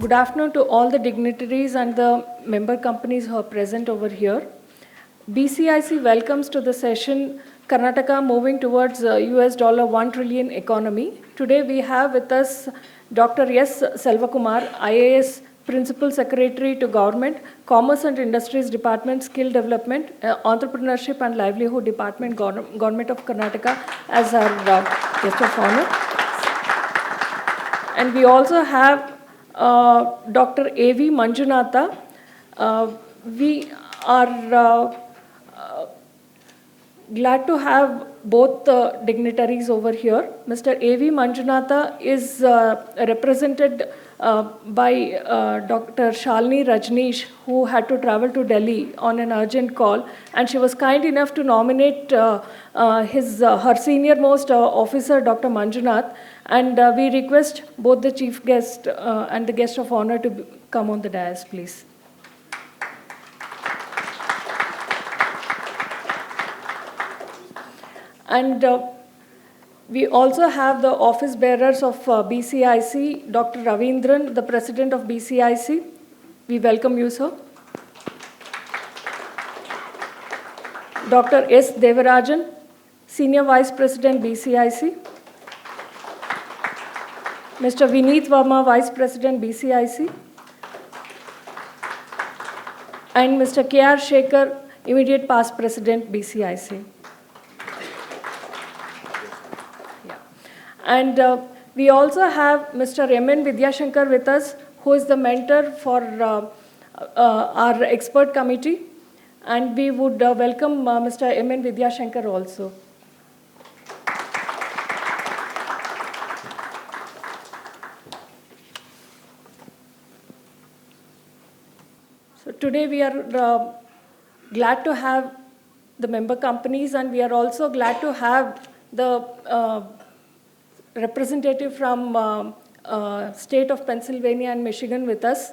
Good afternoon to all the dignitaries and the member companies who are present over here. BCIC welcomes to the session Karnataka moving towards US $1 trillion economy. Today we have with us Dr. S. Selva Kumar, IAS Principal Secretary to Government, Commerce and Industries Department, Skill Development, Entrepreneurship and Livelihood Department, Government of Karnataka as our guest of honor. And we also have Dr. A.V. Manjunatha. We are glad to have both dignitaries over here. Mr. A.V. Manjunatha is represented by Dr. Shalini Rajneesh, who had to travel to Delhi on an urgent call, and she was kind enough to nominate her senior most officer, Dr. Manjunath, and we request both the chief guest and the guest of honor to come on the dais, please. And we also have the office bearers of BCIC, Dr. Ravindran, the President of BCIC. We welcome you, sir. Dr. S. Devarajan, Senior Vice President, BCIC. Mr. Vineet Verma, Vice President, BCIC. And Mr. K.R. Sekar, Immediate Past President, BCIC. And we also have Mr. M.N. Vidyashankar with us, who is the mentor for our expert committee. And we would welcome Mr. M.N. Vidyashankar also. So today we are glad to have the member companies, and we are also glad to have the representative from state of Pennsylvania and Michigan with us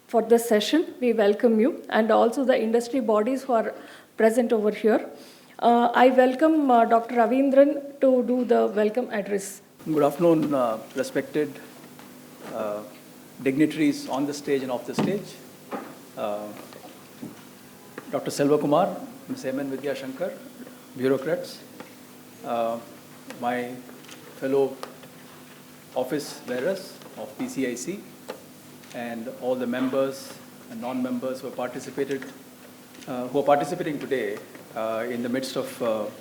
for this session. We welcome you, and also the industry bodies who are present over here. I welcome Dr. Ravindran to do the welcome address. Good afternoon, respected dignitaries on the stage and off the stage. Dr. Selva Kumar, Ms. M.N. Vidyashankar, bureaucrats, my fellow office bearers of BCIC, and all the members and non-members who are participating today in the midst of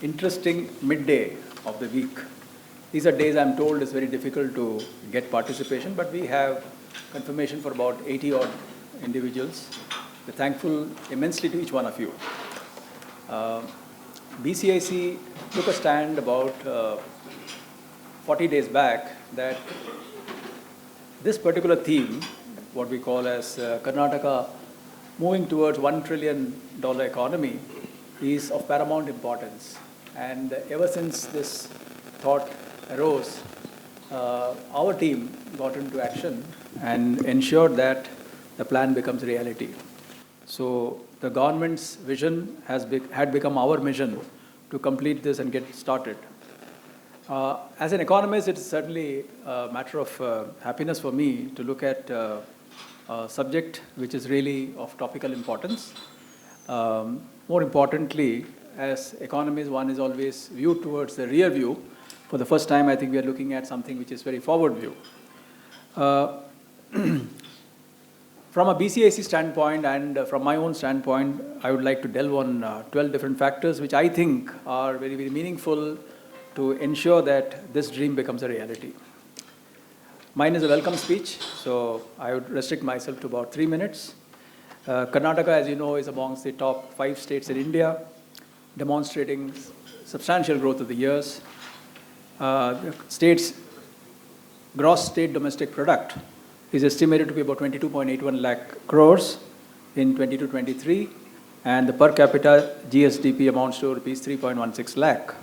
interesting midday of the week. These are days I'm told is very difficult to get participation, but we have confirmation for about 80 odd individuals. We're thankful immensely to each one of you. BCIC took a stand about 40 days back that this particular theme, what we call as Karnataka moving towards $1 trillion economy, is of paramount importance. And ever since this thought arose, our team got into action and ensured that the plan becomes reality. So the government's vision had become our mission to complete this and get started. As an economist, it's certainly a matter of happiness for me to look at a subject which is really of topical importance. More importantly, as economists, one is always viewed towards the rear view. For the first time, I think we are looking at something which is very forward view. From a BCIC standpoint and from my own standpoint, I would like to delve on 12 different factors which I think are very, very meaningful to ensure that this dream becomes a reality. Mine is a welcome speech, so I would restrict myself to about 3 minutes. Karnataka, as you know, is amongst the top 5 states in India, demonstrating substantial growth of the years. The state's gross state domestic product is estimated to be about 22.81 lakh crores in 22-23, and the per capita GSDP amounts to rupees 3.16 lakh.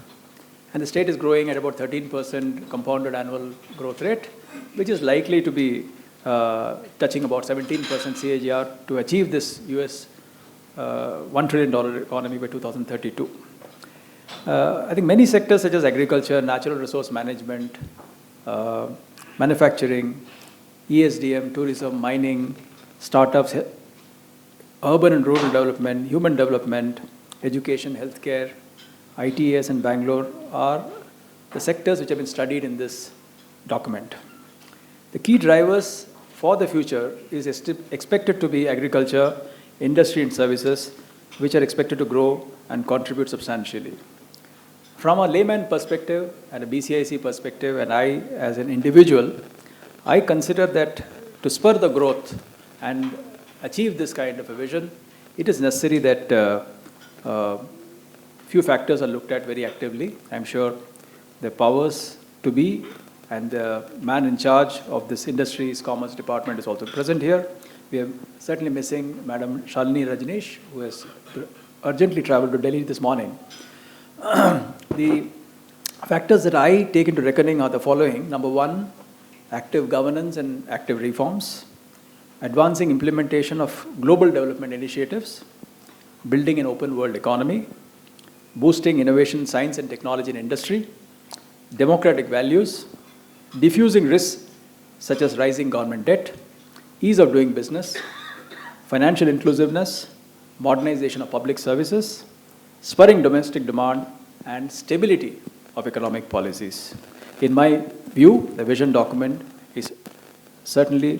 And the state is growing at about 13% compounded annual growth rate, which is likely to be touching about 17% CAGR to achieve this US $1 trillion economy by 2032. I think many sectors such as agriculture, natural resource management, manufacturing, ESDM, tourism, mining, startups, urban and rural development, human development, education, healthcare, ITAS and Bangalore are the sectors which have been studied in this document. The key drivers for the future is expected to be agriculture, industry and services, which are expected to grow and contribute substantially. From a layman perspective and a BCIC perspective, and I as an individual, I consider that to spur the growth and achieve this kind of a vision, it is necessary that few factors are looked at very actively. I'm sure the powers to be and the man in charge of this industry's commerce department is also present here. We are certainly missing Madam Shalini Rajneesh, who has urgently traveled to Delhi this morning. The factors that I take into reckoning are the following. Number one, active governance and active reforms, advancing implementation of global development initiatives, building an open world economy, boosting innovation, science and technology in industry, democratic values, diffusing risks such as rising government debt, ease of doing business, financial inclusiveness, modernization of public services, spurring domestic demand, and stability of economic policies. In my view, the vision document is certainly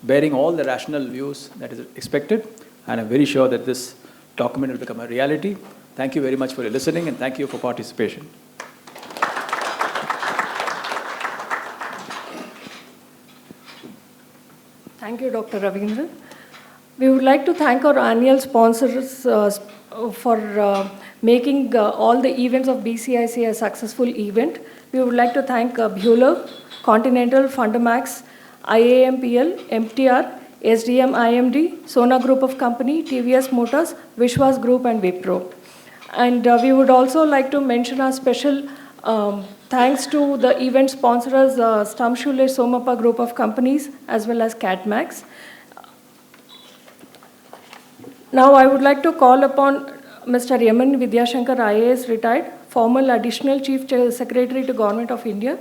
bearing all the rational views that is expected, and I'm very sure that this document will become a reality. Thank you very much for your listening, and thank you for participation. Thank you, Dr. Ravindran. We would like to thank our annual sponsors for making all the events of BCIC a successful event. We would like to thank Bueller, Continental, Fundamax, IAMPL, MTR, SDM IMD, Sona Group of Company, TVS Motors, Vishwas Group, and Wipro. And we would also like to mention our special thanks to the event sponsors, Stumpp, Schuele, Somappa Group of Companies, as well as CatMax. Now I would like to call upon Mr. Yaman Vidyashankar, IAS retired, former Additional Chief Secretary to Government of India.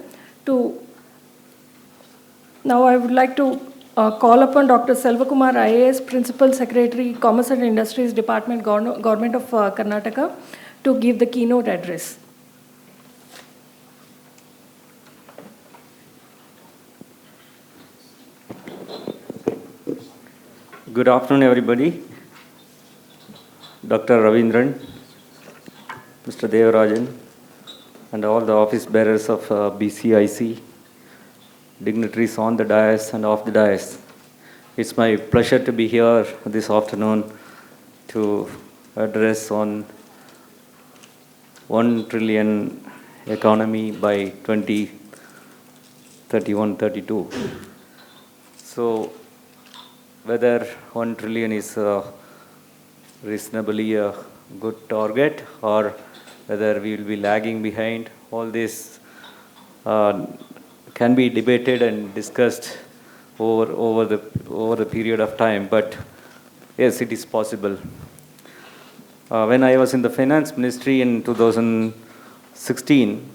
Now I would like to call upon Dr. Selva Kumar, IAS, Principal Secretary, Commerce and Industries Department, Government of Karnataka, to give the keynote address. Good afternoon, everybody. Dr. Ravindran, Mr. Devarajan, and all the office bearers of BCIC, dignitaries on the dais and off the dais. It's my pleasure to be here this afternoon to address on 1 trillion economy by 2031-32. So, whether 1 trillion is reasonably a good target or whether we will be lagging behind, all this can be debated and discussed over the period of time, but yes, it is possible. When I was in the finance ministry in 2016,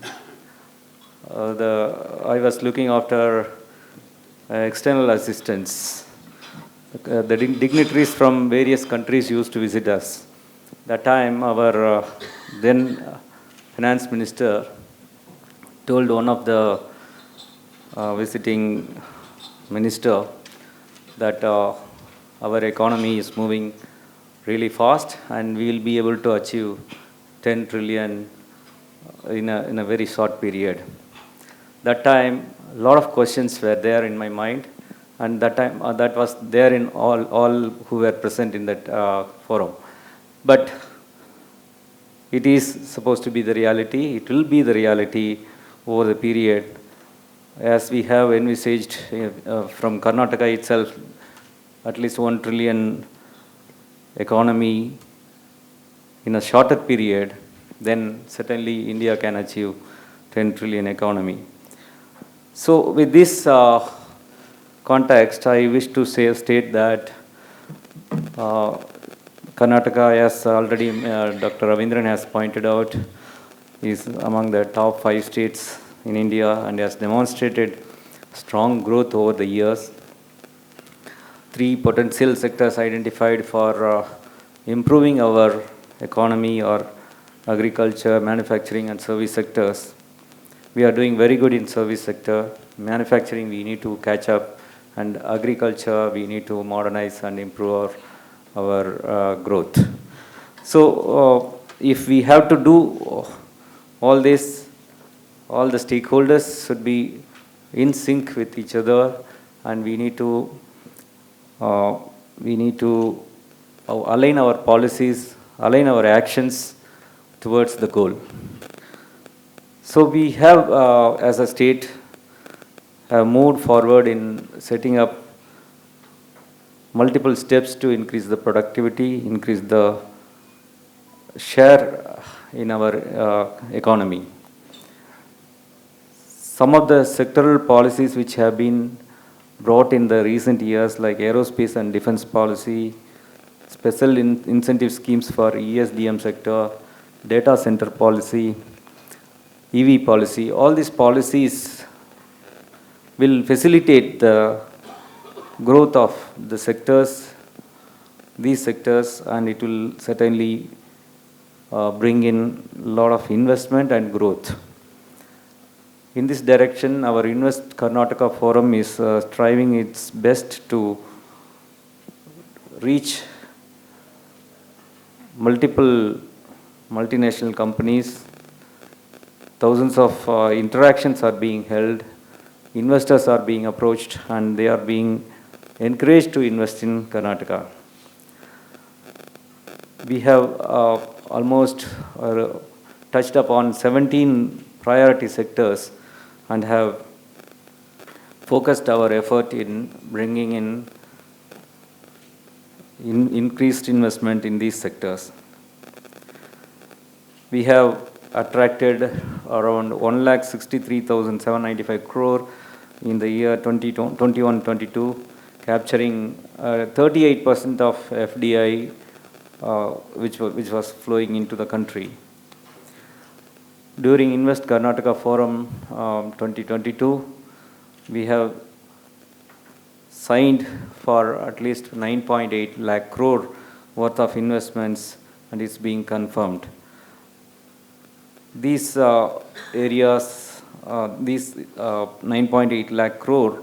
I was looking after external assistance. The dignitaries from various countries used to visit us. That time, our then finance minister told one of the visiting minister that our economy is moving really fast and we will be able to achieve 10 trillion in a very short period. That time, a lot of questions were there in my mind. And that time, that was there in all who were present in that forum. But it is supposed to be the reality. It will be the reality over the period. As we have envisaged from Karnataka itself, at least 1 trillion economy in a shorter period, then certainly India can achieve 10 trillion economy. So with this context, I wish to state that Karnataka, as already Dr. Ravindran has pointed out, is among the top 5 states in India and has demonstrated strong growth over the years. 3 potential sectors identified for improving our economy are agriculture, manufacturing and service sectors. We are doing very good in service sector. Manufacturing, we need to catch up, and agriculture, we need to modernize and improve our growth. So if we have to do all this, all the stakeholders should be in sync with each other, and we need to align our policies, align our actions towards the goal. So we have, as a state, moved forward in setting up multiple steps to increase the productivity, increase the share in our economy. Some of the sectoral policies which have been brought in the recent years, like aerospace and defense policy, special incentive schemes for ESDM sector, data center policy, EV policy, all these policies will facilitate the growth of the sectors, these sectors, and it will certainly bring in a lot of investment and growth. In this direction, our Invest Karnataka Forum is striving its best to reach multiple multinational companies. Thousands of interactions are being held, investors are being approached, and they are being encouraged to invest in Karnataka. We have almost touched upon 17 priority sectors and have focused our effort in bringing in increased investment in these sectors. We have attracted around 1,63,795 crore in the year 2021-22, capturing 38% of FDI which was flowing into the country. During Invest Karnataka Forum 2022, we have signed for at least 9.8 lakh crore worth of investments, and it's being confirmed. These areas, these 9.8 lakh crore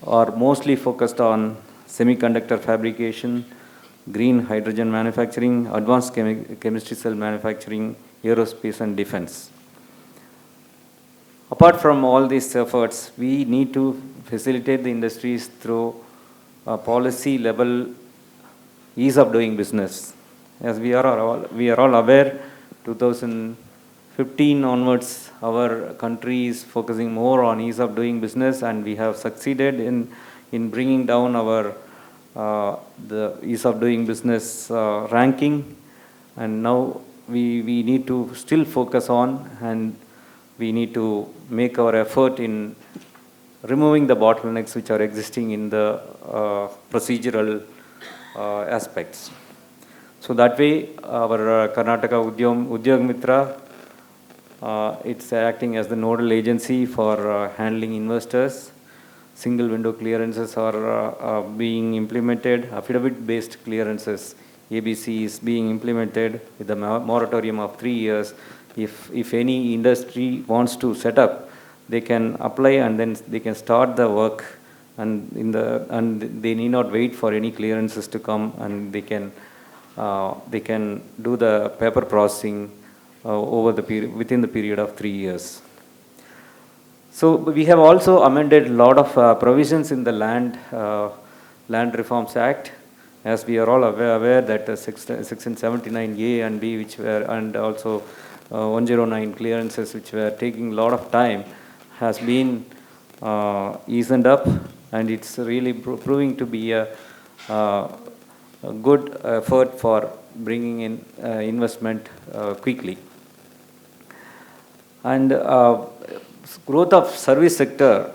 are mostly focused on semiconductor fabrication, green hydrogen manufacturing, advanced chemistry cell manufacturing, aerospace and defense. Apart from all these efforts, we need to facilitate the industries through a policy level ease of doing business. As we are all aware, 2015 onwards, our country is focusing more on ease of doing business, and we have succeeded in bringing down our the ease of doing business ranking, and now we need to still focus on, and we need to make our effort in removing the bottlenecks which are existing in the procedural aspects. So that way, our Karnataka Udyog Mitra, it's acting as the nodal agency for handling investors. Single window clearances are being implemented. Affidavit-based clearances, ABC, is being implemented with a moratorium of 3 years. If any industry wants to set up, they can apply and then they can start the work, and they need not wait for any clearances to come, and they can do the paper processing within the period of 3 years. So we have also amended a lot of provisions in the Land Reforms Act, as we are all aware that Section 79A and B, which were, and also 109 clearances, which were taking a lot of time, has been eased up, and it's really proving to be a good effort for bringing in investment quickly. And growth of service sector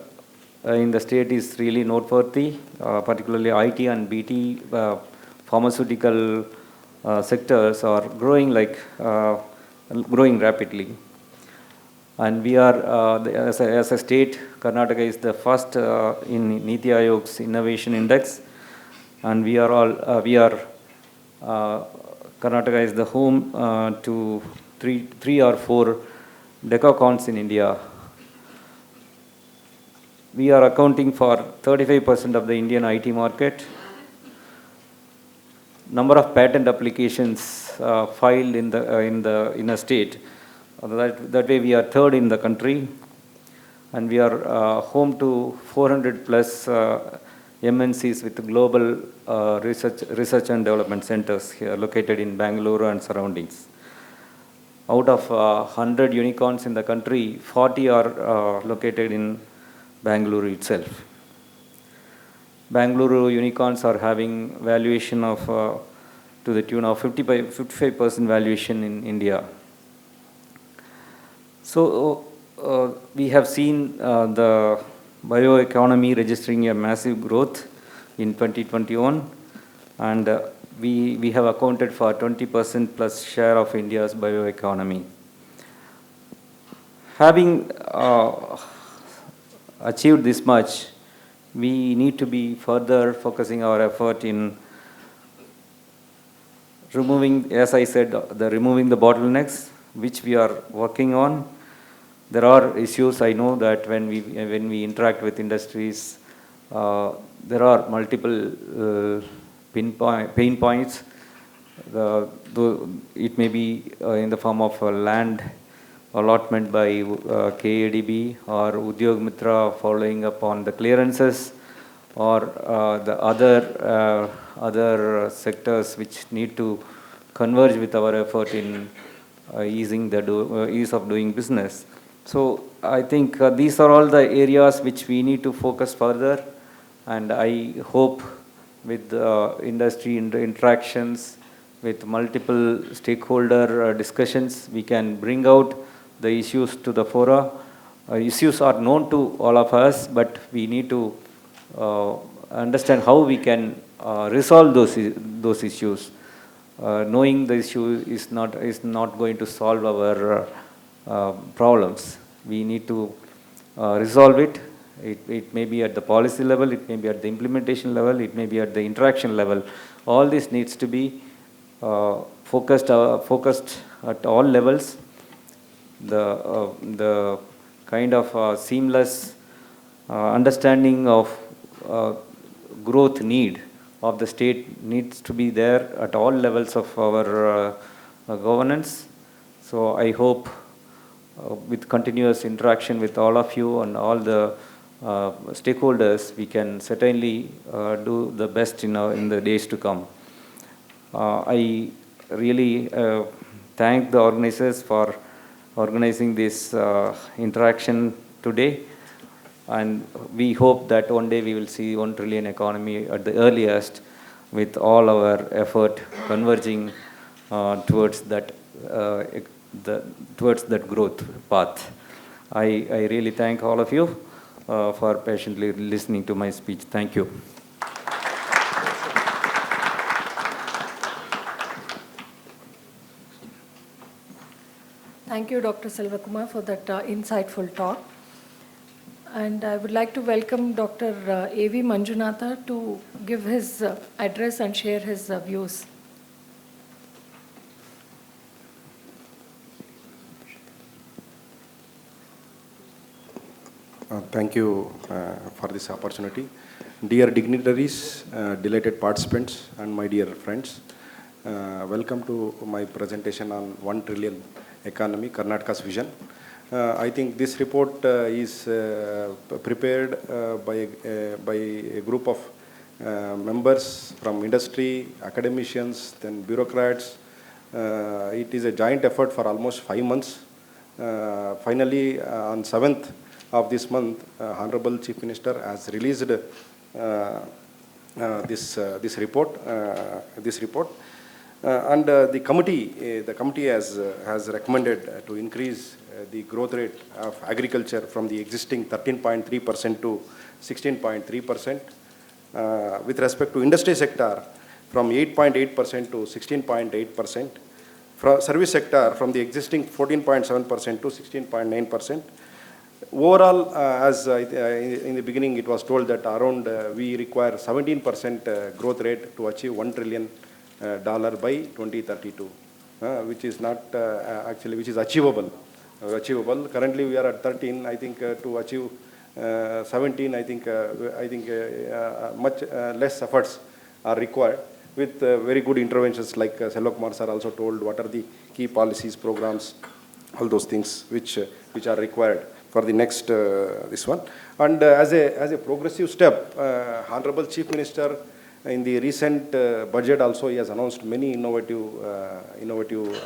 in the state is really noteworthy, particularly IT and BT, pharmaceutical sectors are growing rapidly. And we are, as a state, Karnataka is the first in Niti Aayog's Innovation Index. And we are Karnataka is the home to three or four decacons in India. We are accounting for 35% of the Indian IT market. Number of patent applications filed in a state. That way we are third in the country, and we are home to 400 plus MNCs with global research and development centers here located in Bangalore and surroundings. Out of 100 unicorns in the country, 40 are located in Bengaluru itself. Bengaluru unicorns are having valuation of to the tune of 55% valuation in India. So we have seen the bioeconomy registering a massive growth in 2021, and we have accounted for 20% plus share of India's bioeconomy. Having achieved this much, we need to be further focusing our effort in removing, as I said, removing the bottlenecks, which we are working on. There are issues. I know that when we interact with industries, there are multiple pain points. It may be in the form of land allotment by KADB or Udyog Mitra following up on the clearances, or the other sectors which need to converge with our effort in ease of doing business. So I think these are all the areas which we need to focus further, and I hope with industry interactions, with multiple stakeholder discussions, we can bring out the issues to the fora. Issues are known to all of us, but we need to understand how we can resolve those issues. Knowing the issue is not going to solve our problems. We need to resolve it. It may be at the policy level, it may be at the implementation level, it may be at the interaction level. All this needs to be focused at all levels. The kind of seamless understanding of growth need of the state needs to be there at all levels of our governance. So I hope with continuous interaction with all of you and all the stakeholders, we can certainly do the best in the days to come. I really thank the organizers for organizing this interaction today, and we hope that one day we will see 1 trillion economy at the earliest, with all our effort converging towards that growth path. I really thank all of you for patiently listening to my speech. Thank you. Thank you, Dr. Selva Kumar, for that insightful talk. And I would like to welcome Dr. A.V. Manjunatha to give his address and share his views. Thank you for this opportunity. Dear dignitaries, delighted participants, and my dear friends, welcome to my presentation on 1 trillion economy, Karnataka's vision. I think this report is prepared by a group of members from industry, academicians, then bureaucrats. It is a joint effort for almost 5 months. Finally, on 7th of this month, Honorable Chief Minister has released this report. And the committee has recommended to increase the growth rate of agriculture from the existing 13.3% to 16.3%. With respect to industry sector, from 8.8% to 16.8%. service sector from the existing 14.7% to 16.9%. Overall, as in the beginning it was told that around we require 17% growth rate to achieve $1 trillion by 2032, which is not actually, which is achievable. Currently we are at 13. I think to achieve 17, I think much less efforts are required, with very good interventions like Selva Kumar sir also told what are the key policies, programs, all those things which are required for the next this one. And as a progressive step, Honorable Chief Minister in the recent budget also he has announced many innovative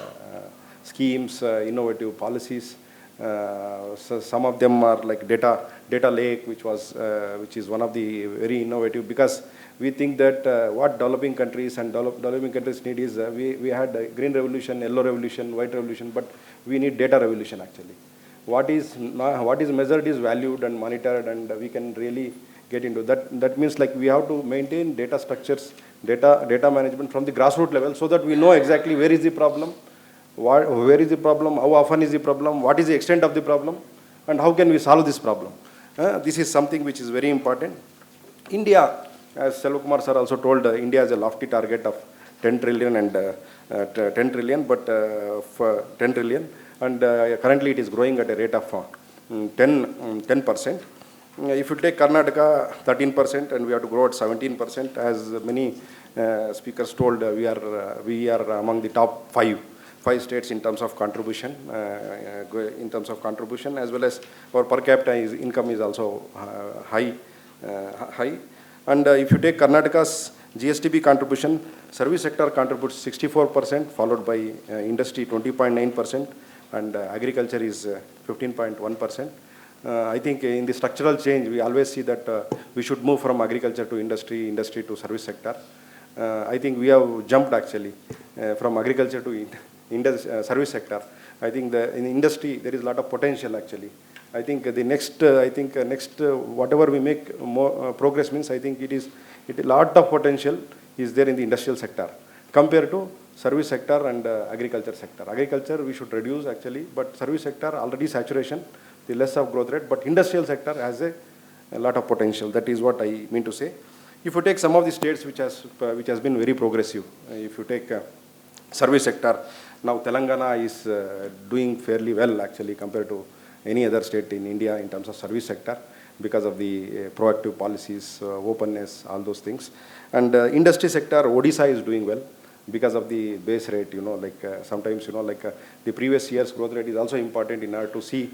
schemes, innovative policies. So some of them are like data lake, which is one of the very innovative, because we think that what developing countries need is we had a green revolution, yellow revolution, white revolution, but we need data revolution actually. What is measured is valued and monitored, and we can really get into that. That means like we have to maintain data structures, data management from the grassroots level, so that we know exactly where is the problem, where is the problem, how often is the problem, what is the extent of the problem, and how can we solve this problem. This is something which is very important. India, as Selva Kumar sir also told, India has a lofty target of 10 trillion and 10 trillion, but for 10 trillion, and currently it is growing at a rate of 10%. If you take Karnataka, 13%, and we have to grow at 17%. As many speakers told, we are among the top five states in terms of contribution, as well as our per capita income is also high. And if you take Karnataka's GSTB contribution, service sector contributes 64%, followed by industry 20.9%, and agriculture is 15.1%. I think in the structural change, we always see that we should move from agriculture to industry to service sector. I think we have jumped actually from agriculture to service sector. I think in industry there is a lot of potential actually. I think the next whatever we make more progress means, I think a lot of potential is there in the industrial sector compared to service sector and agriculture sector. Agriculture we should reduce actually, but service sector already saturation, the less of growth rate, but industrial sector has a lot of potential. That is what I mean to say. If you take some of the states which has been very progressive, if you take service sector, now Telangana is doing fairly well actually compared to any other state in India in terms of service sector, because of the proactive policies, openness, all those things. And industry sector, Odisha is doing well because of the base rate, sometimes, the previous year's growth rate is also important in order to see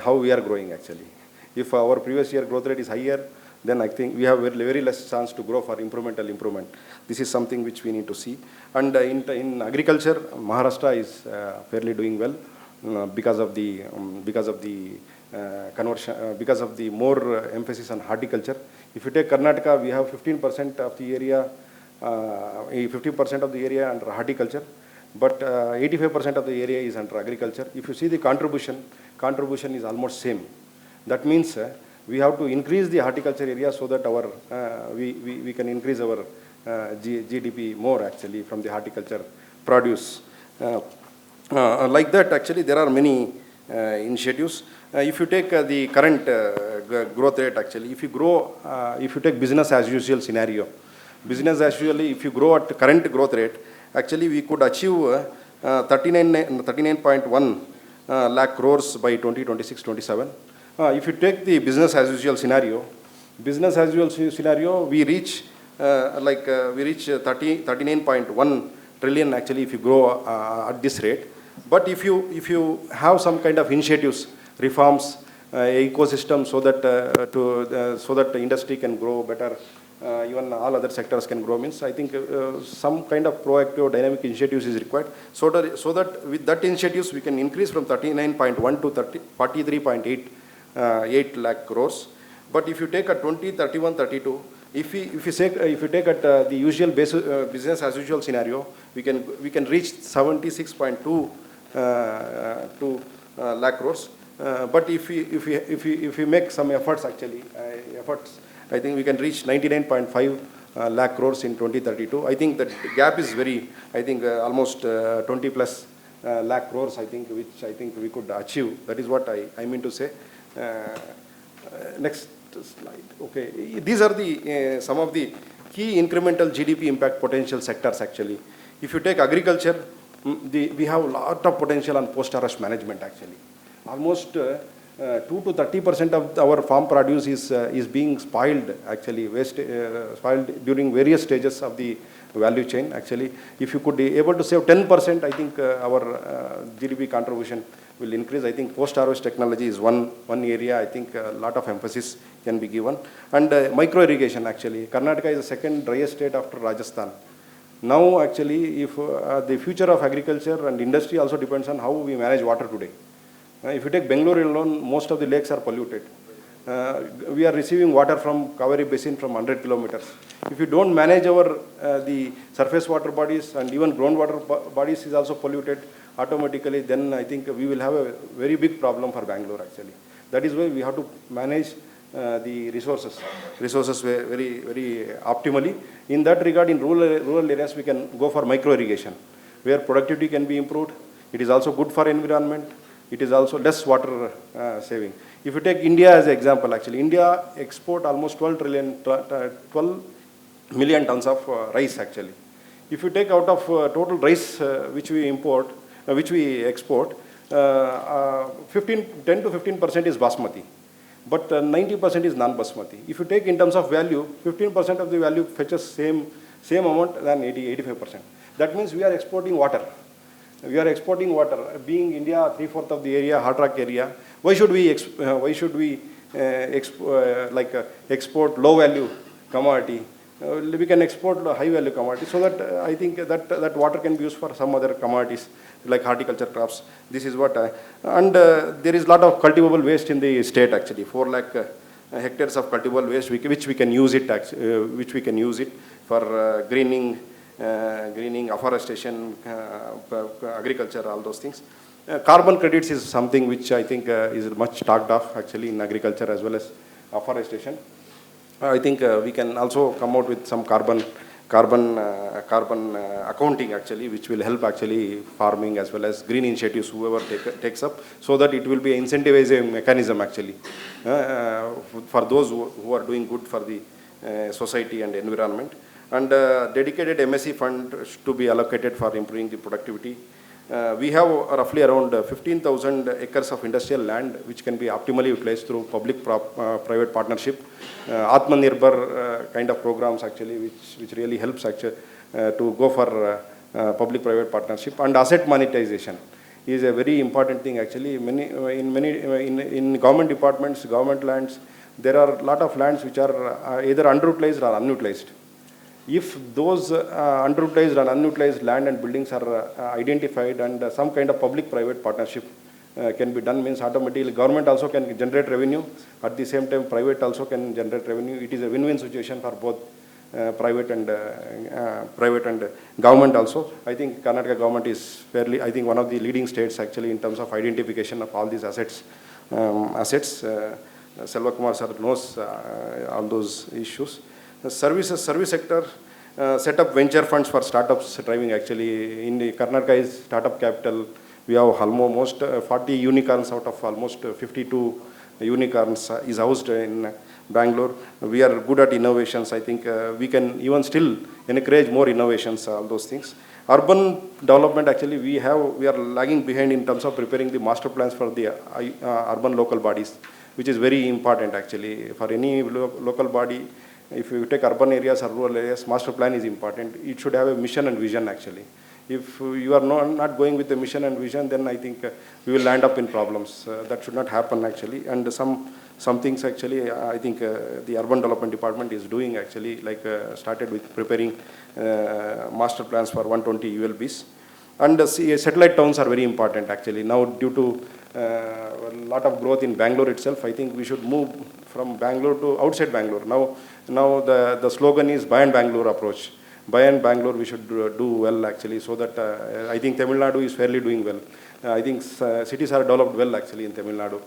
how we are growing actually. If our previous year growth rate is higher, then I think we have very less chance to grow for incremental improvement. This is something which we need to see. And in agriculture, Maharashtra is fairly doing well because of the conversion, because of the more emphasis on horticulture. If you take Karnataka, we have 15% of the area, 50% of the area under horticulture, but 85% of the area is under agriculture. If you see the contribution is almost same. That means we have to increase the horticulture area so that our we can increase our GDP more actually from the horticulture produce. Like that actually there are many initiatives. If you take the current growth rate actually, if you take business as usual scenario, if you grow at current growth rate, actually we could achieve 39.1 lakh crores by 2026-27. If you take the business as usual scenario, we reach 39.1 trillion actually if you grow at this rate. But if you have some kind of initiatives, reforms, ecosystem, so that the industry can grow better, even all other sectors can grow, means I think some kind of proactive dynamic initiatives is required, so that with that initiatives we can increase from 39.1 to 43.8 lakh crores. But if you take a 2031-32, if you take at the usual business as usual scenario, we can reach 76.2 lakh crores. But if we make some efforts actually, I think we can reach 99.5 lakh crores in 2032. I think that gap is almost 20 plus lakh crores, I think, which I think we could achieve. That is what I mean to say. Next slide. Okay, these are the some of the key incremental GDP impact potential sectors actually. If you take agriculture, we have a lot of potential on post-harvest management actually. Almost 2 to 30% of our farm produce is being spoiled actually, spoiled during various stages of the value chain actually. If you could be able to save 10%, I think our GDP contribution will increase. I think post-harvest technology is one area I think a lot of emphasis can be given. And micro-irrigation actually. Karnataka is the second driest state after Rajasthan. Now actually, if the future of agriculture and industry also depends on how we manage water today. If you take Bengaluru alone, most of the lakes are polluted. We are receiving water from Kaveri Basin from 100 kilometers. If you don't manage our the surface water bodies and even groundwater bodies is also polluted automatically, then I think we will have a very big problem for Bangalore actually. That is why we have to manage the resources very, very optimally. In that regard, in rural areas, we can go for micro irrigation, where productivity can be improved. It is also good for environment. It is also less water saving. If you take India as an example, actually, India export almost 12 million tons of rice actually. If you take out of total rice which we import, which we export, 10 to 15% is basmati, but 90% is non-basmati. If you take in terms of value, 15% of the value fetches same amount than 85%. That means we are exporting water. We are exporting water. Being India 3/4 of the area, hard rock area, why should we export low value commodity? We can export high value commodity, so that I think that water can be used for some other commodities like horticulture crops. This is what there is a lot of cultivable waste in the state actually. 4 lakh hectares of cultivable waste which we can use it for greening, afforestation, agriculture, all those things. Carbon credits is something which I think is much talked of actually in agriculture as well as afforestation. I think we can also come out with some carbon accounting actually, which will help actually farming as well as green initiatives whoever takes up, so that it will be incentivizing mechanism actually for those who are doing good for the society and environment. And dedicated MSC fund to be allocated for improving the productivity. We have roughly around 15,000 acres of industrial land which can be optimally utilized through public-private partnership. Atmanirbhar kind of programs actually, which really helps actually to go for public-private partnership. And asset monetization is a very important thing actually. In government departments, government lands, there are a lot of lands which are either underutilized or unutilized. If those underutilized and unutilized land and buildings are identified and some kind of public-private partnership can be done, means automatically government also can generate revenue, at the same time private also can generate revenue. It is a win-win situation for both private and government also. I think Karnataka government is fairly, I think one of the leading states actually in terms of identification of all these assets. Selva Kumar sir knows all those issues. The service sector set up venture funds for startups driving actually. In the Karnataka is startup capital. We have almost 40 unicorns out of almost 52 unicorns is housed in Bangalore. We are good at innovations. I think we can even still encourage more innovations, all those things. Urban development actually we are lagging behind in terms of preparing the master plans for the urban local bodies, which is very important actually. For any local body, if you take urban areas or rural areas, master plan is important. It should have a mission and vision actually. If you are not going with the mission and vision, then I think we will land up in problems. That should not happen actually. And some things actually, I think the urban development department is doing actually, like started with preparing master plans for 120 ULBs. And satellite towns are very important actually. Now due to a lot of growth in Bangalore itself, I think we should move from Bangalore to outside Bangalore. Now the slogan is Buy and Bangalore approach. Buy and Bangalore we should do well actually, so that I think Tamil Nadu is fairly doing well. I think cities are developed well actually in Tamil Nadu,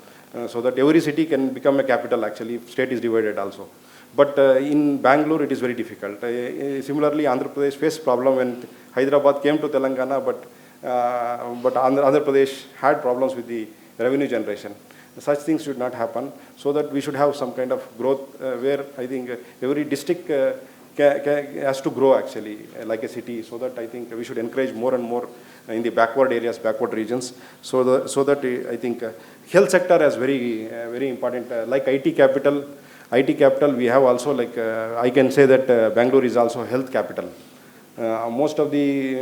so that every city can become a capital actually, if state is divided also. But in Bangalore it is very difficult. Similarly, Andhra Pradesh faced problem when Hyderabad came to Telangana, but but Andhra Pradesh had problems with the revenue generation. Such things should not happen, so that we should have some kind of growth where I think every district has to grow actually like a city, so that I think we should encourage more and more in the backward areas, backward regions, so that I think health sector is very important. Like IT capital, we have also like I can say that Bangalore is also health capital. Most of the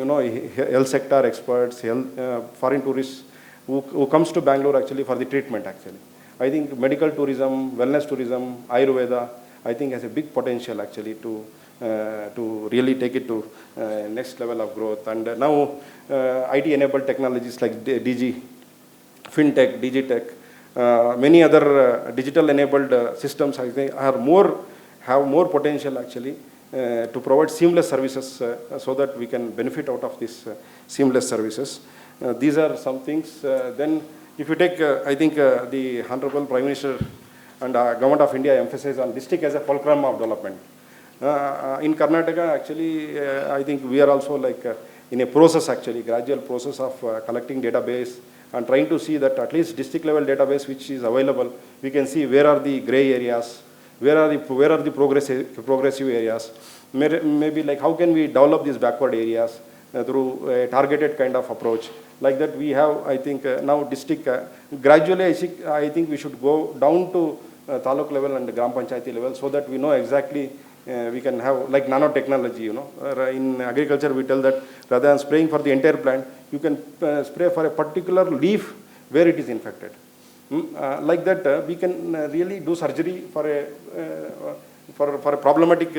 health sector experts, foreign tourists who comes to Bangalore actually for the treatment actually. I think medical tourism, wellness tourism, Ayurveda, I think has a big potential actually to really take it to next level of growth. And now IT-enabled technologies like DG, FinTech, Digitech, many other digital-enabled systems I think have more potential actually to provide seamless services so that we can benefit out of these seamless services. These are some things. Then if you take, I think the Honorable Prime Minister and Government of India emphasize on district as a fulcrum of development. In Karnataka, actually, I think we are also like in a process actually, gradual process of collecting database and trying to see that at least district level database which is available, we can see where are the gray areas, where are the progressive areas, maybe like how can we develop these backward areas through a targeted kind of approach. Like that we have, I think, now district, gradually I think we should go down to taluk level and gram panchayati level so that we know exactly we can have like nanotechnology, in agriculture we tell that rather than spraying for the entire plant, you can spray for a particular leaf where it is infected. Like that we can really do surgery for a problematic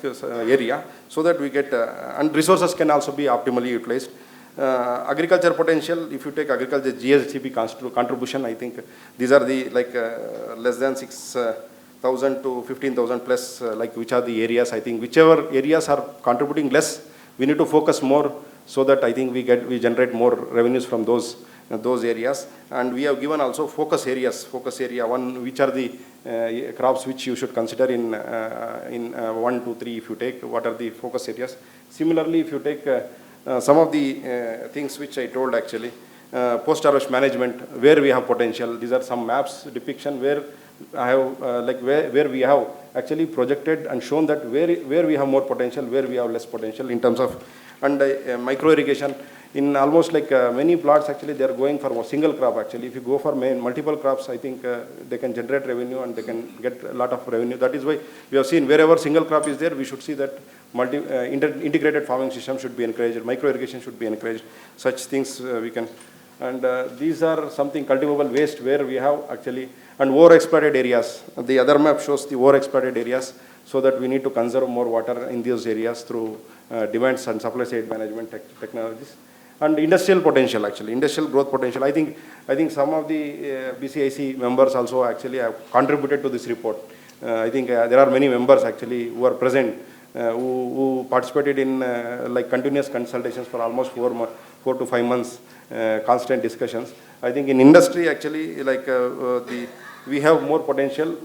area, so that we get, and resources can also be optimally utilized. Agriculture potential, if you take agriculture GSDP contribution, I think these are the like less than 6,000 to 15,000 plus, like which are the areas, I think whichever areas are contributing less, we need to focus more so that I think we generate more revenues from those areas. And we have given also focus area one, which are the crops which you should consider in 1, 2, 3 if you take, what are the focus areas. Similarly, if you take some of the things which I told actually, post-harvest management, where we have potential, these are some maps depiction where I have like where we have actually projected and shown that where we have more potential, where we have less potential in terms of, and micro irrigation. In almost like many plots actually they are going for a single crop actually. If you go for multiple crops, I think they can generate revenue and they can get a lot of revenue. That is why we have seen wherever single crop is there, we should see that integrated farming system should be encouraged, micro irrigation should be encouraged. Such things we can, and these are something cultivable waste where we have actually, and overexploited areas. The other map shows the overexploited areas, so that we need to conserve more water in those areas through demands and supply side management technologies. And industrial potential actually, industrial growth potential. I think some of the BCIC members also actually have contributed to this report. I think there are many members actually who are present, who participated in like continuous consultations for almost 4 to 5 months, constant discussions. I think in industry actually, like we have more potential.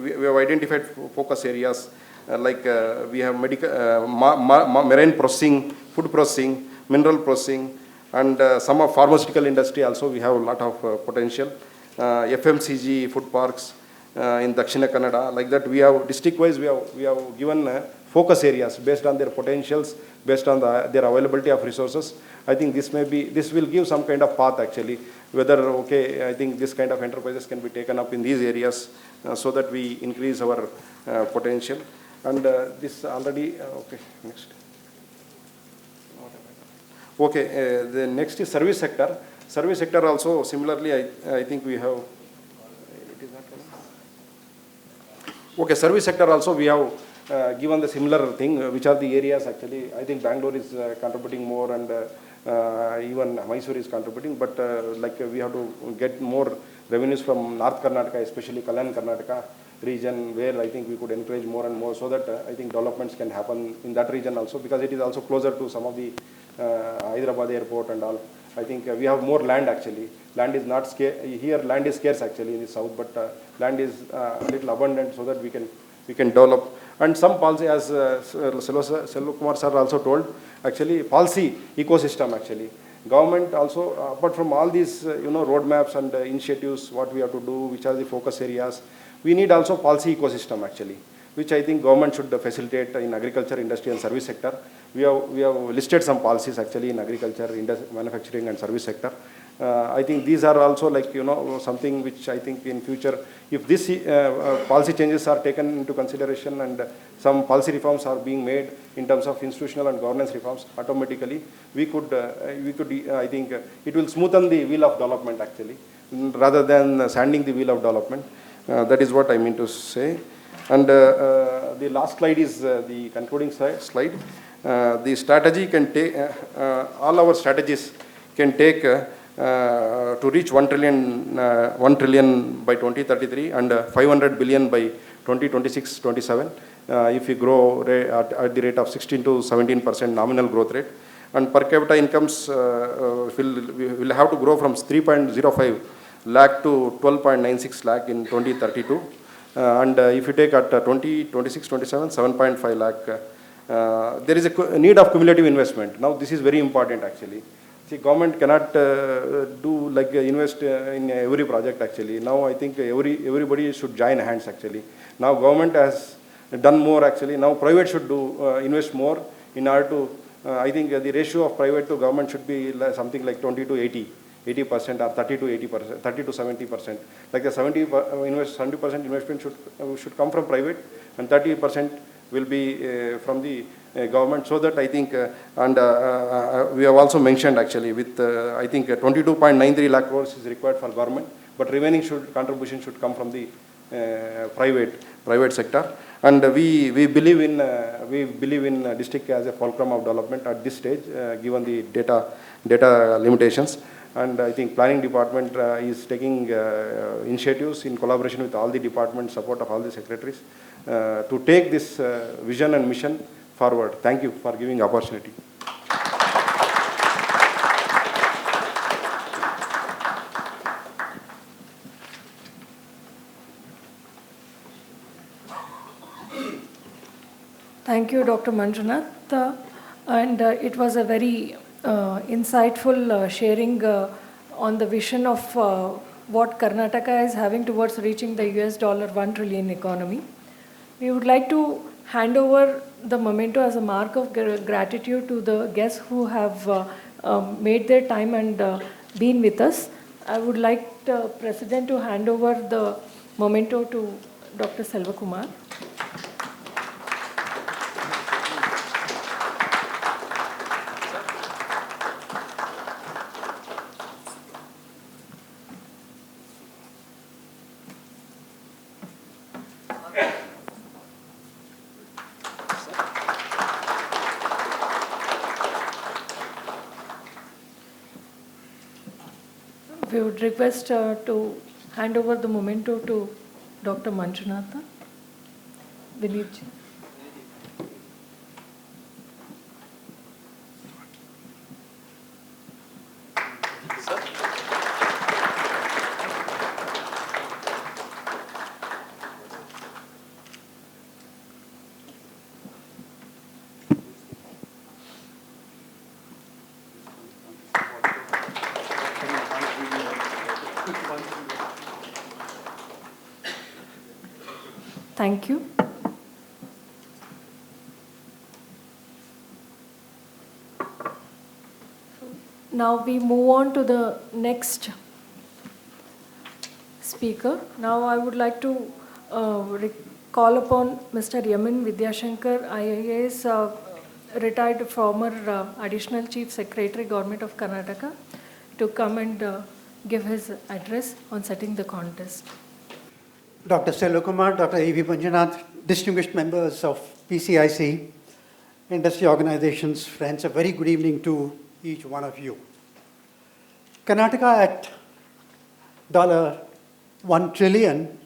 We have identified focus areas like we have medical, marine processing, food processing, mineral processing, and some of pharmaceutical industry also we have a lot of potential. FMCG, food parks in Dakshina Kannada, like that we have district-wise we have given focus areas based on their potentials, based on their availability of resources. I think this will give some kind of path actually, whether okay, I think this kind of enterprises can be taken up in these areas so that we increase our potential. And this already, okay, next. Okay, the next is service sector. Service sector also similarly, I think we have, it is not coming. Okay, service sector also we have given the similar thing, which are the areas actually. I think Bangalore is contributing more, and even Mysore is contributing, but like we have to get more revenues from North Karnataka, especially Kalyan Karnataka region, where I think we could encourage more and more so that I think developments can happen in that region also, because it is also closer to some of the Hyderabad airport and all. I think we have more land actually. Land is not scarce, here land is scarce actually in the south, but land is a little abundant so that we can we can develop. And some policy, as Selva Kumar sir also told, actually policy ecosystem actually. Government also, apart from all these roadmaps and initiatives, what we have to do, which are the focus areas, we need also policy ecosystem actually, which I think government should facilitate in agriculture, industry and service sector. We have listed some policies actually in agriculture, manufacturing and service sector. I think these are also like, something which I think in future, if this policy changes are taken into consideration and some policy reforms are being made in terms of institutional and governance reforms, automatically we could I think it will smoothen the wheel of development actually, rather than sanding the wheel of development. That is what I mean to say. And the last slide is the concluding slide. The strategy can take, all our strategies can take to reach 1 trillion by 2033 and 500 billion by 2026-27 if we grow at the rate of 16 to 17% nominal growth rate. And per capita incomes will have to grow from 3.05 lakh to 12.96 lakh in 2032. And if you take at 2026-27, 7.5 lakh, there is a need of cumulative investment. Now this is very important actually. See, government cannot do like invest in every project actually. Now I think everybody should join hands actually. Now government has done more actually. Now private should do invest more in order to, I think the ratio of private to government should be something like 20 to 80% or 30 to 80%, 30 to 70%. Like the 70% investment should come from private and 30% will be from the government, so that I think, and we have also mentioned actually with, I think 22.93 lakh crores is required for government, but remaining contribution should come from the private sector. And we believe in district as a fulcrum of development at this stage, given the data limitations. And I think planning department is taking initiatives in collaboration with all the departments, support of all the secretaries, to take this vision and mission forward. Thank you for giving opportunity. Thank you, Dr. Manjunatha. And it was a very insightful sharing on the vision of what Karnataka is having towards reaching the $1 trillion economy. We would like to hand over the memento as a mark of gratitude to the guests who have made their time and been with us. I would like the President to hand over the memento to Dr. Selva Kumar. We would request to hand over the memento to Dr. Manjunatha. Vinitji. Thank you. Now we move on to the next speaker. Now I would like to call upon Mr. Vidyashankar, IAS, retired former Additional Chief Secretary, Government of Karnataka, to come and give his address on setting the contest. Dr. Selva Kumar, Dr. A.V. Manjunatha, distinguished members of BCIC, industry organizations, friends, a very good evening to each one of you. Karnataka at $1 trillion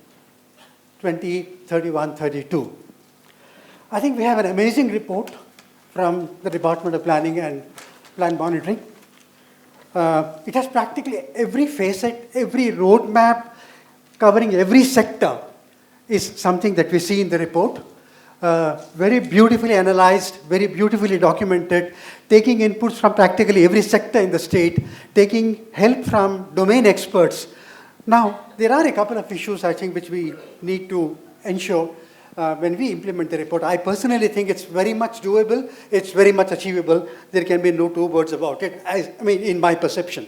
2031-32. I think we have an amazing report from the Department of Planning and Plan Monitoring. It has practically every facet, every roadmap, covering every sector is something that we see in the report. Very beautifully analyzed, very beautifully documented, taking inputs from practically every sector in the state, taking help from domain experts. Now, there are a couple of issues, I think, which we need to ensure when we implement the report. I personally think it's very much doable, it's very much achievable. There can be no two words about it, in my perception.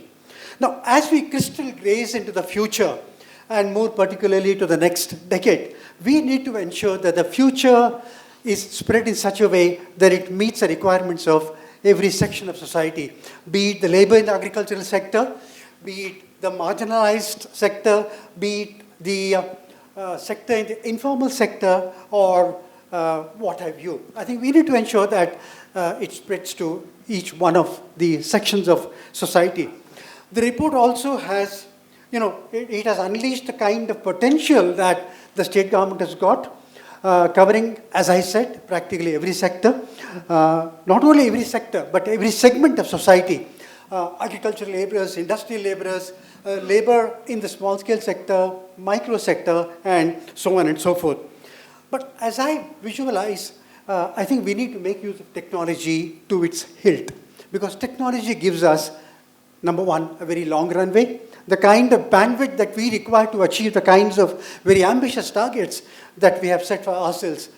Now, as we crystal gaze into the future, and more particularly to the next decade, we need to ensure that the future is spread in such a way that it meets the requirements of every section of society, be it the labor in the agricultural sector, be it the marginalized sector, be it the sector in the informal sector, or what have you. I think we need to ensure that it spreads to each one of the sections of society. The report also has, it has unleashed the kind of potential that the state government has got, covering, as I said, practically every sector. Not only every sector, but every segment of society. Agricultural laborers, industrial laborers, labor in the small-scale sector, micro sector, and so on and so forth. But as I visualize, I think we need to make use of technology to its hilt, because technology gives us, number one, a very long runway, the kind of bandwidth that we require to achieve the kinds of very ambitious targets that we have set for ourselves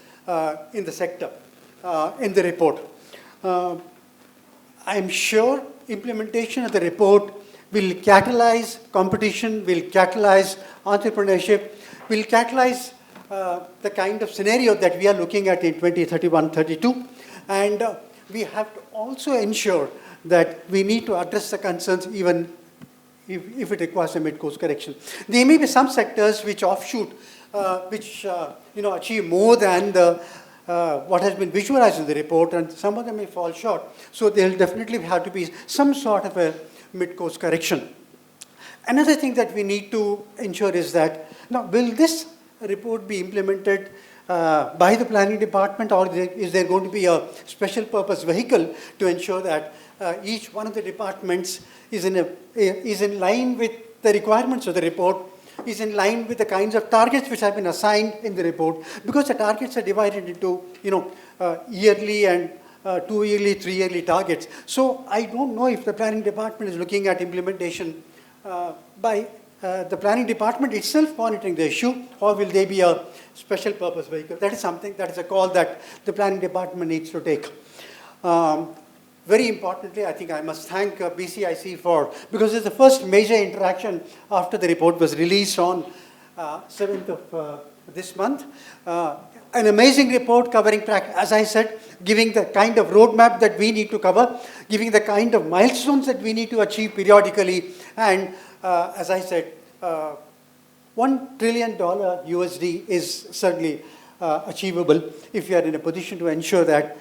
in the sector, in the report. I'm sure implementation of the report will catalyze competition, will catalyze entrepreneurship, will catalyze the kind of scenario that we are looking at in 2031-32. And we have to also ensure that we need to address the concerns even if it requires a mid-course correction. There may be some sectors which offshoot, which achieve more than what has been visualized in the report, and some of them may fall short. So there will definitely have to be some sort of a mid-course correction. Another thing that we need to ensure is that, now, will this report be implemented by the planning department, or is there going to be a special purpose vehicle to ensure that each one of the departments is in line with the requirements of the report, is in line with the kinds of targets which have been assigned in the report, because the targets are divided into yearly and 2-yearly, 3-yearly targets. So I don't know if the planning department is looking at implementation by the planning department itself monitoring the issue, or will there be a special purpose vehicle? That is something, that is a call that the planning department needs to take. Very importantly, I think I must thank BCIC because it's the first major interaction after the report was released on 7th of this month. An amazing report covering, as I said, giving the kind of roadmap that we need to cover, giving the kind of milestones that we need to achieve periodically, and as I said, $1 trillion USD is certainly achievable if we are in a position to ensure that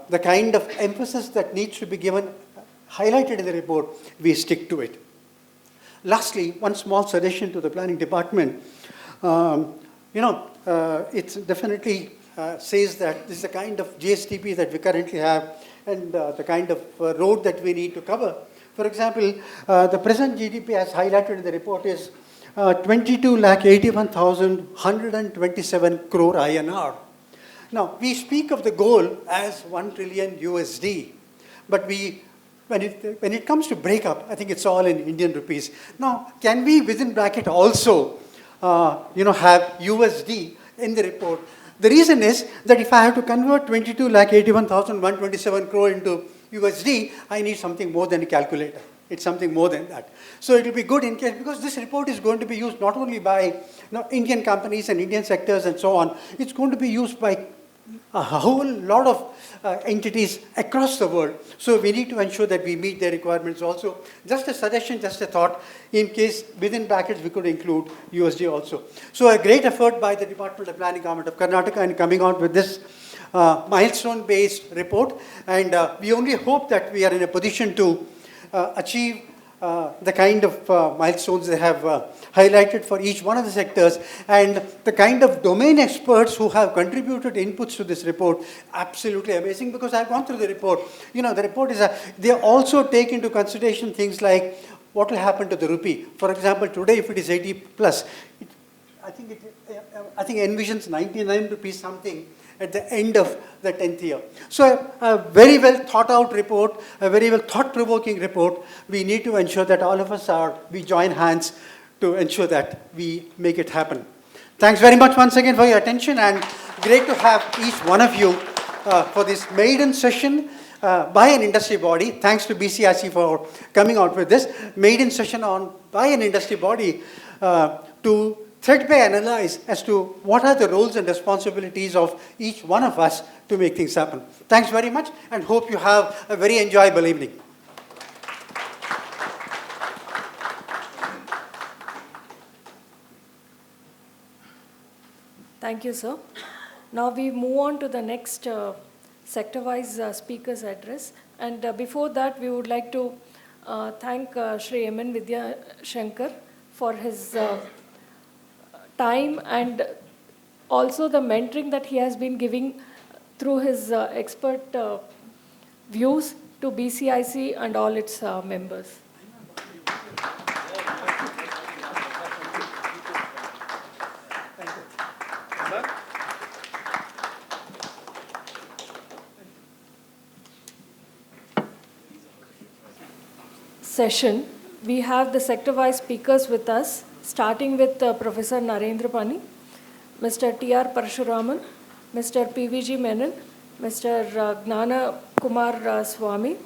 the kind of emphasis that needs to be given, highlighted in the report, we stick to it. Lastly, one small suggestion to the planning department. It definitely says that this is the kind of GSTP that we currently have, and the kind of road that we need to cover. For example, the present GDP, as highlighted in the report, is 22,81,127 crore INR. Now, we speak of the goal as 1 trillion USD, but when it comes to breakup, I think it's all in Indian rupees. Now, can we, within bracket, also have USD in the report? The reason is that if I have to convert 22,81,127 crore into USD, I need something more than a calculator. It's something more than that. So it will be good in case, because this report is going to be used not only by Indian companies and Indian sectors and so on, it's going to be used by a whole lot of entities across the world. So we need to ensure that we meet their requirements also. Just a suggestion, just a thought, in case within brackets we could include USD also. So a great effort by the Department of Planning, Government of Karnataka, in coming out with this milestone-based report. And we only hope that we are in a position to achieve the kind of milestones they have highlighted for each one of the sectors, and the kind of domain experts who have contributed inputs to this report. Absolutely amazing, because I've gone through the report. The report is, they also take into consideration things like what will happen to the rupee. For example, today if it is 80 plus, I think envisions 99 rupees something at the end of the 10th year. So a very well thought out report, a very well thought provoking report. We need to ensure that all of us we join hands to ensure that we make it happen. Thanks very much once again for your attention, and great to have each one of you for this maiden session by an industry body. Thanks to BCIC for coming out with this maiden session by an industry body to threadbare analyze as to what are the roles and responsibilities of each one of us to make things happen. Thanks very much, and hope you have a very enjoyable evening. Thank you, sir. Now we move on to the next sector-wise speaker's address. And before that, we would like to thank Shri M.N. Vidyashankar for his time and also the mentoring that he has been giving through his expert views to BCIC and all its members. Session, we have the sector-wise speakers with us, starting with Professor Narendra Pani, Mr. T.R. Parasuraman, Mr. P.V.G. Menon, Mr. Gnana Kumar Swamy,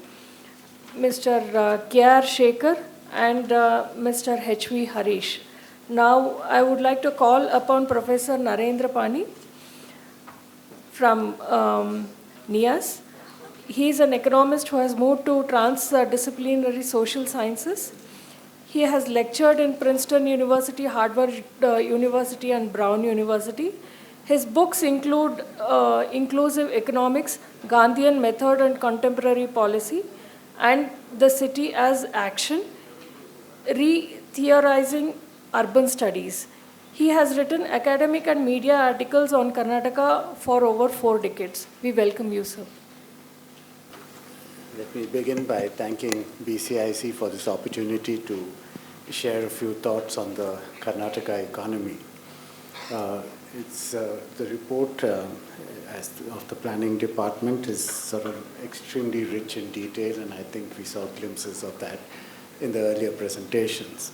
Mr. K.R. Sekar, and Mr. H.V. Harish. Now, I would like to call upon Professor Narendra Pani from NIAS. He is an economist who has moved to transdisciplinary social sciences. He has lectured in Princeton University, Harvard University, and Brown University. His books include Inclusive Economics, Gandhian Method and Contemporary Policy, and The City as Action, Re-Theorizing Urban Studies. He has written academic and media articles on Karnataka for over 4 decades. We welcome you, sir. Let me begin by thanking BCIC for this opportunity to share a few thoughts on the Karnataka economy. The report of the planning department is sort of extremely rich in detail, and I think we saw glimpses of that in the earlier presentations.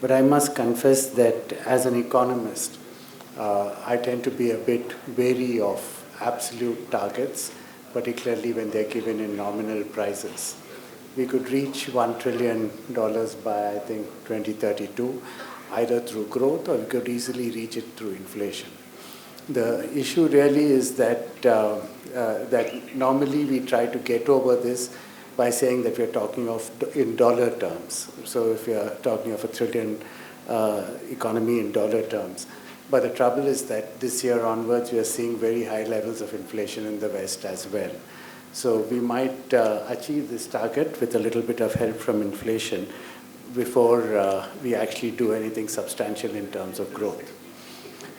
But I must confess that as an economist, I tend to be a bit wary of absolute targets, particularly when they're given in nominal prices. We could reach $1 trillion by, I think, 2032, either through growth or we could easily reach it through inflation. The issue really is that, that normally we try to get over this by saying that we're talking of in dollar terms. So if we are talking of $1 trillion economy in dollar terms. But the trouble is that this year onwards, we are seeing very high levels of inflation in the West as well. So we might achieve this target with a little bit of help from inflation before we actually do anything substantial in terms of growth.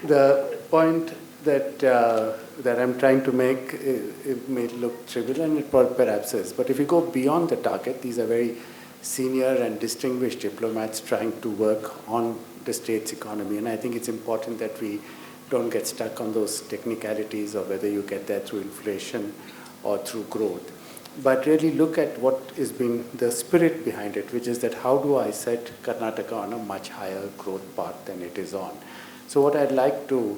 The point that, that I'm trying to make, it may look trivial, and it perhaps is. But if you go beyond the target, these are very senior and distinguished diplomats trying to work on the state's economy. And I think it's important that we don't get stuck on those technicalities of whether you get there through inflation or through growth. But really look at what has been the spirit behind it, which is that how do I set Karnataka on a much higher growth path than it is on. So what I'd like to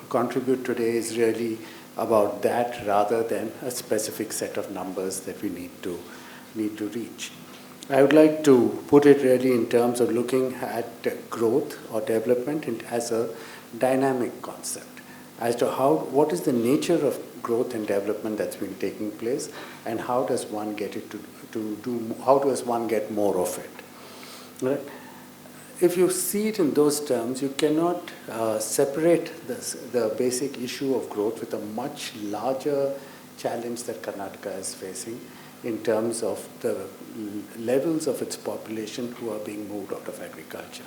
contribute today is really about that rather than a specific set of numbers that we need to reach. I would like to put it really in terms of looking at growth or development as a dynamic concept, as to what is the nature of growth and development that's been taking place, and how does one get it how does one get more of it. Right? If you see it in those terms, you cannot separate the basic issue of growth with a much larger challenge that Karnataka is facing in terms of the levels of its population who are being moved out of agriculture.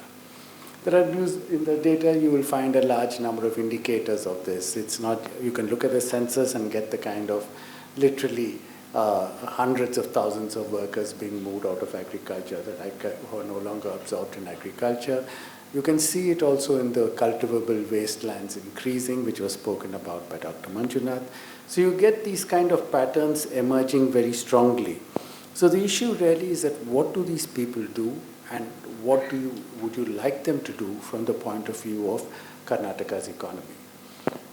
There are in the data you will find a large number of indicators of this. It's not, you can look at the census and get the kind of literally hundreds of thousands of workers being moved out of agriculture who are no longer absorbed in agriculture. You can see it also in the cultivable wastelands increasing, which was spoken about by Dr. Manjunatha. So you get these kind of patterns emerging very strongly. So the issue really is that what do these people do, and what would you like them to do from the point of view of Karnataka's economy?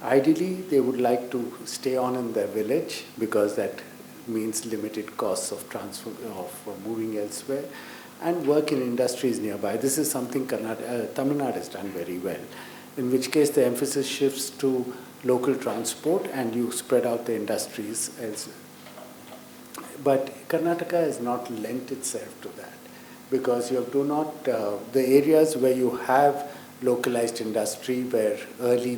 Ideally, they would like to stay on in their village because that means limited costs of transfer, of moving elsewhere, and work in industries nearby. This is something Tamil Nadu has done very well, in which case the emphasis shifts to local transport and you spread out the industries elsewhere. But Karnataka has not lent itself to that, because you do not, the areas where you have localized industry, where early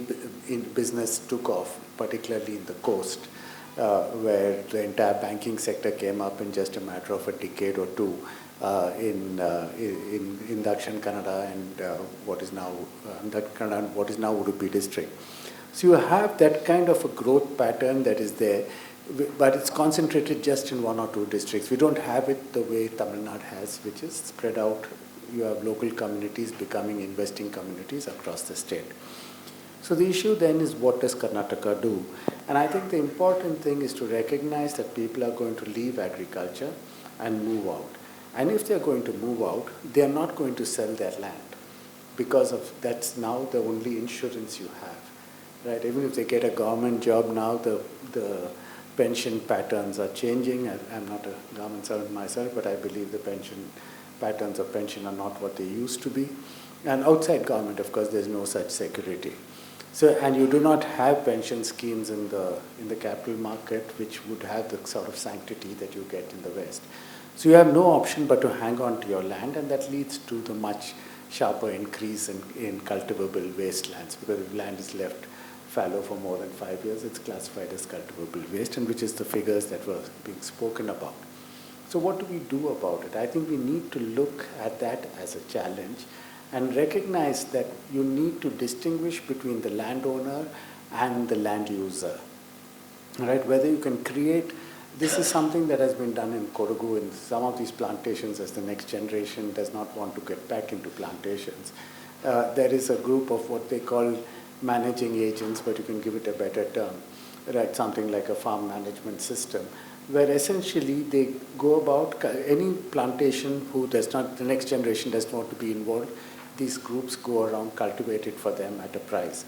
business took off, particularly in the coast, where the entire banking sector came up in just a matter of a decade or two, in Dakshin Kannada and what is now Udupi district. So you have that kind of a growth pattern that is there, but it's concentrated just in one or two districts. We don't have it the way Tamil Nadu has, which is spread out. You have local communities becoming investing communities across the state. So the issue then is, what does Karnataka do? And I think the important thing is to recognize that people are going to leave agriculture and move out. And if they're going to move out, they're not going to sell their land, because of that's now the only insurance you have. Right? Even if they get a government job now, the pension patterns are changing. I'm not a government servant myself, but I believe the pension patterns of pension are not what they used to be. And outside government, of course, there's no such security. So, and you do not have pension schemes in the capital market, which would have the sort of sanctity that you get in the West. So you have no option but to hang on to your land, and that leads to the much sharper increase in cultivable wastelands, because if land is left fallow for more than 5 years, it's classified as cultivable waste, and which is the figures that were being spoken about. So what do we do about it? I think we need to look at that as a challenge and recognize that you need to distinguish between the landowner and the land user. Right? Whether you can create, this is something that has been done in Kodagu in some of these plantations, as the next generation does not want to get back into plantations. There is a group of what they call managing agents, but you can give it a better term, right? Something like a farm management system, where essentially they go about any plantation who does not, the next generation does not want to be involved, these groups go around, cultivate it for them at a price.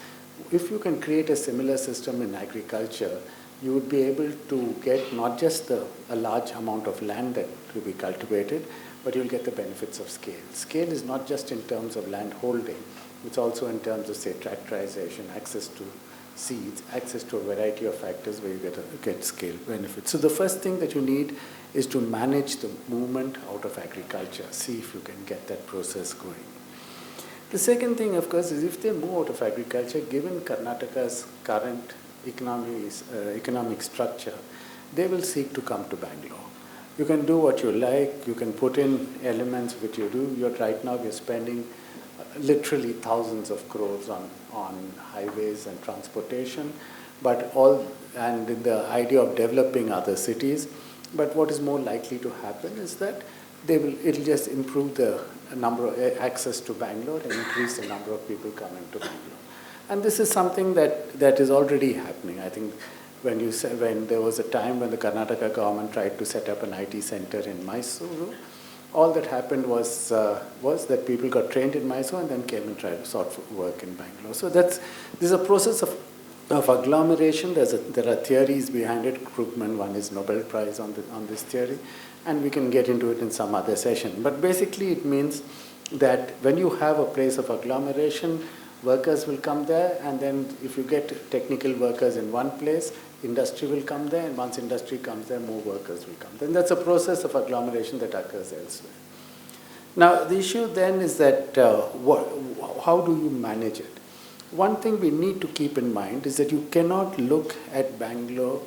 If you can create a similar system in agriculture, you would be able to get not just a large amount of land that will be cultivated, but you'll get the benefits of scale. Scale is not just in terms of land holding, it's also in terms of, say, tractorization, access to seeds, access to a variety of factors where you get scale benefits. So the first thing that you need is to manage the movement out of agriculture. See if you can get that process going. The second thing, of course, is if they move out of agriculture, given Karnataka's current economic structure, they will seek to come to Bangalore. You can do what you like, you can put in elements which you do. Right now we're spending literally thousands of crores on highways and transportation, and the idea of developing other cities. But what is more likely to happen is that it'll just improve the number of access to Bangalore and increase the number of people coming to Bangalore. And this is something that is already happening. I think when there was a time when the Karnataka government tried to set up an IT center in Mysuru, all that happened was that people got trained in Mysore and then came and tried to sort of work in Bangalore. So there's a process of agglomeration. There are theories behind it. Krugman won his Nobel Prize on this theory, and we can get into it in some other session. But basically it means that when you have a place of agglomeration, workers will come there, and then if you get technical workers in one place, industry will come there, and once industry comes there, more workers will come. Then that's a process of agglomeration that occurs elsewhere. Now, the issue then is that how do you manage it? One thing we need to keep in mind is that you cannot look at Bangalore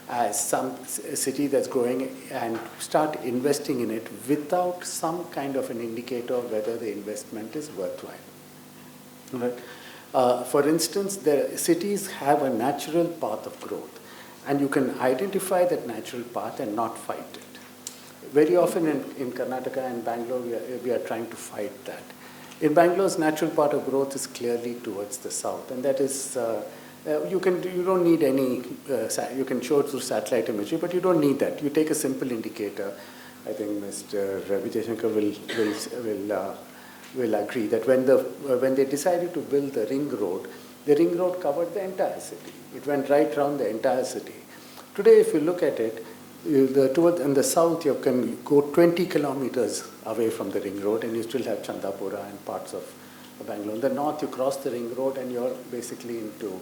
as some city that's growing and start investing in it without some kind of an indicator of whether the investment is worthwhile. Right? For instance, the cities have a natural path of growth, and you can identify that natural path and not fight it. Very often in Karnataka and Bangalore, we are trying to fight that. In Bangalore's natural part of growth is clearly towards the south, and that is, you don't need any, you can show it through satellite imagery, but you don't need that. You take a simple indicator. I think Mr. Vidyashankar will agree that when they decided to build the ring road covered the entire city. It went right around the entire city. Today, if you look at it, in the south, you can go 20 kilometers away from the ring road, and you still have Chandapura and parts of Bangalore. In the north, you cross the ring road, and you're basically into,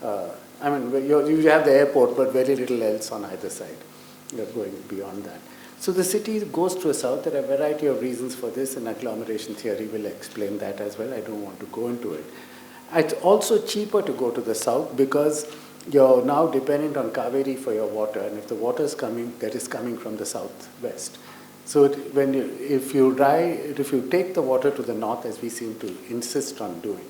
you have the airport, but very little else on either side. You're going beyond that. So the city goes to the south. There are a variety of reasons for this, and agglomeration theory will explain that as well. I don't want to go into it. It's also cheaper to go to the south because you're now dependent on Kaveri for your water, and if the water is coming, that is coming from the southwest. So if you take the water to the north, as we seem to insist on doing,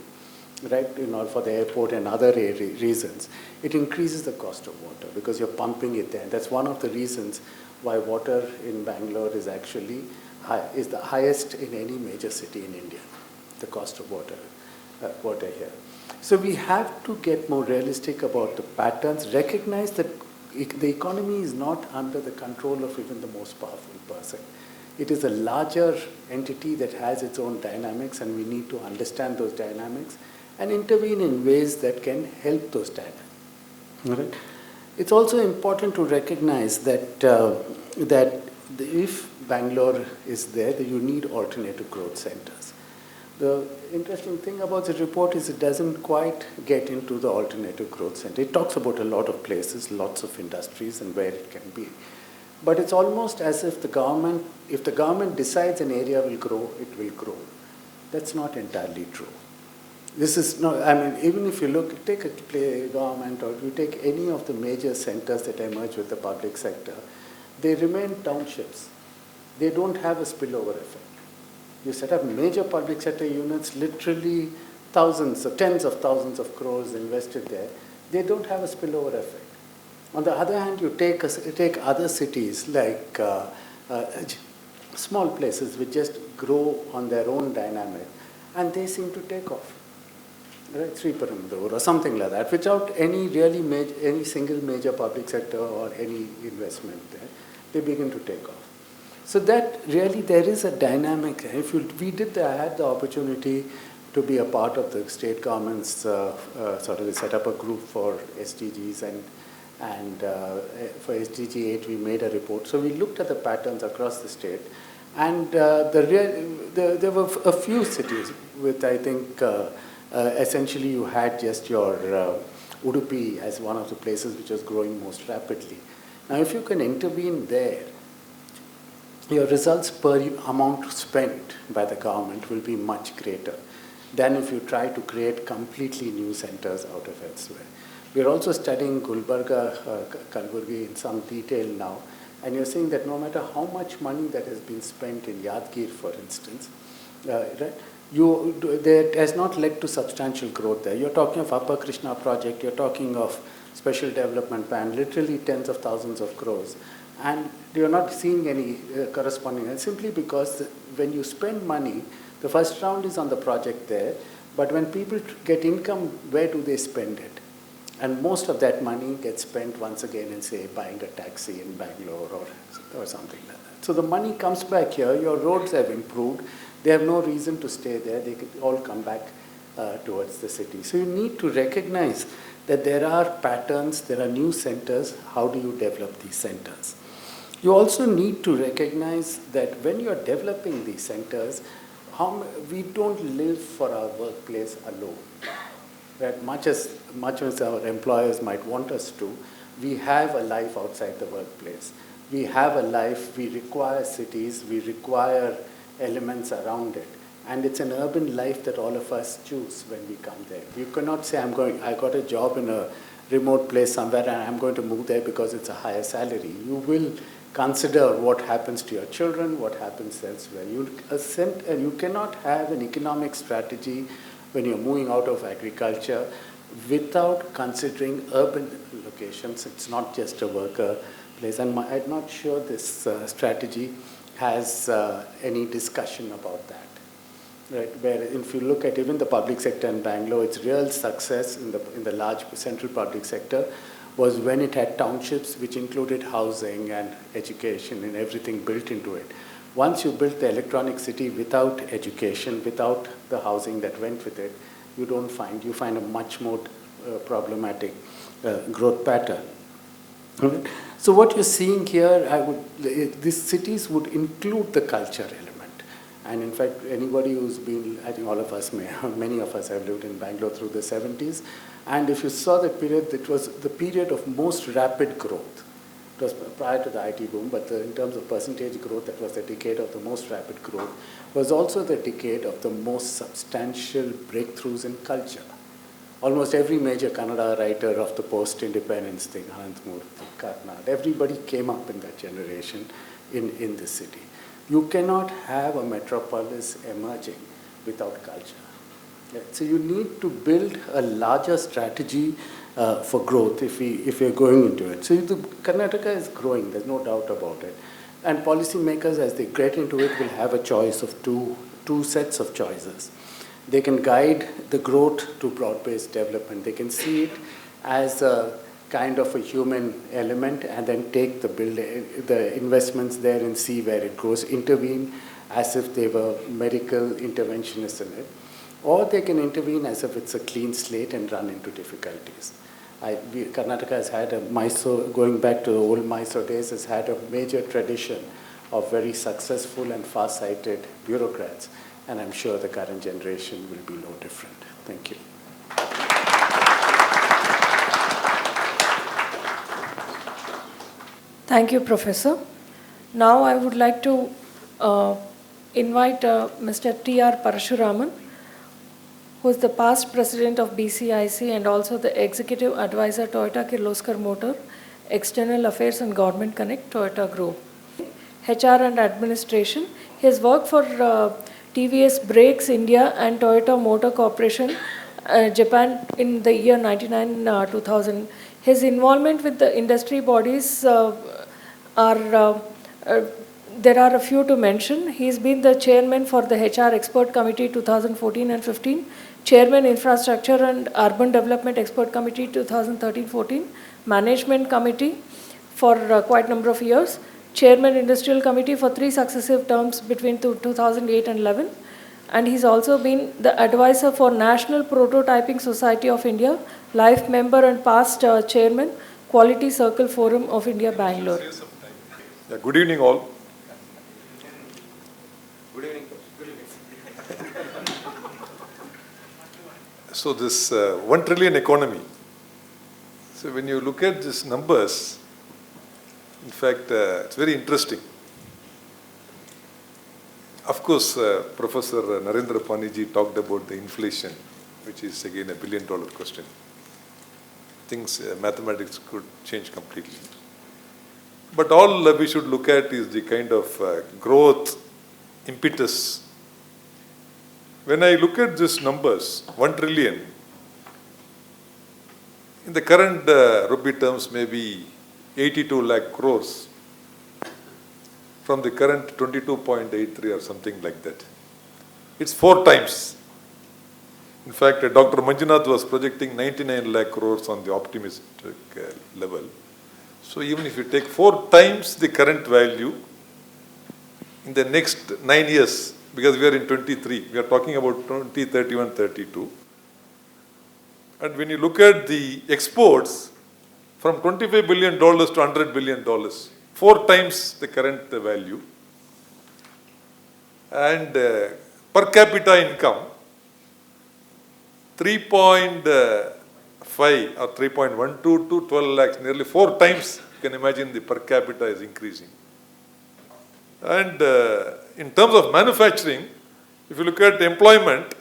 right, for the airport and other reasons, it increases the cost of water because you're pumping it there. That's one of the reasons why water in Bangalore is actually is the highest in any major city in India, the cost of water here. So we have to get more realistic about the patterns, recognize that the economy is not under the control of even the most powerful person. It is a larger entity that has its own dynamics, and we need to understand those dynamics and intervene in ways that can help those dynamics. Right? It's also important to recognize that if Bangalore is there, that you need alternative growth centers. The interesting thing about the report is it doesn't quite get into the alternative growth center. It talks about a lot of places, lots of industries, and where it can be. But it's almost as if if the government decides an area will grow, it will grow. That's not entirely true. This is not, even if you take a government, or you take any of the major centers that emerge with the public sector, they remain townships. They don't have a spillover effect. You set up major public sector units, literally tens of thousands of crores invested there. They don't have a spillover effect. On the other hand, you take other cities like small places which just grow on their own dynamic, and they seem to take off. Right, Sriperumbudur or something like that, without any single major public sector or any investment there, they begin to take off. So that really, there is a dynamic. I had the opportunity to be a part of the state government's, they set up a group for SDGs, and for SDG 8 we made a report. So we looked at the patterns across the state, and there were a few cities with, I think, essentially you had just your Udupi as one of the places which was growing most rapidly. Now if you can intervene there, your results per amount spent by the government will be much greater than if you try to create completely new centers out of elsewhere. We're also studying Gulbarga, Kalburgi in some detail now, and you're seeing that no matter how much money that has been spent in Yadgir, for instance, that has not led to substantial growth there. You're talking of Upper Krishna project, you're talking of special development plan, literally tens of thousands of crores. And you're not seeing any corresponding, and simply because when you spend money, the first round is on the project there, but when people get income, where do they spend it? And most of that money gets spent once again in, say, buying a taxi in Bangalore or something like that. So the money comes back here, your roads have improved, they have no reason to stay there, they could all come back towards the city. So you need to recognize that there are patterns, there are new centers, how do you develop these centers? You also need to recognize that when you are developing these centers, we don't live for our workplace alone. Right? Much as our employers might want us to, we have a life outside the workplace. We have a life, we require cities, we require elements around it. And it's an urban life that all of us choose when we come there. You cannot say, I got a job in a remote place somewhere and I'm going to move there because it's a higher salary. You will consider what happens to your children, what happens elsewhere. You cannot have an economic strategy when you're moving out of agriculture without considering urban locations. It's not just a worker place. And I'm not sure this strategy has any discussion about that. right? Where if you look at even the public sector in Bangalore, its real success in the large central public sector was when it had townships which included housing and education and everything built into it. Once you built the electronic city without education, without the housing that went with it, you find a much more problematic growth pattern. Right? So what you're seeing here, these cities would include the culture element. And in fact, anybody who's been, I think all of us many of us have lived in Bangalore through the 70s. And if you saw that period, it was the period of most rapid growth. It was prior to the IT boom, but in terms of percentage growth, that was the decade of the most rapid growth. It was also the decade of the most substantial breakthroughs in culture. Almost every major Kannada writer of the post-independence thing, Ananthamurthy, Karnataka, everybody came up in that generation in the city. You cannot have a metropolis emerging without culture. So you need to build a larger strategy for growth if we're going into it. So Karnataka is growing, there's no doubt about it. And policymakers, as they get into it, will have a choice of two sets of choices. They can guide the growth to broad-based development. They can see it as a kind of a human element and then take the investments there and see where it goes, intervene as if they were medical interventionists in it. Or they can intervene as if it's a clean slate and run into difficulties. Karnataka has had going back to the old Mysore days, has had a major tradition of very successful and far-sighted bureaucrats. And I'm sure the current generation will be no different. Thank you. Thank you, Professor. Now I would like to invite Mr. T.R. Parasuraman, who is the past president of BCIC and also the executive advisor Toyota Kirloskar Motor, External Affairs and Government Connect, Toyota Group. HR and administration. He has worked for TVS Brakes India and Toyota Motor Corporation, Japan in the year 1999-2000. His involvement with the industry bodies there are a few to mention. He's been the chairman for the HR Expert Committee 2014 and 15, chairman Infrastructure and Urban Development Expert Committee 2013-14, management committee for quite a number of years, chairman Industrial Committee for 3 successive terms between 2008 and 11. And he's also been the advisor for National Prototyping Society of India, life member and past chairman, Quality Circle Forum of India, Bangalore. Yeah, good evening all. Good evening. So this 1 trillion economy. So when you look at these numbers, in fact, it's very interesting. Of course, Professor Narendar Pani talked about the inflation, which is again $1 billion question. Things, mathematics could change completely. But all we should look at is the kind of growth impetus. When I look at these numbers, 1 trillion, in the current rupee terms, maybe 82 lakh crores from the current 22.83 or something like that. It's 4 times. In fact, Dr. Manjunatha was projecting 99 lakh crores on the optimistic level. So even if you take 4 times the current value in the next 9 years, because we are in 23, we are talking about 20, 31, 32. And when you look at the exports, from $25 billion to $100 billion, 4 times the current value. And per capita income, 3.5 or 3.12 to 12 lakhs, nearly 4 times, you can imagine the per capita is increasing. And in terms of manufacturing, if you look at employment,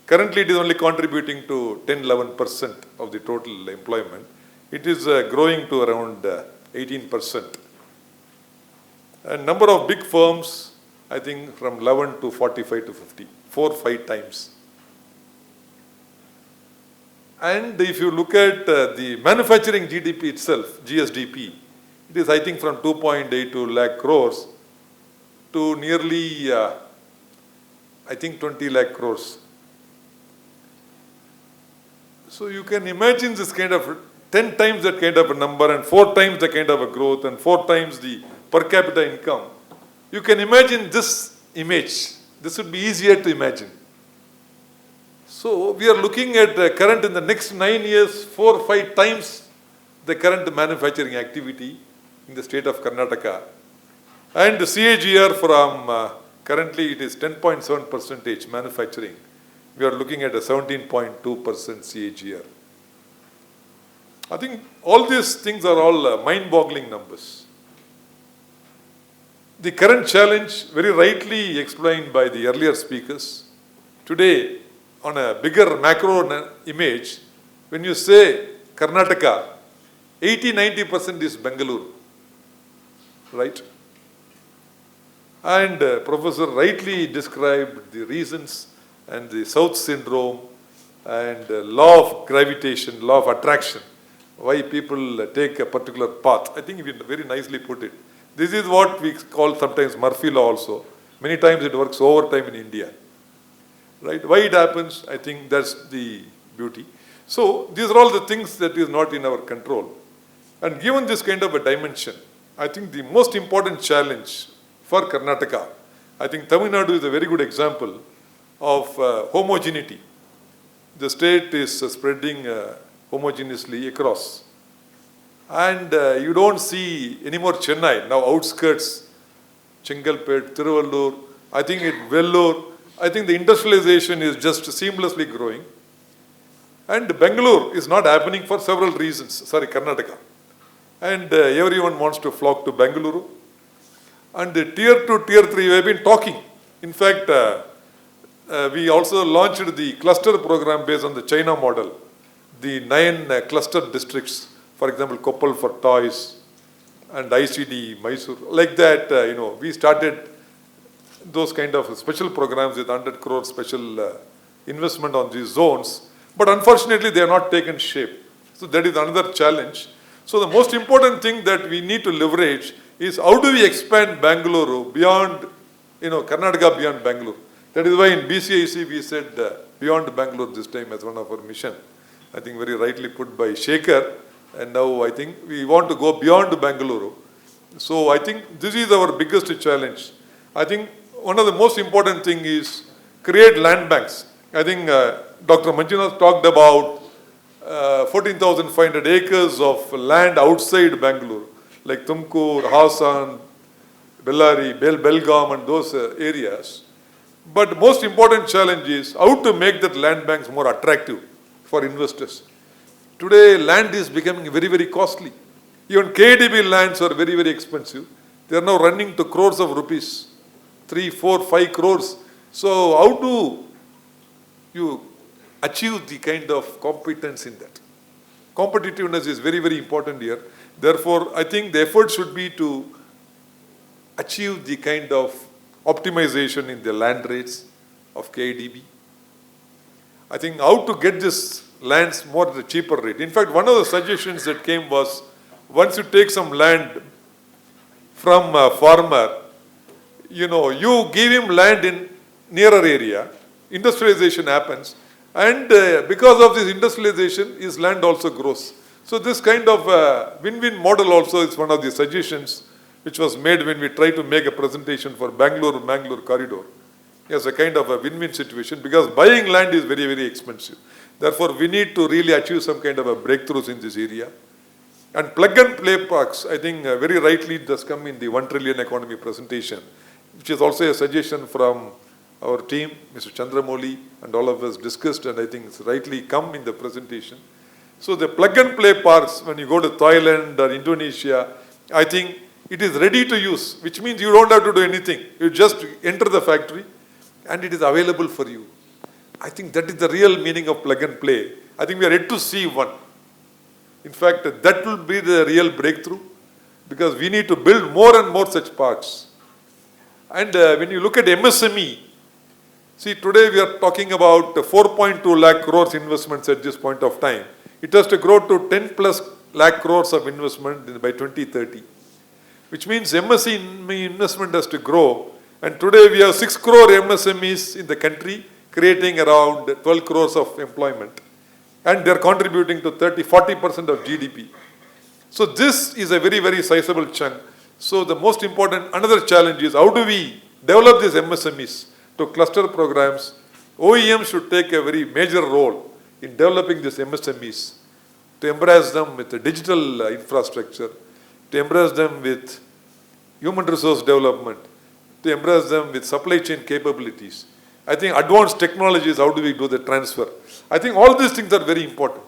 currently it is only contributing to 10-11% of the total employment. It is growing to around 18%. And number of big firms, I think from 11 to 45 to 50, 4-5 times. And if you look at the manufacturing GDP itself, GSDP, it is I think from 2.82 lakh crores to nearly I think 20 lakh crores. So you can imagine this kind of 10 times that kind of a number and 4 times the kind of a growth and 4 times the per capita income. You can imagine this image. This would be easier to imagine. So we are looking at current in the next 9 years, 4 or 5 times the current manufacturing activity in the state of Karnataka. And the CAGR from currently it is 10.7% manufacturing. We are looking at a 17.2% CAGR. I think all these things are all mind-boggling numbers. The current challenge, very rightly explained by the earlier speakers, today on a bigger macro image, when you say Karnataka, 80-90% is Bengaluru, right? And Professor rightly described the reasons and the South syndrome and law of gravitation, law of attraction, why people take a particular path. I think you very nicely put it. This is what we call sometimes Murphy law also. Many times it works overtime in India. Right? Why it happens, I think that's the beauty. So these are all the things that is not in our control. And given this kind of a dimension, I think the most important challenge for Karnataka, I think Tamil Nadu is a very good example of homogeneity. The state is spreading homogeneously across. And you don't see any more Chennai, now outskirts, Chengalpet, Tiruvallur, I think Vellore, I think the industrialization is just seamlessly growing. And Bengaluru is not happening for several reasons, Karnataka. And everyone wants to flock to Bengaluru. And the tier 2, tier 3, we have been talking. In fact, we also launched the cluster program based on the China model. The 9 cluster districts, for example, Koppal for toys and ICD, Mysore. Like that, we started those kind of special programs with 100 crore special investment on these zones. But unfortunately, they are not taken shape. So that is another challenge. So the most important thing that we need to leverage is how do we expand Bengaluru beyond, Karnataka beyond Bengaluru. That is why in BCIC we said beyond Bengaluru this time as one of our mission. I think very rightly put by Sekar. And now I think we want to go beyond Bengaluru. So I think this is our biggest challenge. I think one of the most important thing is create land banks. I think Dr. Manjunatha talked about 14,500 acres of land outside Bangalore, like Tumkur, Hassan, Bellary, Belgaum and those areas. But most important challenge is how to make that land banks more attractive for investors. Today, land is becoming very, very costly. Even KDB lands are very, very expensive. They are now running to crores of rupees, 3, 4, 5 crores. So how do you achieve the kind of competence in that? Competitiveness is very, very important here. Therefore, I think the effort should be to achieve the kind of optimization in the land rates of KDB. I think how to get this lands more at a cheaper rate. In fact, one of the suggestions that came was, once you take some land from a farmer, you give him land in nearer area, industrialization happens, and because of this industrialization, his land also grows. So this kind of win-win model also is one of the suggestions which was made when we tried to make a presentation for Bangalore corridor as a kind of a win-win situation, because buying land is very, very expensive. Therefore, we need to really achieve some kind of a breakthroughs in this area. And plug and play parks, I think very rightly it has come in the 1 trillion economy presentation, which is also a suggestion from our team, Mr. Chandramouli, and all of us discussed, and I think it's rightly come in the presentation. So the plug and play parks, when you go to Thailand or Indonesia, I think it is ready to use, which means you don't have to do anything. You just enter the factory and it is available for you. I think that is the real meaning of plug and play. I think we are yet to see one. In fact, that will be the real breakthrough, because we need to build more and more such parks. And when you look at MSME, see, today we are talking about 4.2 lakh crores investments at this point of time. It has to grow to 10 plus lakh crores of investment by 2030, which means MSME investment has to grow And today we have 6 crore MSMEs in the country, creating around 12 crores of employment. And they're contributing to 40% of GDP. So this is a very, very sizable chunk. So the most important, another challenge is how do we develop these MSMEs to cluster programs? OEM should take a very major role in developing these MSMEs, to embrace them with the digital infrastructure, to embrace them with human resource development, to embrace them with supply chain capabilities. I think advanced technologies, how do we do the transfer? I think all these things are very important.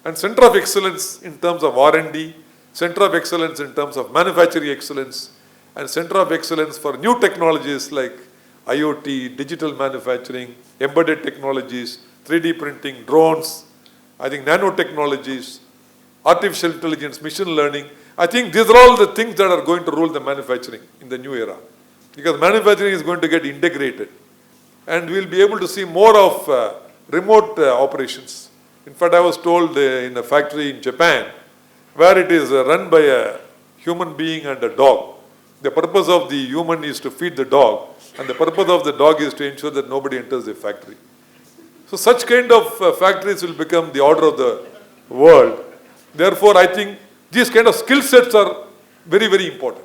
And center of excellence in terms of R&D, center of excellence in terms of manufacturing excellence, and center of excellence for new technologies like IoT, digital manufacturing, embedded technologies, 3D printing, drones, I think nanotechnologies, artificial intelligence, machine learning. I think these are all the things that are going to rule the manufacturing in the new era. Because manufacturing is going to get integrated. And we'll be able to see more of remote operations. In fact, I was told in a factory in Japan, where it is run by a human being and a dog. The purpose of the human is to feed the dog, and the purpose of the dog is to ensure that nobody enters the factory. So such kind of factories will become the order of the world. Therefore, I think these kind of skill sets are very, very important.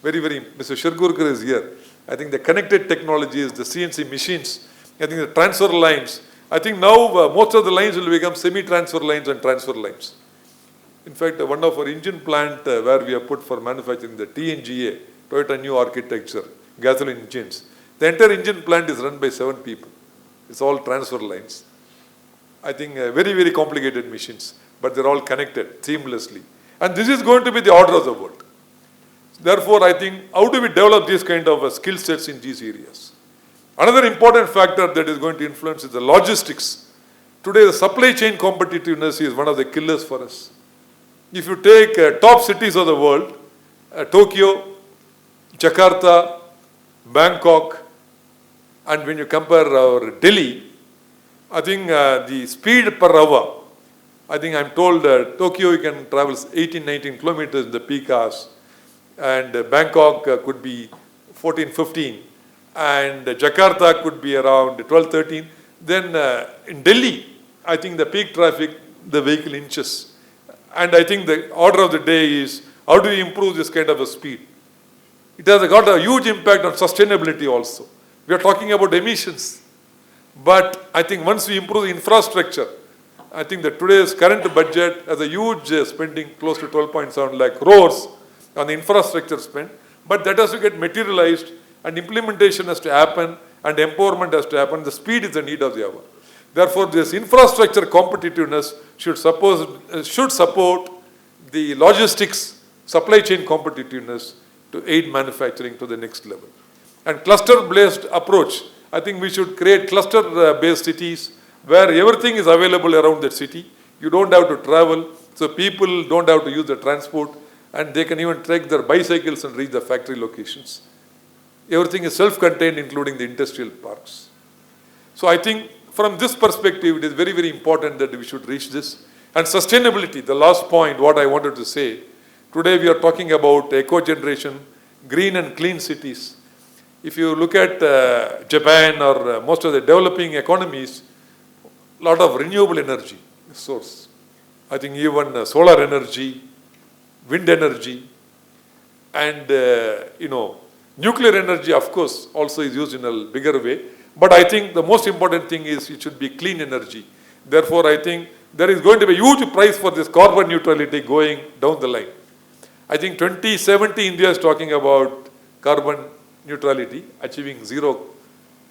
Very, very, Mr. Shirgurkar is here. I think the connected technologies, the CNC machines, I think the transfer lines. I think now most of the lines will become semi-transfer lines and transfer lines. In fact, one of our engine plant where we have put for manufacturing the TNGA, Toyota New Architecture, gasoline engines, the entire engine plant is run by 7 people. It's all transfer lines. I think very, very complicated machines, but they're all connected seamlessly. And this is going to be the order of the world. Therefore, I think, how do we develop these kind of skill sets in these areas? Another important factor that is going to influence is the logistics. Today, the supply chain competitiveness is one of the killers for us. If you take top cities of the world, Tokyo, Jakarta, Bangkok, and when you compare our Delhi, I think the speed per hour, I think I'm told Tokyo you can travel 18, 19 kilometers in the peak hours, and Bangkok could be 14, 15, and Jakarta could be around 12, 13. Then in Delhi, I think the peak traffic, the vehicle inches. And I think the order of the day is, how do we improve this kind of a speed? It has got a huge impact on sustainability also. We are talking about emissions. But I think once we improve the infrastructure, I think that today's current budget has a huge spending, close to 12.7 lakh crores on the infrastructure spend. But that has to get materialized, and implementation has to happen, and empowerment has to happen. The speed is the need of the hour. Therefore, this infrastructure competitiveness should support the logistics, supply chain competitiveness to aid manufacturing to the next level. And cluster-based approach, I think we should create cluster-based cities where everything is available around that city. You don't have to travel, so people don't have to use the transport, and they can even take their bicycles and reach the factory locations. Everything is self-contained, including the industrial parks. So I think from this perspective, it is very, very important that we should reach this. And sustainability, the last point, what I wanted to say. Today we are talking about eco-generation, green and clean cities. If you look at Japan or most of the developing economies, a lot of renewable energy source. I think even solar energy, wind energy, and nuclear energy, of course, also is used in a bigger way. But I think the most important thing is it should be clean energy. Therefore, I think there is going to be a huge price for this carbon neutrality going down the line. I think 2070 India is talking about carbon neutrality, achieving 0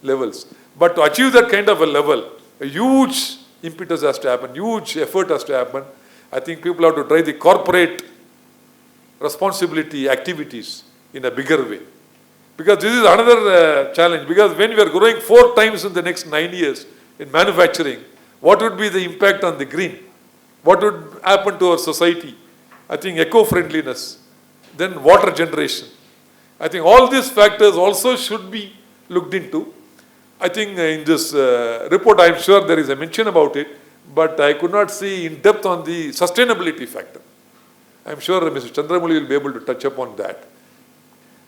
levels. But to achieve that kind of a level, a huge impetus has to happen, huge effort has to happen. I think people have to drive the corporate responsibility activities in a bigger way. Because this is another challenge. Because when we are growing 4 times in the next 9 years in manufacturing, what would be the impact on the green? What would happen to our society? I think eco-friendliness, then water generation. I think all these factors also should be looked into. I think in this report, I am sure there is a mention about it, but I could not see in depth on the sustainability factor. I am sure Mr. Chandramouli will be able to touch upon that.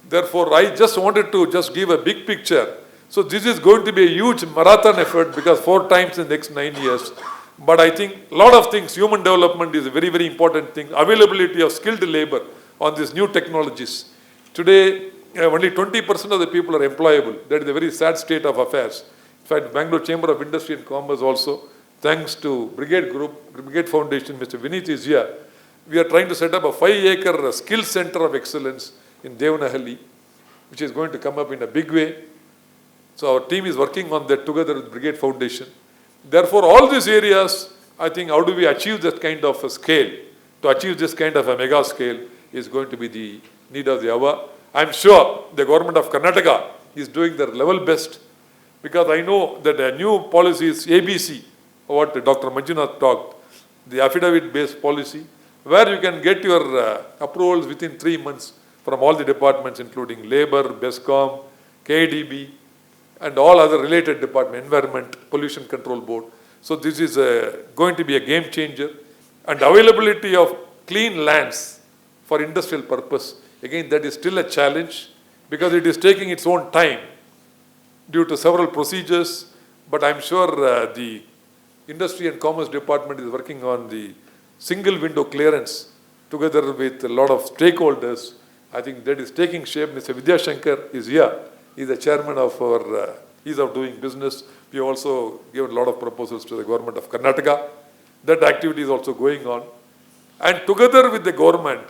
Therefore, I just wanted to just give a big picture. So this is going to be a huge marathon effort because 4 times in the next 9 years. But I think a lot of things, human development is a very, very important thing. Availability of skilled labor on these new technologies. Today, only 20% of the people are employable. That is a very sad state of affairs. In fact, Bangalore Chamber of Industry and Commerce also, thanks to Brigade Group, Brigade Foundation, Mr. Vineet is here. We are trying to set up a 5-acre skill center of excellence in Devanahalli, which is going to come up in a big way. So our team is working on that together with Brigade Foundation. Therefore, all these areas, I think, how do we achieve that kind of a scale? To achieve this kind of a mega scale is going to be the need of the hour. I'm sure the government of Karnataka is doing their level best, because I know that a new policy is ABC, what Dr. Manjunatha talked, the affidavit-based policy, where you can get your approvals within 3 months from all the departments, including Labor, BESCOM, KDB, and all other related departments, Environment, Pollution Control Board. So this is going to be a game changer. And availability of clean lands for industrial purpose, again, that is still a challenge because it is taking its own time due to several procedures. But I'm sure the Industry and Commerce Department is working on the single window clearance together with a lot of stakeholders. I think that is taking shape. Mr. Vidyashankar is here. He's the chairman of our Ease of Doing Business. We also given a lot of proposals to the government of Karnataka. That activity is also going on. And together with the government,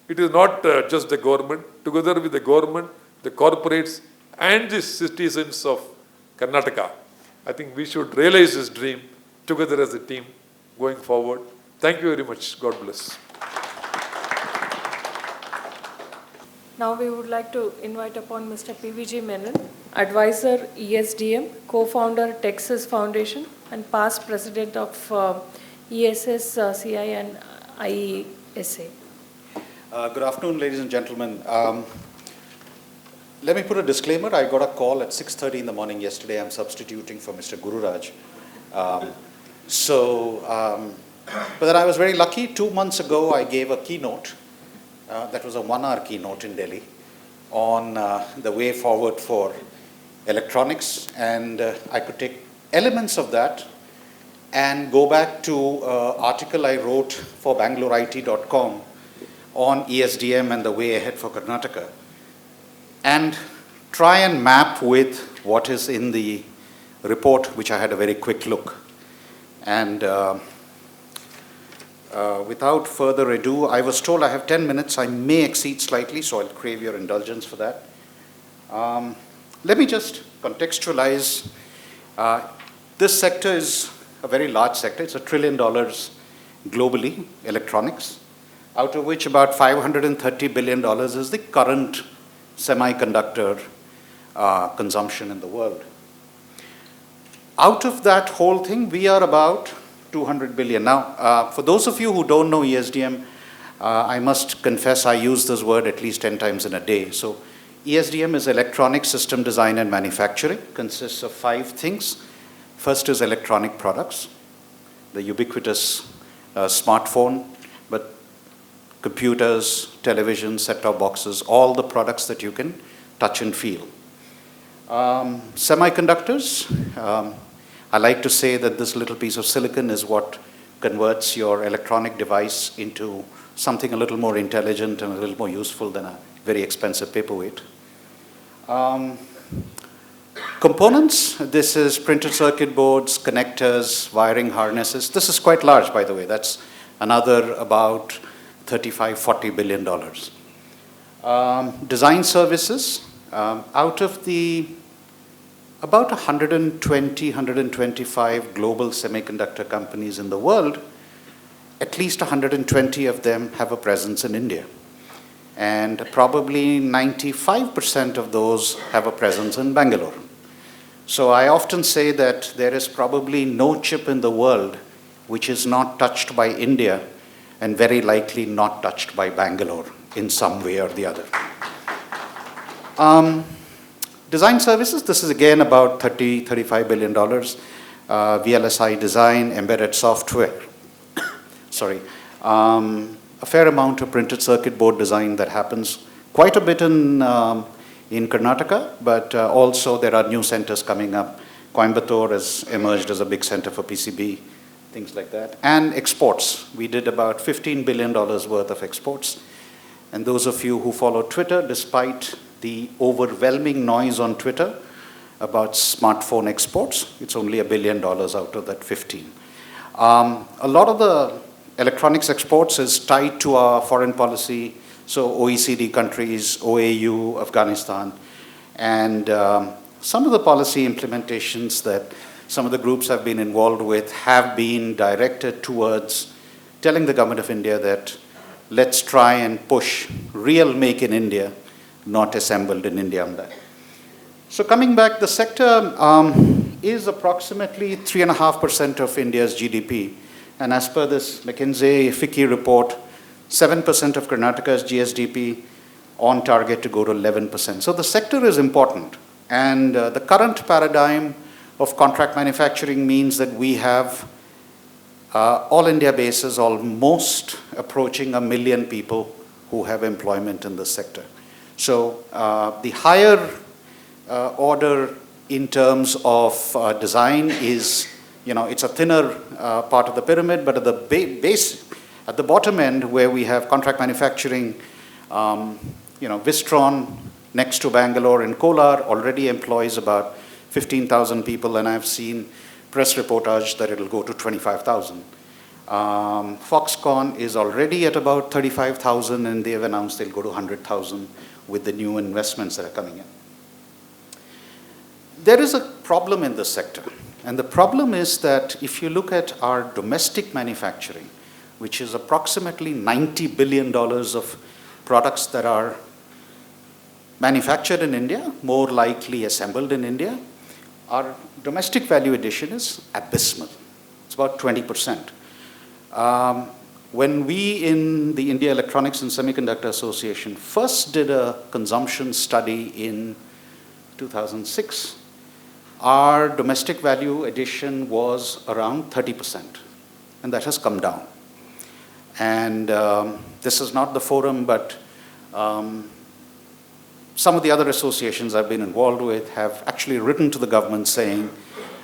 it is not just the government, together with the government, the corporates and the citizens of Karnataka, I think we should realize this dream together as a team going forward. Thank you very much. God bless. Now we would like to invite upon Mr. PVG Menon, Advisor ESDM, Co-founder TechSys Foundation and past President of ESS, CI and IESA. Good afternoon, ladies and gentlemen. Let me put a disclaimer. I got a call at 6:30 in the morning yesterday. I'm substituting for Mr. Gururaj. But then I was very lucky. 2 months ago, I gave a keynote. That was a 1-hour keynote in Delhi on the way forward for electronics. And I could take elements of that and go back to an article I wrote for BangalorIT.com on ESDM and the way ahead for Karnataka, and try and map with what is in the report, which I had a very quick look. And without further ado, I was told I have 10 minutes. I may exceed slightly, so I'll crave your indulgence for that. Let me just contextualize. This sector is a very large sector. It's $1 trillion globally, electronics, out of which about $530 billion is the current semiconductor consumption in the world. Out of that whole thing, we are about 200 billion. Now, for those of you who don't know ESDM, I must confess I use this word at least 10 times in a day. So ESDM is Electronic System Design and Manufacturing, consists of 5 things. First is electronic products, the ubiquitous smartphone, but computers, televisions, set-top boxes, all the products that you can touch and feel. Semiconductors, I like to say that this little piece of silicon is what converts your electronic device into something a little more intelligent and a little more useful than a very expensive paperweight. Components, this is printed circuit boards, connectors, wiring harnesses. This is quite large, by the way. That's another about $35–40 billion. Design services, out of the about 120, 125 global semiconductor companies in the world, at least 120 of them have a presence in India. And probably 95% of those have a presence in Bangalore. So I often say that there is probably no chip in the world which is not touched by India and very likely not touched by Bangalore in some way or the other. Design services, this is again about $35 billion. VLSI design, embedded software. Sorry. A fair amount of printed circuit board design that happens quite a bit in Karnataka, but also there are new centers coming up. Coimbatore has emerged as a big center for PCB, things like that. And exports. We did about $15 billion worth of exports. And those of you who follow Twitter, despite the overwhelming noise on Twitter about smartphone exports, it's only $1 billion out of that 15. A lot of the electronics exports is tied to our foreign policy, so OECD countries, OAU, Afghanistan, and some of the policy implementations that some of the groups have been involved with have been directed towards telling the government of India that let's try and push real make in India, not assembled in India on that. So coming back, the sector is approximately 3.5% of India's GDP. And as per this McKinsey-FICCI report, 7% of Karnataka's GSDP on target to go to 11%. So the sector is important. And the current paradigm of contract manufacturing means that we have all India basis almost approaching 1 million people who have employment in this sector. So the higher order in terms of design is, it's a thinner part of the pyramid, but at the base, at the bottom end where we have contract manufacturing, Wistron next to Bangalore in Kolar already employs about 15,000 people, and I've seen press reportage that it'll go to 25,000. Foxconn is already at about 35,000, and they've announced they'll go to 100,000 with the new investments that are coming in. There is a problem in this sector, and the problem is that if you look at our domestic manufacturing, which is approximately $90 billion of products that are manufactured in India, more likely assembled in India, our domestic value addition is abysmal. It's about 20%. When we in the India Electronics and Semi-Conductor Association first did a consumption study in 2006, our domestic value addition was around 30%, and that has come down. And this is not the forum, but some of the other associations I've been involved with have actually written to the government saying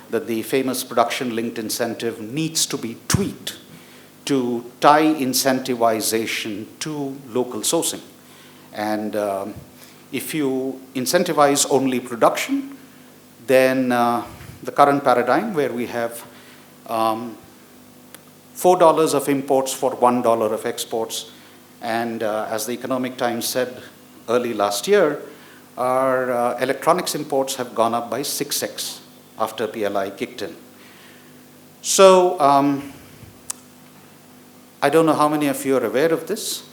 that the famous production-linked incentive needs to be tweaked to tie incentivization to local sourcing. And if you incentivize only production, then the current paradigm where we have $4 of imports for $1 of exports, and as the Economic Times said early last year, our electronics imports have gone up by 6x after PLI kicked in. So I don't know how many of you are aware of this,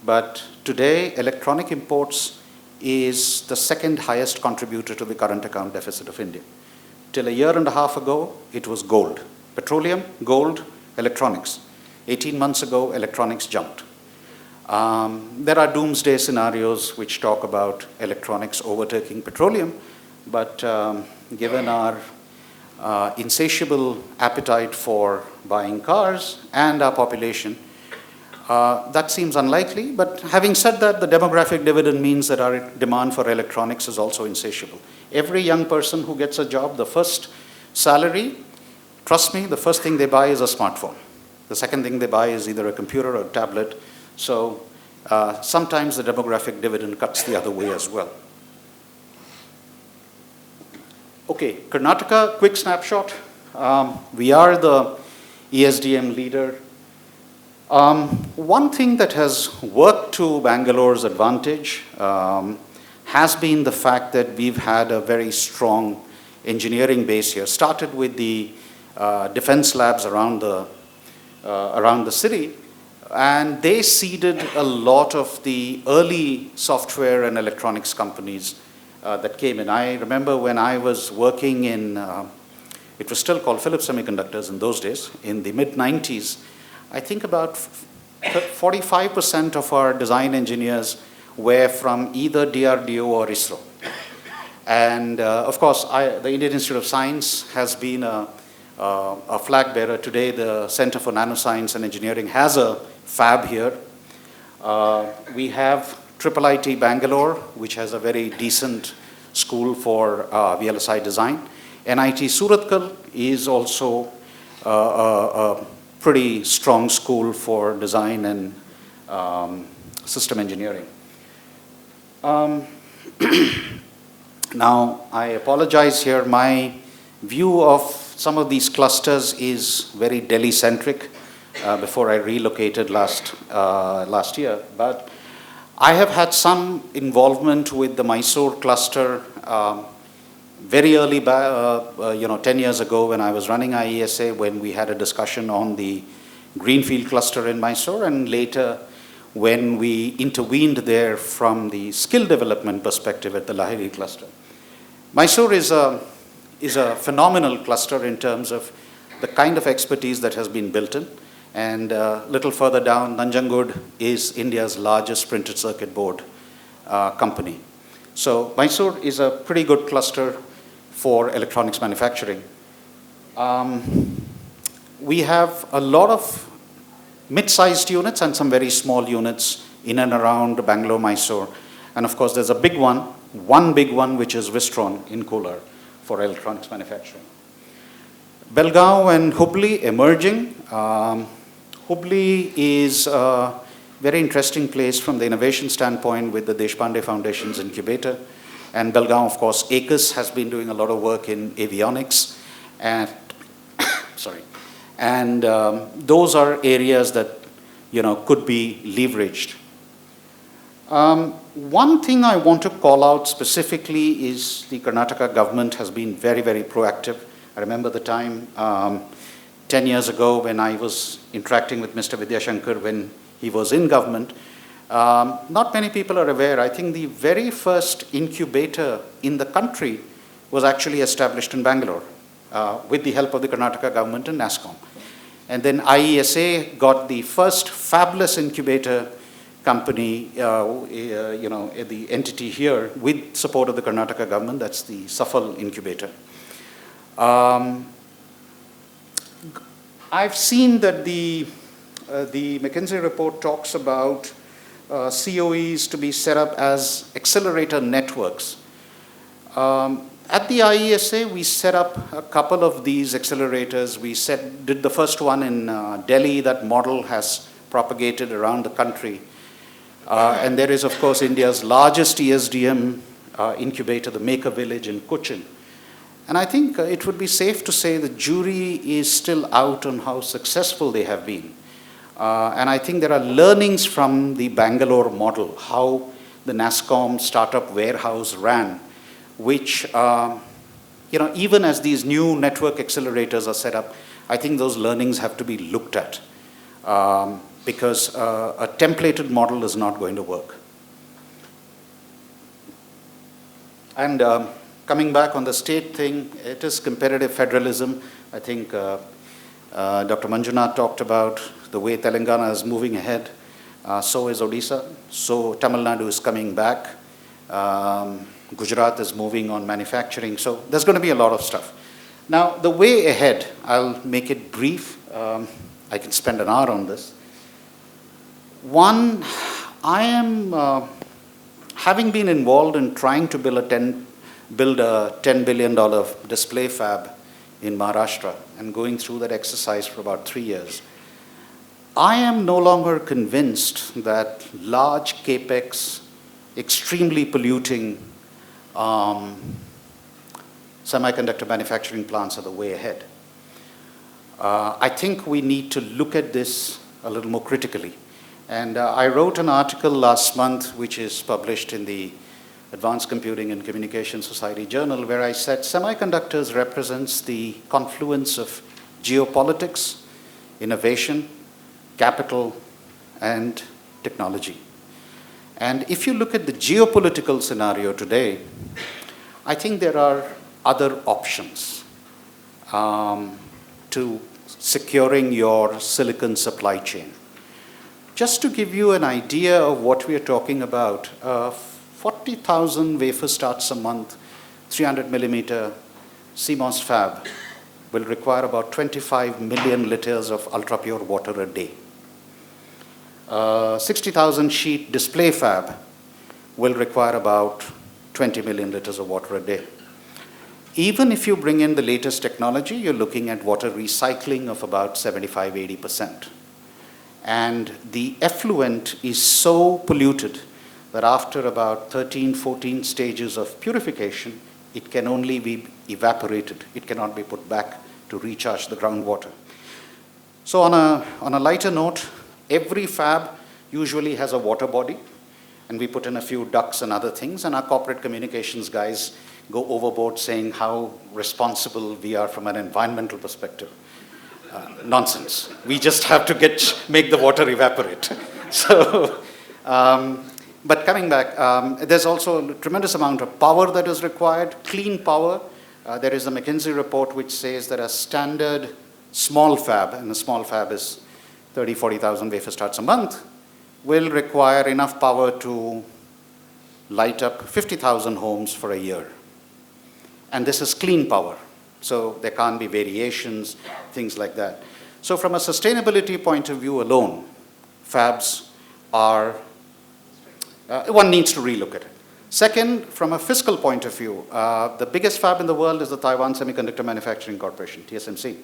but today electronic imports is the second highest contributor to the current account deficit of India. Till a year and a half ago, it was gold. Petroleum, gold, electronics. 18 months ago, electronics jumped. There are doomsday scenarios which talk about electronics overtaking petroleum, but given our insatiable appetite for buying cars and our population, that seems unlikely. But having said that, the demographic dividend means that our demand for electronics is also insatiable. Every young person who gets a job, the first salary, trust me, the first thing they buy is a smartphone. The second thing they buy is either a computer or a tablet. So sometimes the demographic dividend cuts the other way as well. Okay, Karnataka, quick snapshot. We are the ESDM leader. One thing that has worked to Bangalore's advantage has been the fact that we've had a very strong engineering base here. Started with the defense labs around the city, and they seeded a lot of the early software and electronics companies that came in. I remember when I was working in, it was still called Philips Semiconductors in those days, in the mid-90s, I think about 45% of our design engineers were from either DRDO or ISRO. And of course, the Indian Institute of Science has been a flag bearer. Today, the Center for Nanoscience and Engineering has a fab here. We have IIT Bangalore, which has a very decent school for VLSI design. NIT Surathkal is also a pretty strong school for design and system engineering. Now, I apologize here. My view of some of these clusters is very Delhi-centric before I relocated last year. But I have had some involvement with the Mysore cluster very early, 10 years ago when I was running IESA, when we had a discussion on the Greenfield cluster in Mysore, and later when we intervened there from the skill development perspective at the Lahiri cluster. Mysore is a phenomenal cluster in terms of the kind of expertise that has been built in. And a little further down, Nanjangud is India's largest printed circuit board company. So Mysore is a pretty good cluster for electronics manufacturing. We have a lot of mid-sized units and some very small units in and around Bangalore, Mysore. And of course, there's a big one big one, which is Wistron in Kolar for electronics manufacturing. Belgaum and Hubli emerging. Hubli is a very interesting place from the innovation standpoint with the Deshpande Foundation's incubator. And Belgaum, of course, ACUS has been doing a lot of work in avionics. And those are areas that could be leveraged. One thing I want to call out specifically is the Karnataka government has been very, very proactive. I remember the time 10 years ago when I was interacting with Mr. Vidyashankar when he was in government. Not many people are aware. I think the very first incubator in the country was actually established in Bangalore with the help of the Karnataka government and NASSCOM. And then IESA got the first fabless incubator company, the entity here with support of the Karnataka government. That's the Safal incubator. I've seen that the McKinsey report talks about COEs to be set up as accelerator networks. At the IESA, we set up a couple of these accelerators. We did the first one in Delhi. That model has propagated around the country. And there is, of course, India's largest ESDM incubator, the Maker Village in Cochin. And I think it would be safe to say the jury is still out on how successful they have been. And I think there are learnings from the Bangalore model, how the NASSCOM startup warehouse ran, which, even as these new network accelerators are set up, I think those learnings have to be looked at because a templated model is not going to work. And coming back on the state thing, it is competitive federalism. I think Dr. Manjunatha talked about the way Telangana is moving ahead. So is Odisha. So Tamil Nadu is coming back. Gujarat is moving on manufacturing. So there's going to be a lot of stuff. Now, the way ahead, I'll make it brief. I can spend an hour on this. One, I am, having been involved in trying to build a $10 billion display fab in Maharashtra and going through that exercise for about 3 years, I am no longer convinced that large capex, extremely polluting semiconductor manufacturing plants are the way ahead. I think we need to look at this a little more critically. And I wrote an article last month, which is published in the Advanced Computing and Communication Society Journal, where I said semiconductors represents the confluence of geopolitics, innovation, capital, and technology. And if you look at the geopolitical scenario today, I think there are other options to securing your silicon supply chain. Just to give you an idea of what we are talking about, 40,000 wafer starts a month, 300 millimeter CMOS fab will require about 25 million liters of ultra-pure water a day. 60,000 sheet display fab will require about 20 million liters of water a day. Even if you bring in the latest technology, you're looking at water recycling of about 75–80%. And the effluent is so polluted that after about 13–14 stages of purification, it can only be evaporated. It cannot be put back to recharge the groundwater. So on a lighter note, every fab usually has a water body, and we put in a few ducts and other things, and our corporate communications guys go overboard saying how responsible we are from an environmental perspective. Nonsense. We just have to make the water evaporate. So, but coming back, there's also a tremendous amount of power that is required, clean power. There is a McKinsey report which says that a standard small fab, and a small fab is 30–40,000 wafer starts a month, will require enough power to light up 50,000 homes for a year. And this is clean power, so there can't be variations, things like that. So from a sustainability point of view alone, fabs are, one needs to relook at it. Second, from a fiscal point of view, the biggest fab in the world is the Taiwan Semi-Conductor Manufacturing Corporation, TSMC.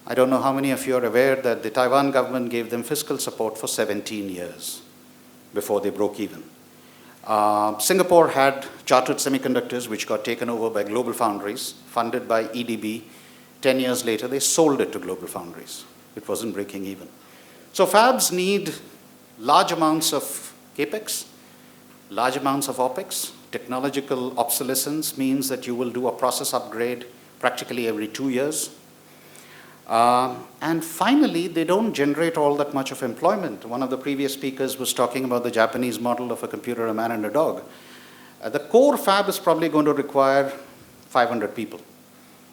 I don't know how many of you are aware that the Taiwan government gave them fiscal support for 17 years before they broke even. Singapore had Chartered Semiconductors, which got taken over by Global Foundries, funded by EDB. 10 years later, they sold it to Global Foundries. It wasn't breaking even. So fabs need large amounts of capex, large amounts of opex. Technological obsolescence means that you will do a process upgrade practically every 2 years. And finally, they don't generate all that much of employment. One of the previous speakers was talking about the Japanese model of a computer, a man, and a dog. The core fab is probably going to require 500 people.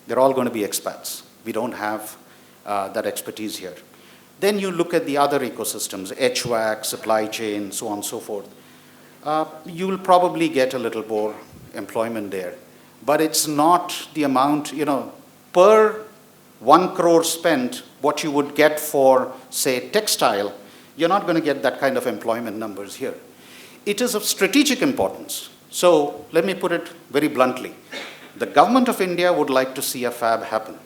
They're all going to be expats. We don't have that expertise here. Then you look at the other ecosystems, HVAC, supply chain, so on and so forth. You will probably get a little more employment there. But it's not the amount, per 1 crore spent, what you would get for, say, textile, you're not going to get that kind of employment numbers here. It is of strategic importance. So let me put it very bluntly. The government of India would like to see a fab happen.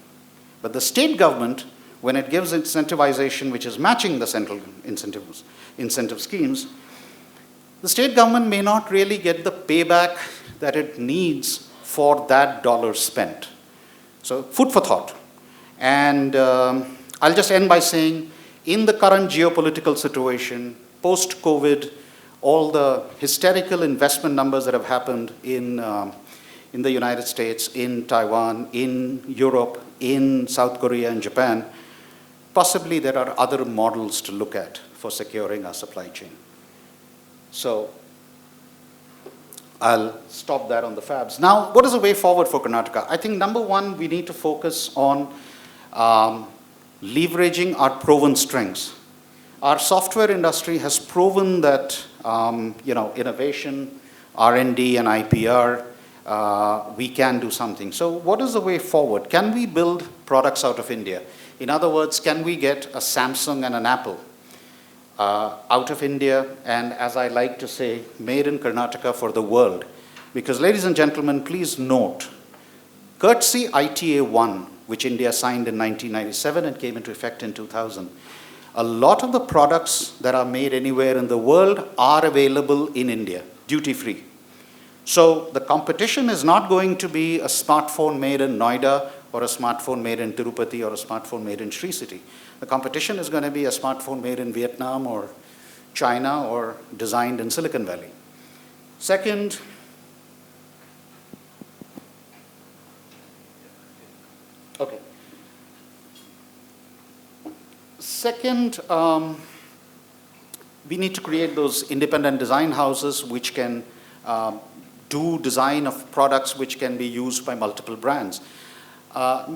But the state government, when it gives incentivization, which is matching the central incentive schemes, the state government may not really get the payback that it needs for that dollar spent. So food for thought. And I'll just end by saying, in the current geopolitical situation, post-COVID, all the hysterical investment numbers that have happened in the United States, in Taiwan, in Europe, in South Korea and Japan, possibly there are other models to look at for securing our supply chain. So I'll stop there on the fabs. Now, what is the way forward for Karnataka? I think number one, we need to focus on leveraging our proven strengths. Our software industry has proven that innovation, R&D, and IPR, we can do something. So what is the way forward? Can we build products out of India? In other words, can we get a Samsung and an Apple out of India, and as I like to say, made in Karnataka for the world? Because ladies and gentlemen, please note, courtesy ITA 1, which India signed in 1997 and came into effect in 2000. A lot of the products that are made anywhere in the world are available in India, duty-free. So the competition is not going to be a smartphone made in Noida or a smartphone made in Tirupati or a smartphone made in Sri City. The competition is going to be a smartphone made in Vietnam or China or designed in Silicon Valley. Second, we need to create those independent design houses which can do design of products which can be used by multiple brands.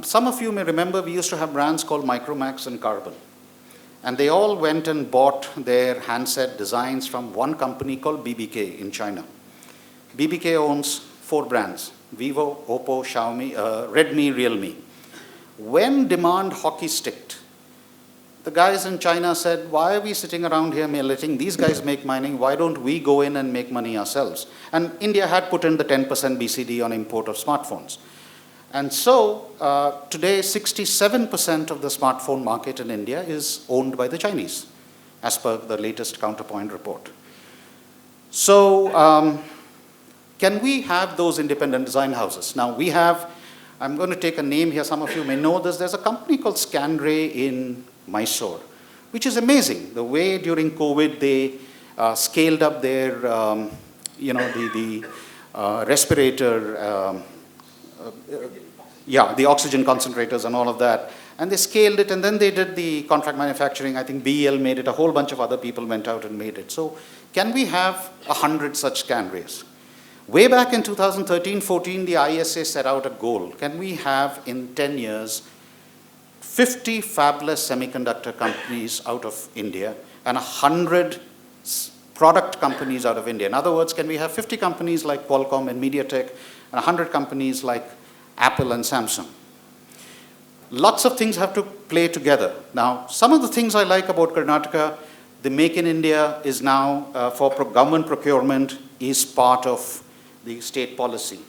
Some of you may remember we used to have brands called Micromax and Carbon. And they all went and bought their handset designs from one company called BBK in China. BBK owns 4 brands: Vivo, Oppo, Xiaomi, Redmi, Realme. When demand hockey sticked, the guys in China said, why are we sitting around here letting these guys make money? Why don't we go in and make money ourselves? And India had put in the 10% BCD on import of smartphones. And so today, 67% of the smartphone market in India is owned by the Chinese, as per the latest Counterpoint report. So can we have those independent design houses? Now we have, I'm going to take a name here, some of you may know this, there's a company called Scanray in Mysore, which is amazing. The way during COVID they scaled up their, the respirator, the oxygen concentrators and all of that. And they scaled it, and then they did the contract manufacturing. I think BEL made it, a whole bunch of other people went out and made it. So can we have 100 such Scanrays? Way back in 2013-14, the ISA set out a goal. Can we have, in 10 years, 50 fabulous semiconductor companies out of India and 100 product companies out of India? In other words, can we have 50 companies like Qualcomm and MediaTek and 100 companies like Apple and Samsung? Lots of things have to play together. Now, some of the things I like about Karnataka, the Make in India is now, for government procurement, is part of the state policy.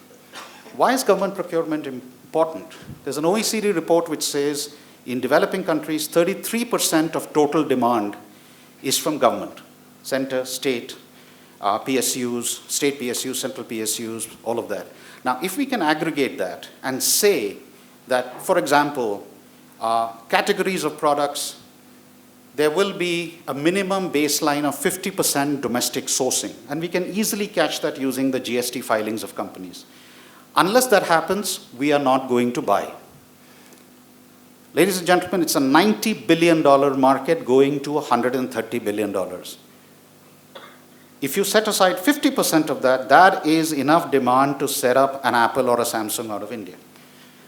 Why is government procurement important? There's an OECD report which says in developing countries, 33% of total demand is from government, center, state, PSUs, state PSUs, central PSUs, all of that. Now, if we can aggregate that and say that, for example, categories of products, there will be a minimum baseline of 50% domestic sourcing, and we can easily catch that using the GST filings of companies. Unless that happens, we are not going to buy. Ladies and gentlemen, it's a $90 billion market going to $130 billion. If you set aside 50% of that, that is enough demand to set up an Apple or a Samsung out of India.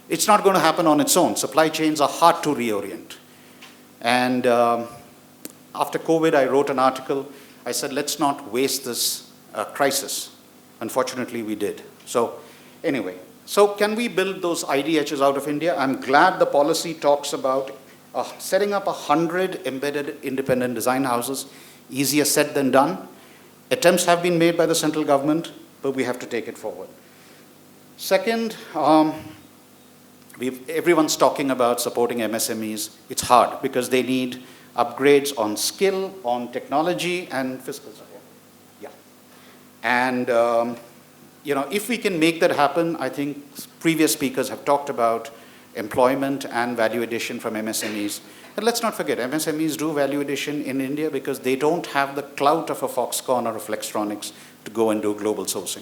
It's not going to happen on its own. Supply chains are hard to reorient. And after COVID, I wrote an article. I said, let's not waste this crisis. Unfortunately, we did. So anyway, so can we build those IDHs out of India? I'm glad the policy talks about setting up 100 embedded independent design houses. Easier said than done. Attempts have been made by the central government, but we have to take it forward. Second, everyone's talking about supporting MSMEs. It's hard because they need upgrades on skill, on technology, and fiscal support. Yeah. And if we can make that happen, I think previous speakers have talked about employment and value addition from MSMEs. And let's not forget, MSMEs do value addition in India because they don't have the clout of a Foxconn or a Flextronics to go and do global sourcing.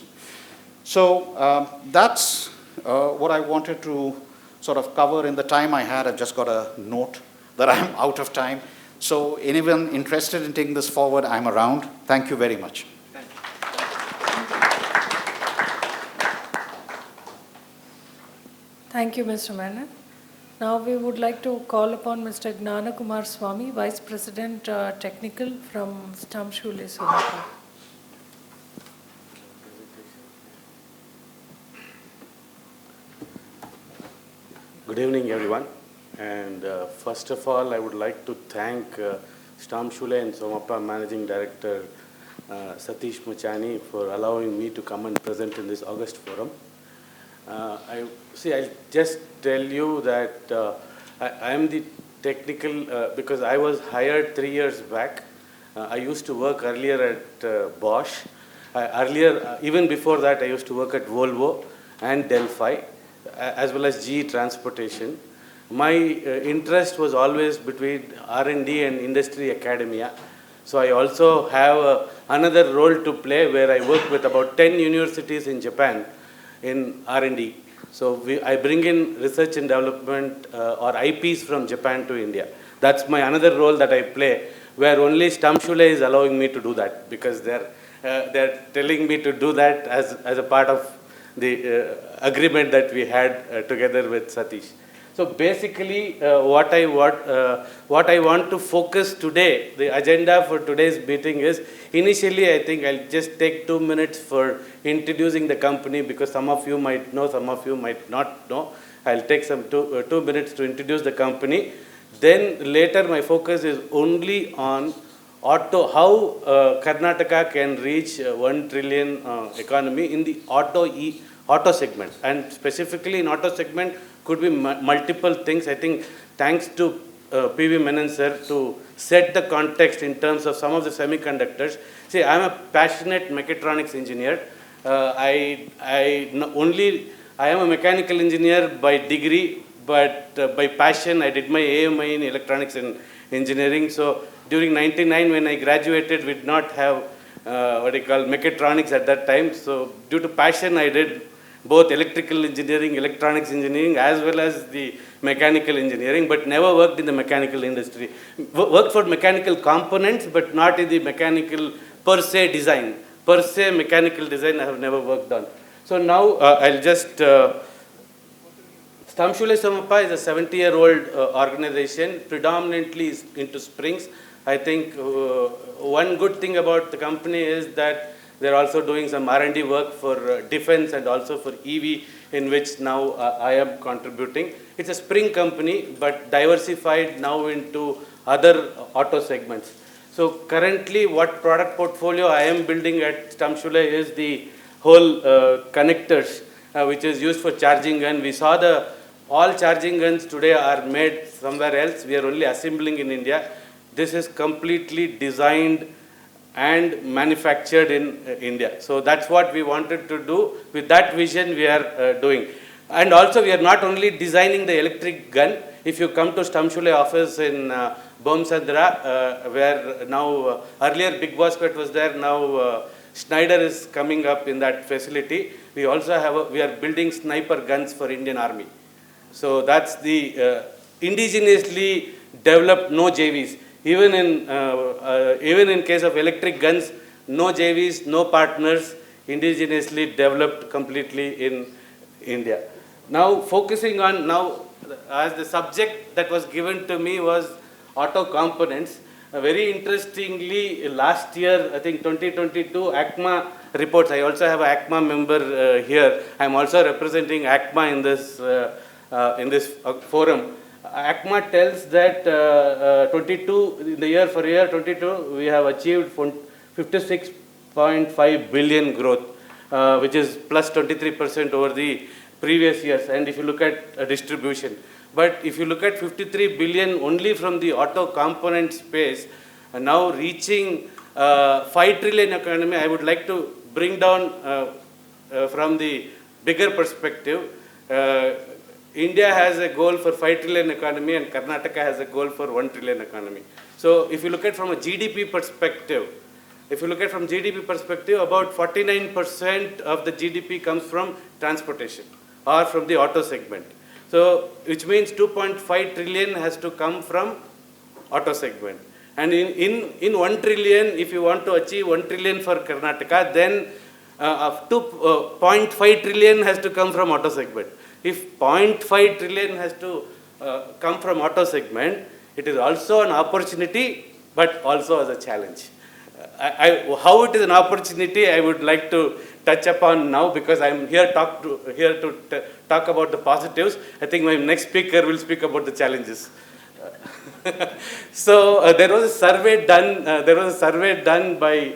So that's what I wanted to sort of cover in the time I had. I've just got a note that I'm out of time. So anyone interested in taking this forward, I'm around. Thank you very much. Thank you, Mr. Menon. Now we would like to call upon Mr. Gnana Kumar Swamy, Vice President Technical from Stumpp Schuele, Somappa. Good evening, everyone. And first of all, I would like to thank Stumpp Schuele and Somappa Managing Director Satish Muchani for allowing me to come and present in this August forum. I'll just tell you that I am the technical, because I was hired 3 years back. I used to work earlier at Bosch. Even before that, I used to work at Volvo and Delphi, as well as GE Transportation. My interest was always between R&D and industry academia. So I also have another role to play where I work with about 10 universities in Japan in R&D. So I bring in research and development or IPs from Japan to India. That's my another role that I play, where only Stumpp Schuele is allowing me to do that, because they're telling me to do that as a part of the agreement that we had together with Satish. So basically, what I want to focus today, the agenda for today's meeting is, initially I think I'll just take 2 minutes for introducing the company, because some of you might know, some of you might not know. I'll take some 2 minutes to introduce the company. Then later my focus is only on auto, how Karnataka can reach 1 trillion economy in the auto segment. And specifically in auto segment could be multiple things. I think thanks to P.V. Menon sir to set the context in terms of some of the semiconductors. See, I am a passionate mechatronics engineer. I am a mechanical engineer by degree, but by passion I did my AMI in electronics and engineering. So during 99 when I graduated, we did not have mechatronics at that time. So due to passion I did both electrical engineering, electronics engineering, as well as the mechanical engineering, but never worked in the mechanical industry. Worked for mechanical components, but not in the mechanical per se design. Per se mechanical design I have never worked on. So now I'll just, Schuele Somappa is a 70-year-old organization, predominantly is into springs. I think one good thing about the company is that they're also doing some R&D work for defense and also for EV, in which now I am contributing. It's a spring company, but diversified now into other auto segments. So currently what product portfolio I am building at Schuele is the whole connectors, which is used for charging gun. We saw all charging guns today are made somewhere else. We are only assembling in India. This is completely designed and manufactured in India. So that's what we wanted to do. With that vision we are doing. And also we are not only designing the electric gun. If you come to Schuele office in Bomsandra, where now earlier Big Basket was there, now Schneider is coming up in that facility. We also have we are building sniper guns for Indian Army. So that's the indigenously developed, no JVs. Even in case of electric guns, no JVs, no partners, indigenously developed completely in India. Now focusing on as the subject that was given to me was auto components. Very interestingly, last year, I think 2022, ACMA reports. I also have an ACMA member here. I am also representing ACMA in this forum. ACMA tells that 22, in the year 22, we have achieved 56.5 billion growth, which is plus 23% over the previous years. And if you look at distribution. But if you look at 53 billion only from the auto component space, now reaching 5 trillion economy, I would like to bring down from the bigger perspective. India has a goal for 5 trillion economy and Karnataka has a goal for 1 trillion economy. So if you look at from a GDP perspective, about 49% of the GDP comes from transportation or from the auto segment. So which means 2.5 trillion has to come from auto segment. And in 1 trillion, if you want to achieve 1 trillion for Karnataka, then 0.5 trillion has to come from auto segment. If 0.5 trillion has to come from auto segment, it is also an opportunity, but also as a challenge. How it is an opportunity, I would like to touch upon now because I am here to talk about the positives. I think my next speaker will speak about the challenges. So there was a survey done. By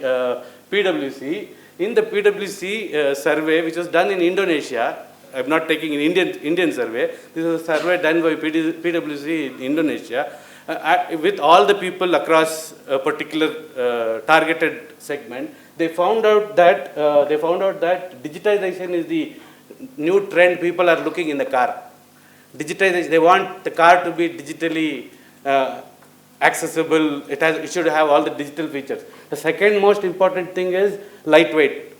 PwC. In the PwC survey, which was done in Indonesia, I'm not taking an Indian survey. This was a survey done by PwC in Indonesia with all the people across a particular targeted segment. They found out that digitization is the new trend people are looking in the car. Digitization. They want the car to be digitally accessible. It should have all the digital features. The second most important thing is lightweight.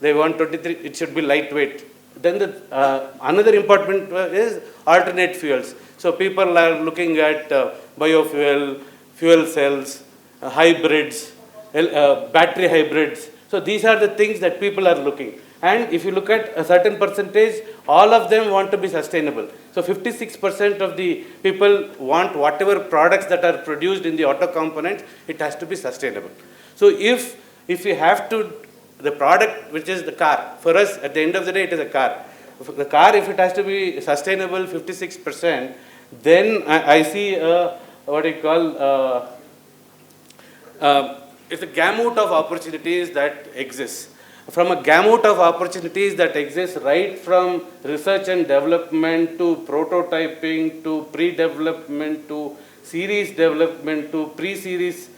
They want it should be lightweight. Then another important is alternate fuels. So people are looking at biofuel, fuel cells, hybrids, battery hybrids. So these are the things that people are looking. And if you look at a certain percentage, all of them want to be sustainable. So 56% of the people want whatever products that are produced in the auto components, it has to be sustainable. So if you have to, the product which is the car, for us at the end of the day it is a car. The car, if it has to be sustainable 56%, Then I see what you call it's a gamut of opportunities that exist. From a gamut of opportunities that exist, right from research and development to prototyping to pre-development to series development to pre-series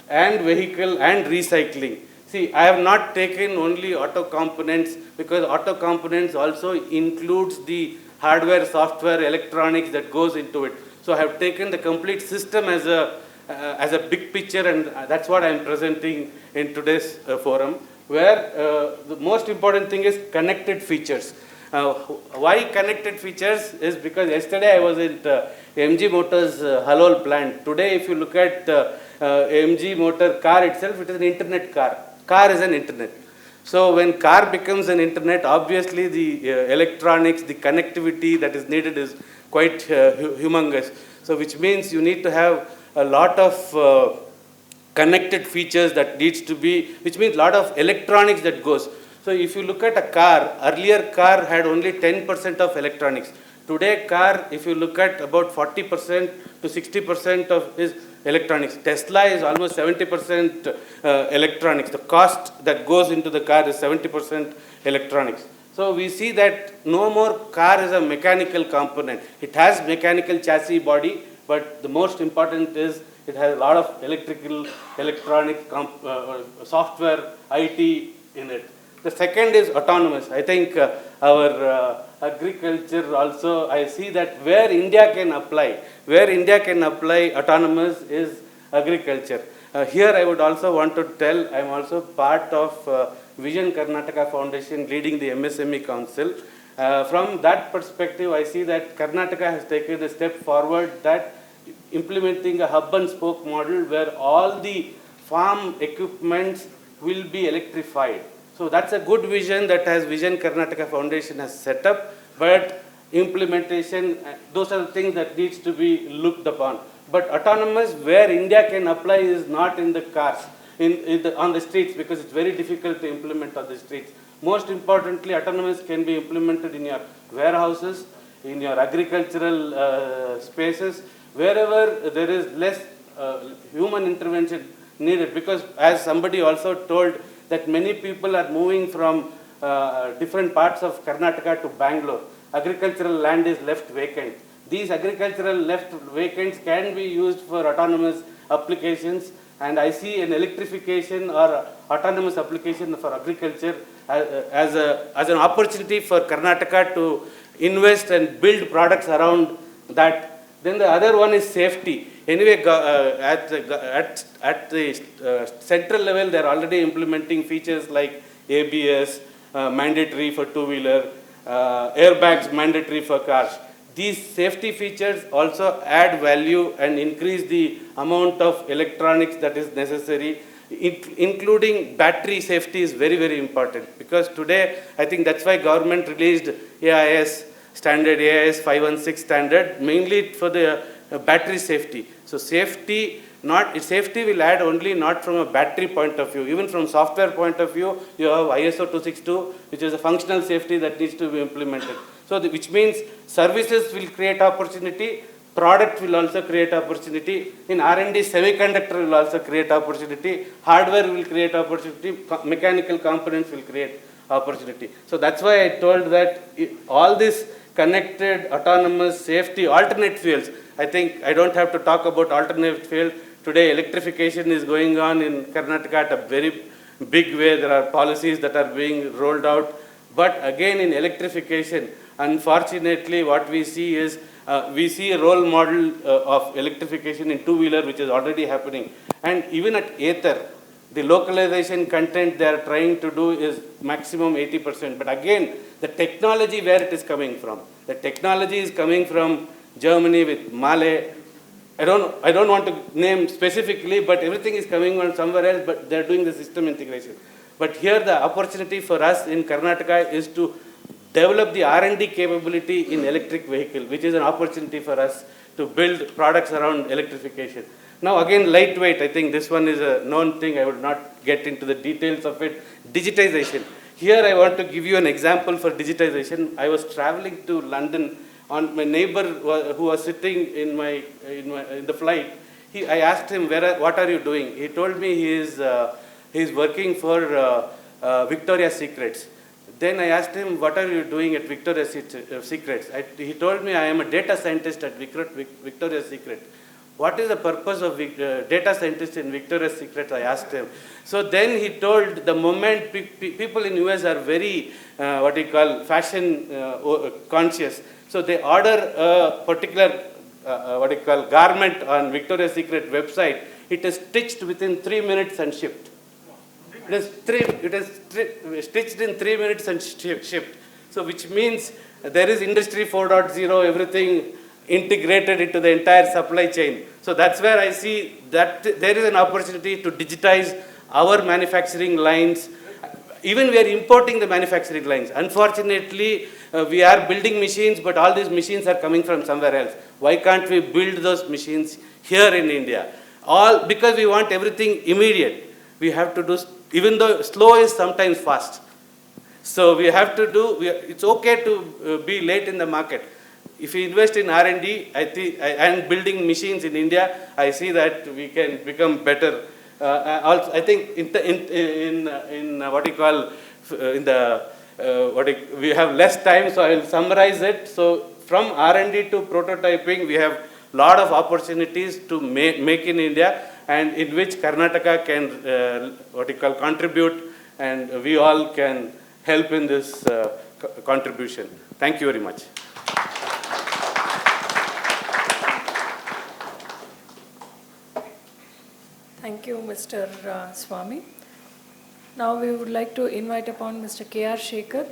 and vehicle and recycling. See, I have not taken only auto components because auto components also includes the hardware, software, electronics that goes into it. So I have taken the complete system as a big picture, and that's what I am presenting in today's forum, where the most important thing is connected features. Why connected features is because yesterday I was at MG Motors Halol plant. Today, if you look at MG Motor car itself, it is an internet car. Car is an internet. So when car becomes an internet, obviously the electronics, the connectivity that is needed is quite humongous. So which means you need to have a lot of connected features that needs to be, which means a lot of electronics that goes. So if you look at a car, earlier car had only 10% of electronics. Today car, if you look at about 40% to 60% of is electronics. Tesla is almost 70% electronics. The cost that goes into the car is 70% electronics. So we see that no more car is a mechanical component. It has mechanical chassis body, but the most important is it has a lot of electrical, electronic, software, IT in it. The second is autonomous. I think our agriculture also, I see that where India can apply autonomous is agriculture. Here I would also want to tell, I am also part of Vision Karnataka Foundation leading the MSME Council. From that perspective, I see that Karnataka has taken a step forward that implementing a hub and spoke model where all the farm equipments will be electrified. So that's a good vision that has Vision Karnataka Foundation has set up, but implementation, those are the things that needs to be looked upon. But autonomous, where India can apply is not in the cars, on the streets, because it's very difficult to implement on the streets. Most importantly, autonomous can be implemented in your warehouses, in your agricultural spaces, wherever there is less human intervention needed. Because as somebody also told, that many people are moving from different parts of Karnataka to Bangalore. Agricultural land is left vacant. These agricultural left vacants can be used for autonomous applications, and I see an electrification or autonomous application for agriculture as an opportunity for Karnataka to invest and build products around that. Then the other one is safety. Anyway, at the central level, they are already implementing features like ABS, mandatory for two-wheeler, airbags mandatory for cars. These safety features also add value and increase the amount of electronics that is necessary, including battery safety is very, very important. Because today, I think that's why government released AIS standard, AIS 516 standard, mainly for the battery safety. So safety will add only not from a battery point of view, even from software point of view, you have ISO 262, which is a functional safety that needs to be implemented. So which means services will create opportunity, product will also create opportunity. In R&D, semi-conductor will also create opportunity, hardware will create opportunity, mechanical components will create opportunity. So that's why I told that all this connected, autonomous, safety, alternate fuels. I think I don't have to talk about alternate fuel. Today, electrification is going on in Karnataka at a very big way. There are policies that are being rolled out. But again, in electrification, unfortunately, what we see is we see a role model of electrification in two-wheeler, which is already happening. And even at Ather, the localization content they are trying to do is maximum 80%. But again, the technology where it is coming from. The technology is coming from Germany with Male. I don't want to name specifically, but everything is coming from somewhere else, but they're doing the system integration. But here the opportunity for us in Karnataka is to develop the R&D capability in electric vehicle, which is an opportunity for us to build products around electrification. Now again, lightweight, I think this one is a known thing. I would not get into the details of it. Digitization. Here I want to give you an example for digitization. I was traveling to London on my neighbor who was sitting in the flight. I asked him, what are you doing? He told me he's working for Victoria's Secrets. Then I asked him, what are you doing at Victoria's Secrets? He told me, I am a data scientist at Victoria's Secret. What is the purpose of data scientist in Victoria's Secret? I asked him. So then he told, the moment people in US are very, fashion conscious. So they order a particular, garment on Victoria's Secret website. It is stitched within 3 minutes and shipped. It is stitched in 3 minutes and shipped. So which means there is Industry 4.0, everything integrated into the entire supply chain. So that's where I see that there is an opportunity to digitize our manufacturing lines. Even we are importing the manufacturing lines. Unfortunately, we are building machines, but all these machines are coming from somewhere else. Why can't we build those machines here in India? All because we want everything immediate. We have to do, even though slow is sometimes fast. So we have to do, it's okay to be late in the market. If we invest in R&D and building machines in India, I see that we can become better. Also, I think we have less time, so I will summarize it. So from R&D to prototyping, we have a lot of opportunities to make in India, and in which Karnataka can contribute, and we all can help in this contribution. Thank you very much. Thank you, Mr. Swamy. Now we would like to invite upon Mr. K.R. Sekar,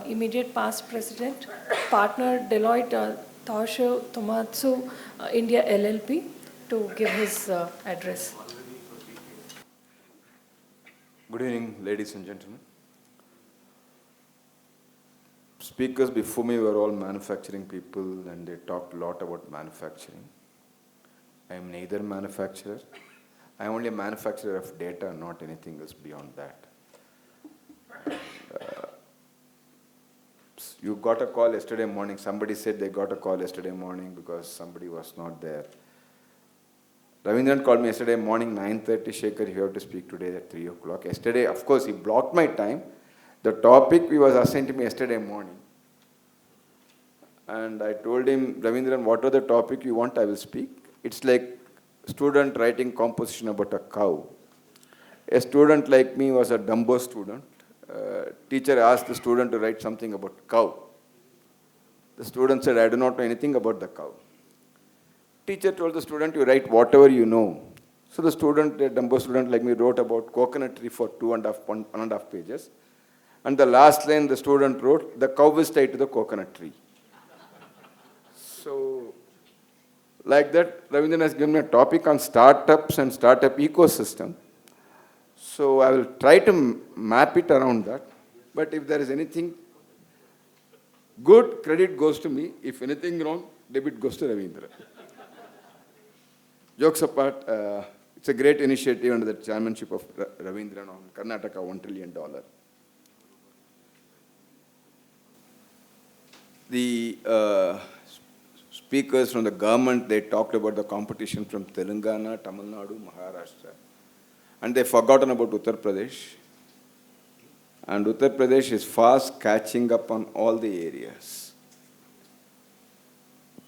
immediate past president, partner Deloitte Touche Tohmatsu India LLP, to give his address. Good evening, ladies and gentlemen. Speakers before me were all manufacturing people, and they talked a lot about manufacturing. I am neither manufacturer. I am only a manufacturer of data, not anything else beyond that. You got a call yesterday morning. Somebody said they got a call yesterday morning because somebody was not there. Ravindran called me yesterday morning, 9:30, Sekar, you have to speak today at 3 o'clock. Yesterday, of course, he blocked my time. The topic he was assigned to me yesterday morning. And I told him, Ravindran, what are the topic you want, I will speak. It's like student writing composition about a cow. A student like me was a Dumbo student. Teacher asked the student to write something about cow. The student said, I do not know anything about the cow. Teacher told the student, you write whatever you know. So the student, a Dumbo student like me, wrote about coconut tree for 1.5 pages. And the last line the student wrote, the cow is tied to the coconut tree. So, like that, Ravindran has given me a topic on startups and startup ecosystem. So I will try to map it around that. But if there is anything good, credit goes to me. If anything wrong, debit goes to Ravindran. Jokes apart, it's a great initiative under the chairmanship of Ravindran on Karnataka $1 trillion. The speakers from the government, they talked about the competition from Telangana, Tamil Nadu, Maharashtra. And they've forgotten about Uttar Pradesh. And Uttar Pradesh is fast catching up on all the areas.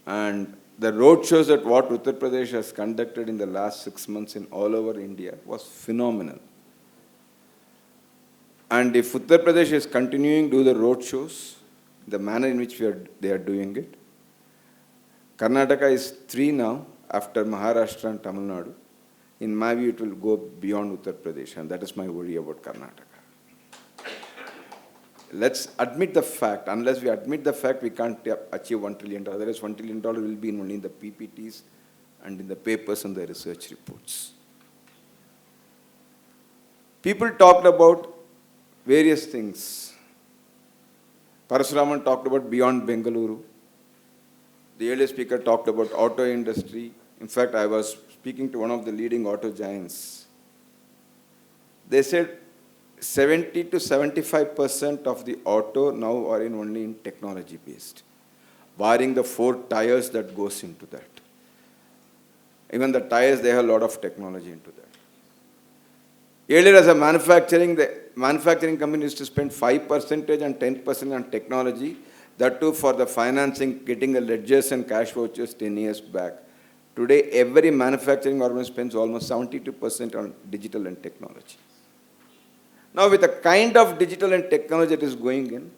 And the road shows that what Uttar Pradesh has conducted in the last 6 months in all over India was phenomenal. And if Uttar Pradesh is continuing to do the road shows, the manner in which they are doing it, Karnataka is 3 now, after Maharashtra and Tamil Nadu. In my view, it will go beyond Uttar Pradesh, and that is my worry about Karnataka. Let's admit the fact. Unless we admit the fact, we can't achieve $1 trillion. Otherwise, $1 trillion will be only in the PPTs and in the papers and the research reports. People talked about various things. Parasuraman talked about beyond Bengaluru. The earlier speaker talked about auto industry. In fact, I was speaking to one of the leading auto giants. They said 70 to 75% of the auto now are only in technology based. barring the 4 tires that goes into that. Even the tires, they have a lot of technology into that. Earlier, as a manufacturing, the manufacturing company used to spend 5% and 10% on technology, that too for the financing, getting the ledgers and cash vouchers 10 years back. Today, every manufacturing organization spends almost 72% on digital and technology. Now, with the kind of digital and technology that is going in,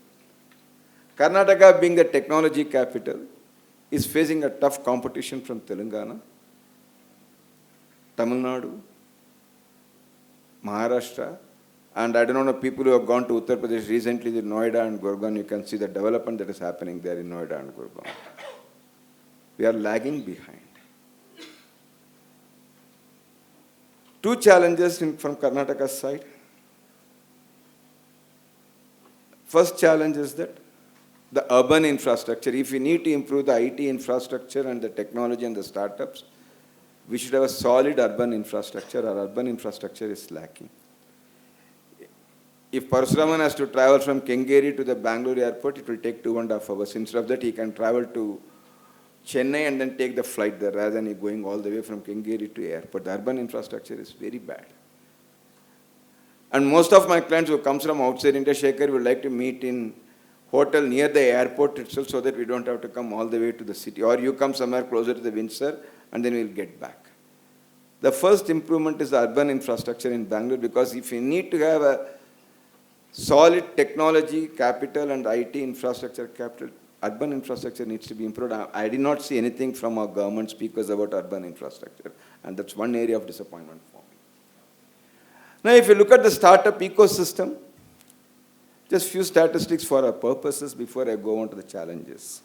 Karnataka, being the technology capital, is facing a tough competition from Telangana, Tamil Nadu, Maharashtra, and I don't know people who have gone to Uttar Pradesh recently, the Noida and Gurgaon, you can see the development that is happening there in Noida and Gurgaon. We are lagging behind. 2 challenges from Karnataka's side. First challenge is that the urban infrastructure. If we need to improve the IT infrastructure and the technology and the startups, we should have a solid urban infrastructure. Our urban infrastructure is lacking. If Parasuraman has to travel from Kengeri to the Bangalore airport, it will take 2.5 hours. Instead of that, he can travel to Chennai and then take the flight there, rather than he going all the way from Kengeri to airport. The urban infrastructure is very bad. And most of my clients who comes from outside India, Sekar, would like to meet in hotel near the airport itself so that we don't have to come all the way to the city. Or you come somewhere closer to the Windsor and then we'll get back. The first improvement is the urban infrastructure in Bangalore, because if you need to have a solid technology capital and IT infrastructure capital, urban infrastructure needs to be improved. I did not see anything from our government speakers about urban infrastructure, and that's one area of disappointment for me. Now, if you look at the startup ecosystem, just few statistics for our purposes before I go on to the challenges.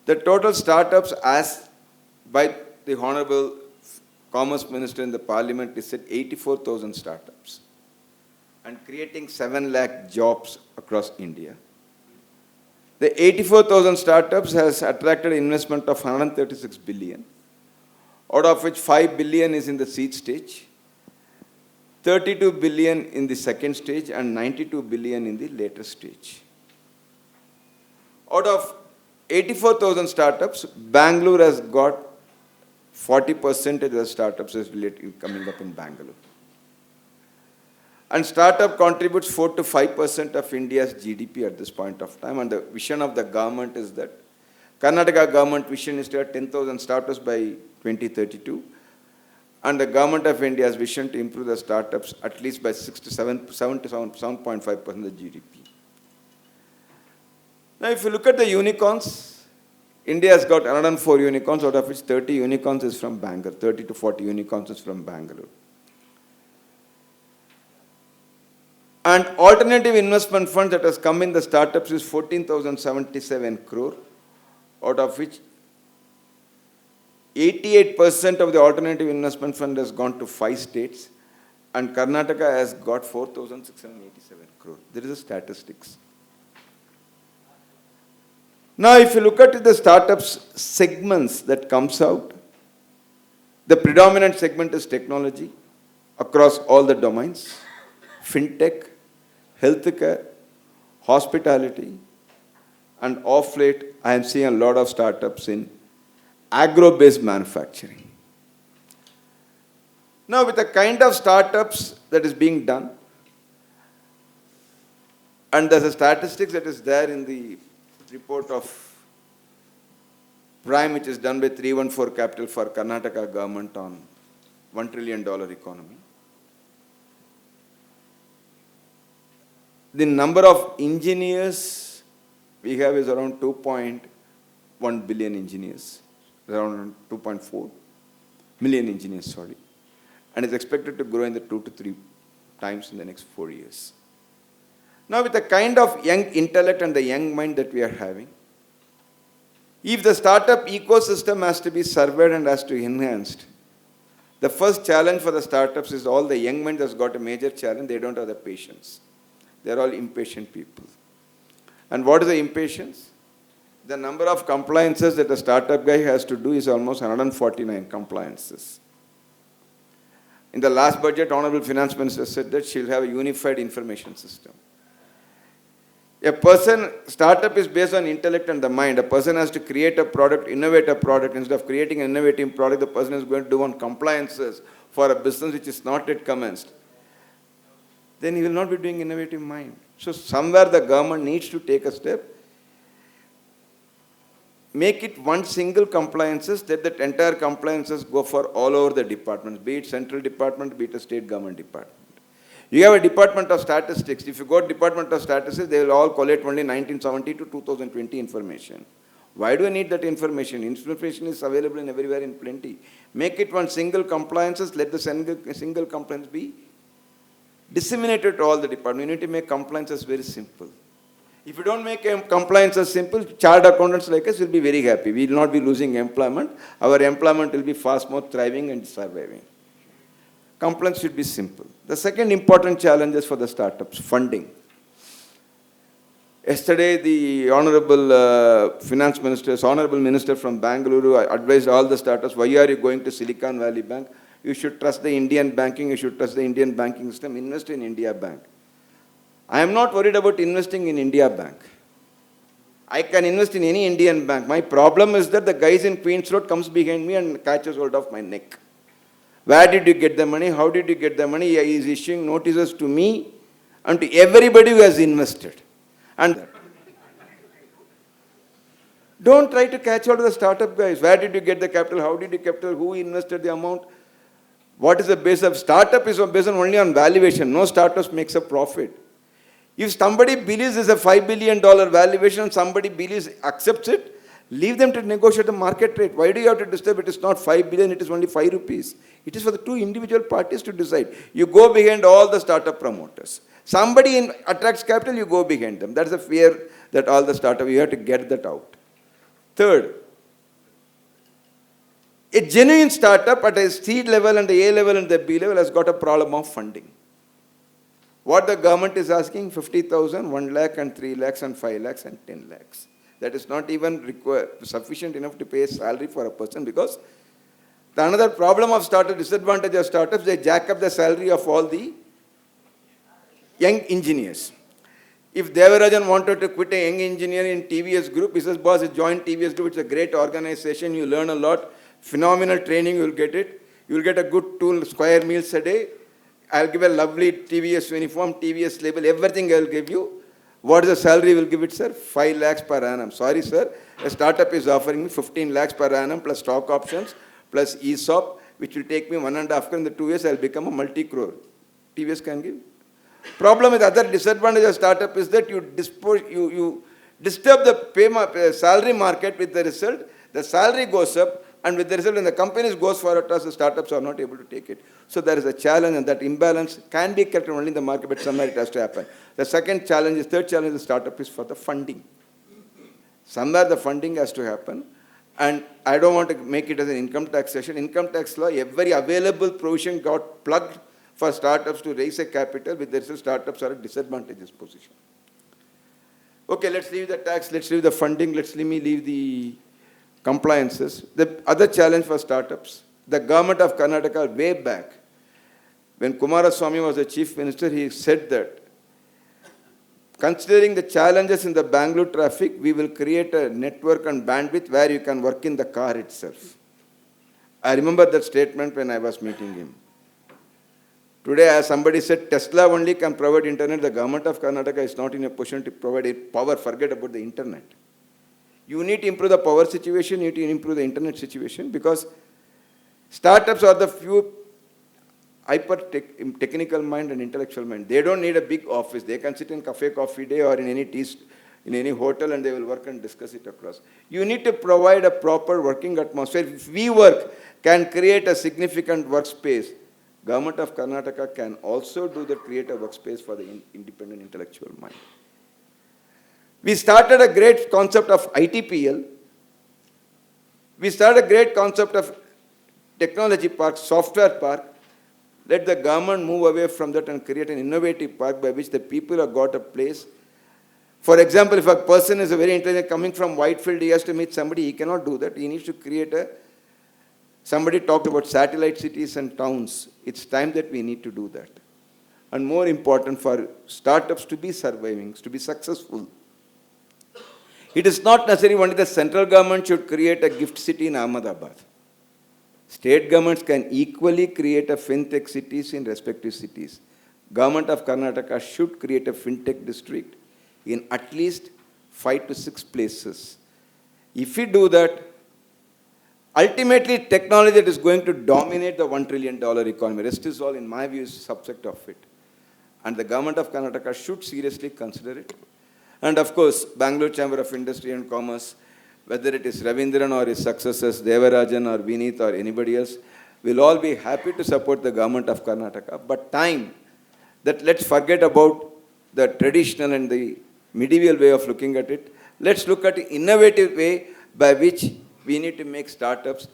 The total startups as by the Honorable Commerce Minister in the Parliament is at 84,000 startups and creating 7 lakh jobs across India. The 84,000 startups has attracted investment of 136 billion, out of which 5 billion is in the seed stage, 32 billion in the second stage, and 92 billion in the later stage. Out of 84,000 startups, Bangalore has got 40% of the startups is coming up in Bangalore. And startup contributes 4 to 5% of India's GDP at this point of time. And the vision of the government is that Karnataka government vision is to have 10,000 startups by 2032. And the government of India's vision to improve the startups at least by 7.5% of the GDP. Now, if you look at the unicorns, India has got 104 unicorns, out of which 30 unicorns is from Bangalore, 30 to 40 unicorns is from Bangalore. And alternative investment fund that has come in the startups is 14,077 crore, out of which 88% of the alternative investment fund has gone to 5 states, and Karnataka has got 4,687 crore. There is a statistics. Now, if you look at the startups segments that comes out, the predominant segment is technology across all the domains, fintech, healthcare, hospitality, and off late, I am seeing a lot of startups in agro-based manufacturing. Now, with the kind of startups that is being done, and there's a statistics that is there in the report of Prime, which is done by 314 Capital for Karnataka government on $1 trillion economy. The number of engineers we have is around 2.1 billion engineers, around 2.4 million engineers, sorry. And is expected to grow in the 2 to 3 times in the next 4 years. Now, with the kind of young intellect and the young mind that we are having, if the startup ecosystem has to be surveyed and has to be enhanced, the first challenge for the startups is all the young mind has got a major challenge, they don't have the patience. They're all impatient people. And what is the impatience? The number of compliances that a startup guy has to do is almost 149 compliances. In the last budget, Honorable Finance Minister said that she'll have a unified information system. A person, startup is based on intellect and the mind. A person has to create a product, innovate a product. Instead of creating an innovative product, the person is going to do on compliances for a business which is not yet commenced. Then he will not be doing innovative mind. So somewhere the government needs to take a step, make it one single compliances, let that entire compliances go for all over the departments, be it central department, be it a state government department. You have a Department of Statistics. If you go to Department of Statistics, they will all collect only 1970 to 2020 information. Why do I need that information? Information is available in everywhere in plenty. Make it one single compliances, let the single compliance be disseminated to all the departments. You need to make compliances very simple. If you don't make compliances simple, chartered accountants like us will be very happy. We will not be losing employment. Our employment will be fast more thriving and surviving. Compliance should be simple. The second important challenge is for the startups, funding. Yesterday, the Honorable Finance Minister, Honorable Minister from Bengaluru advised all the startups, why are you going to Silicon Valley Bank? You should trust the Indian banking, you should trust the Indian banking system, invest in India Bank. I am not worried about investing in India Bank. I can invest in any Indian bank. My problem is that the guys in Queen's Road comes behind me and catches hold of my neck. Where did you get the money? How did you get the money? He is issuing notices to me and to everybody who has invested. And don't try to catch hold of the startup guys. Where did you get the capital? How did you capital? Who invested the amount? What is the base of startup is based only on valuation. No startups makes a profit. If somebody believes it's a $5 billion valuation and somebody believes, accepts it, leave them to negotiate the market rate. Why do you have to disturb? It is not 5 billion, it is only 5 rupees. It is for the two individual parties to decide. You go behind all the startup promoters. Somebody attracts capital, you go behind them. That's the fear that all the startup, you have to get that out. Third, a genuine startup at a seed level and the A level and the B level has got a problem of funding. What the government is asking, 50,000, 1 lakh and 3 lakhs and 5 lakhs and 10 lakhs. That is not even sufficient enough to pay a salary for a person, because the another problem of startup, disadvantage of startups, they jack up the salary of all the young engineers. If Devarajan wanted to quit a young engineer in TVS group, he says, boss, join TVS group, it's a great organization, you learn a lot, phenomenal training, you will get it. You will get a good 2 square meals a day. I'll give a lovely TVS uniform, TVS label, everything I will give you. What is the salary will give it, sir? 5 lakhs per annum. Sorry, sir. A startup is offering me 15 lakhs per annum plus stock options plus ESOP, which will take me 1.5 years. In the 2 years, I'll become a multi-crore. TVS can give. Problem with other disadvantage of startup is that you disturb the salary market with the result. The salary goes up, and with the result, when the companies goes for a toss, the startups are not able to take it. So there is a challenge, and that imbalance can be kept only in the market, but somewhere it has to happen. The third challenge of the startup is for the funding. Somewhere the funding has to happen, and I don't want to make it as an income tax session. Income tax law, every available provision got plugged for startups to raise a capital, with the result startups are at disadvantageous position. Okay, let's leave the tax, let's leave the funding, let me leave the compliances. The other challenge for startups, the government of Karnataka way back, when Swamy was the chief minister, he said that considering the challenges in the Bangalore traffic, we will create a network and bandwidth where you can work in the car itself. I remember that statement when I was meeting him. Today, as somebody said, Tesla only can provide internet. The government of Karnataka is not in a position to provide power. Forget about the internet. You need to improve the power situation, you need to improve the internet situation, because startups are the few technical mind and intellectual mind. They don't need a big office. They can sit in cafe coffee day or in any hotel, and they will work and discuss it across. You need to provide a proper working atmosphere. If we work can create a significant workspace, Government of Karnataka can also do the create a workspace for the independent intellectual mind. We started a great concept of ITPL. We started a great concept of technology park, software park. Let the government move away from that and create an innovative park by which the people have got a place. For example, if a person is a very intelligent coming from Whitefield, he has to meet somebody, he cannot do that. He needs to create somebody talked about satellite cities and towns. It's time that we need to do that. and more important for startups to be surviving, to be successful. It is not necessary only the central government should create a gift city in Ahmedabad. State governments can equally create a fintech cities in respective cities. Government of Karnataka should create a fintech district in at least 5 to 6 places. If we do that, ultimately technology that is going to dominate the $1 trillion economy. Rest is all, in my view, is subject of it. And the government of Karnataka should seriously consider it. And of course, Bangalore Chamber of Industry and Commerce, whether it is Ravindran or his successors, Devarajan or Vineet or anybody else, will all be happy to support the government of Karnataka. But time that let's forget about the traditional and the medieval way of looking at it. Let's look at the innovative way by which we need to make startups.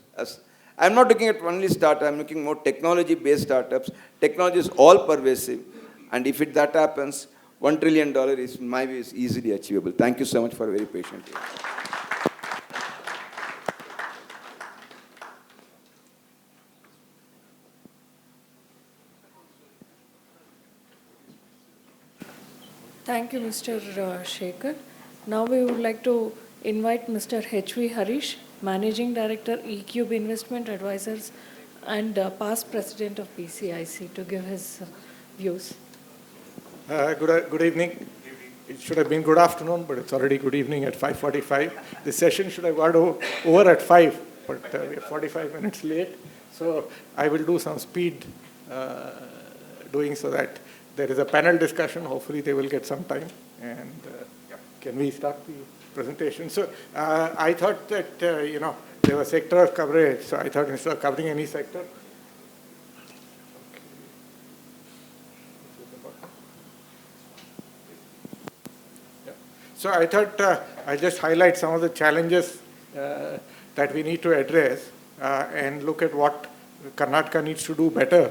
I'm not looking at only startups, I'm looking more technology-based startups. Technology is all pervasive. And if that happens, $1 trillion is, in my view, is easily achievable. Thank you so much for a very patient hearing. Thank you, Mr. Sekar. Now we would like to invite Mr. H.V. Harish, Managing Director, ECube Investment Advisors, and past President of BCIC, to give his views. Good evening. It should have been good afternoon, but it's already good evening at 5:45. The session should have got over at 5, but we're 45 minutes late. So I will do some speed doing so that there is a panel discussion. Hopefully they will get some time. And can we start the presentation? So I thought that, there was sector coverage. So I thought instead of covering any sector, so I thought I'll just highlight some of the challenges that we need to address and look at what Karnataka needs to do better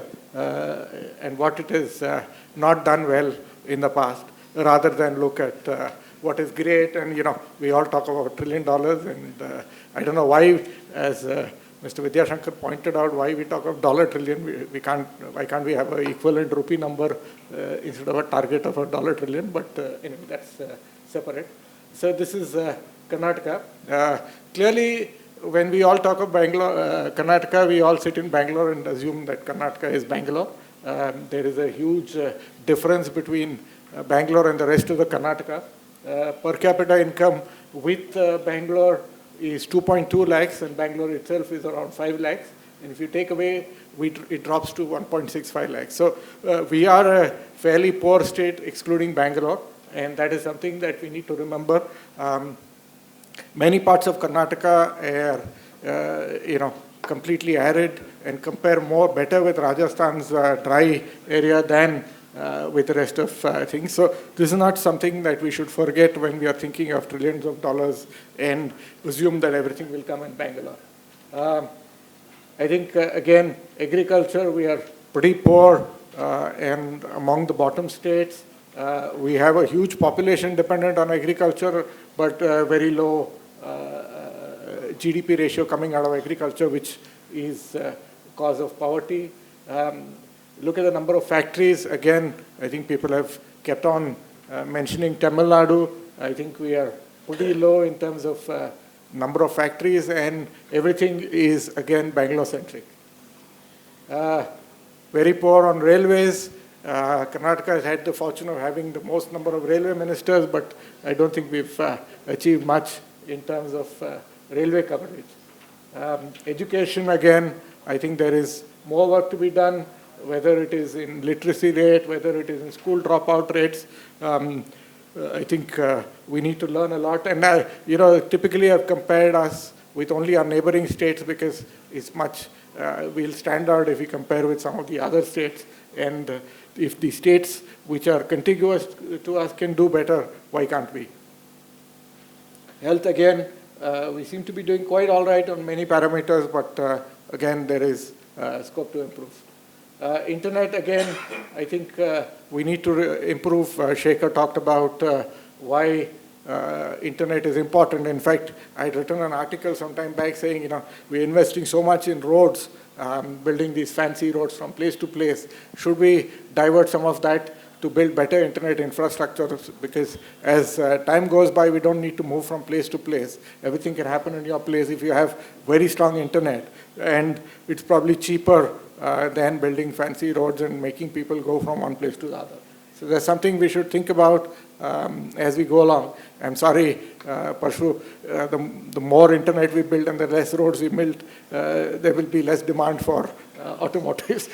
and what it has not done well in the past, rather than look at what is great. And, we all talk about $1 trillion, and I don't know why, as Mr. Vidyashankar pointed out, why we talk of $1 trillion. Why can't we have an equivalent rupee number instead of a target of $1 trillion? But anyway, that's separate. So this is Karnataka. Clearly, when we all talk of Bangalore, Karnataka, we all sit in Bangalore and assume that Karnataka is Bangalore. There is a huge difference between Bangalore and the rest of the Karnataka. Per capita income with Bangalore is 2.2 lakhs, and Bangalore itself is around 5 lakhs. And if you take away, it drops to 1.65 lakhs. So we are a fairly poor state, excluding Bangalore. And that is something that we need to remember. Many parts of Karnataka are, completely arid and compare better with Rajasthan's dry area than with the rest of things. So this is not something that we should forget when we are thinking of trillions of dollars and assume that everything will come in Bangalore. I think, again, agriculture, we are pretty poor and among the bottom states. We have a huge population dependent on agriculture, but very low GDP ratio coming out of agriculture, which is cause of poverty. Look at the number of factories. Again, I think people have kept on mentioning Tamil Nadu. I think we are pretty low in terms of number of factories, and everything is, again, Bangalore-centric. Very poor on railways. Karnataka has had the fortune of having the most number of railway ministers, but I don't think we've achieved much in terms of railway coverage. Education, again, I think there is more work to be done, whether it is in literacy rate, whether it is in school dropout rates. I think we need to learn a lot. And, typically I've compared us with only our neighboring states because it's much, we'll stand out if we compare with some of the other states. And if the states which are contiguous to us can do better, why can't we? Health, again, we seem to be doing quite all right on many parameters, but again, there is scope to improve. Internet, again, I think we need to improve. Sekar talked about why internet is important. In fact, I had written an article some time back saying, we're investing so much in roads, building these fancy roads from place to place? Should we divert some of that to build better internet infrastructure? Because as time goes by, we don't need to move from place to place. Everything can happen in your place if you have very strong internet. And it's probably cheaper than building fancy roads and making people go from one place to the other. So that's something we should think about as we go along. I'm sorry, Parshu, the more internet we build and the less roads we build, there will be less demand for automotives.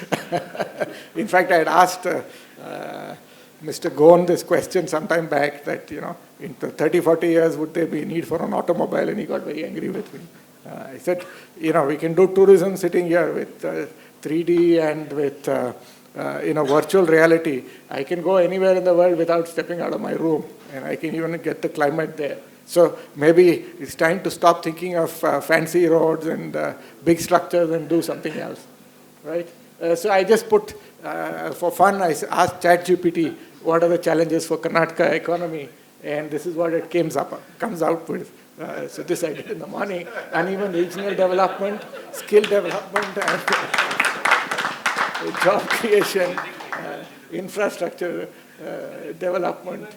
In fact, I had asked Mr. Gon this question sometime back that, in 30, 40 years, would there be a need for an automobile? And he got very angry with me. I said, we can do tourism sitting here with 3D and with virtual reality. I can go anywhere in the world without stepping out of my room, and I can even get the climate there. So maybe it's time to stop thinking of fancy roads and big structures and do something else, right? So I just put, for fun, I asked ChatGPT, what are the challenges for Karnataka economy? And this is what it comes out with. So this I did in the morning. Uneven regional development, skill development, and job creation, infrastructure development,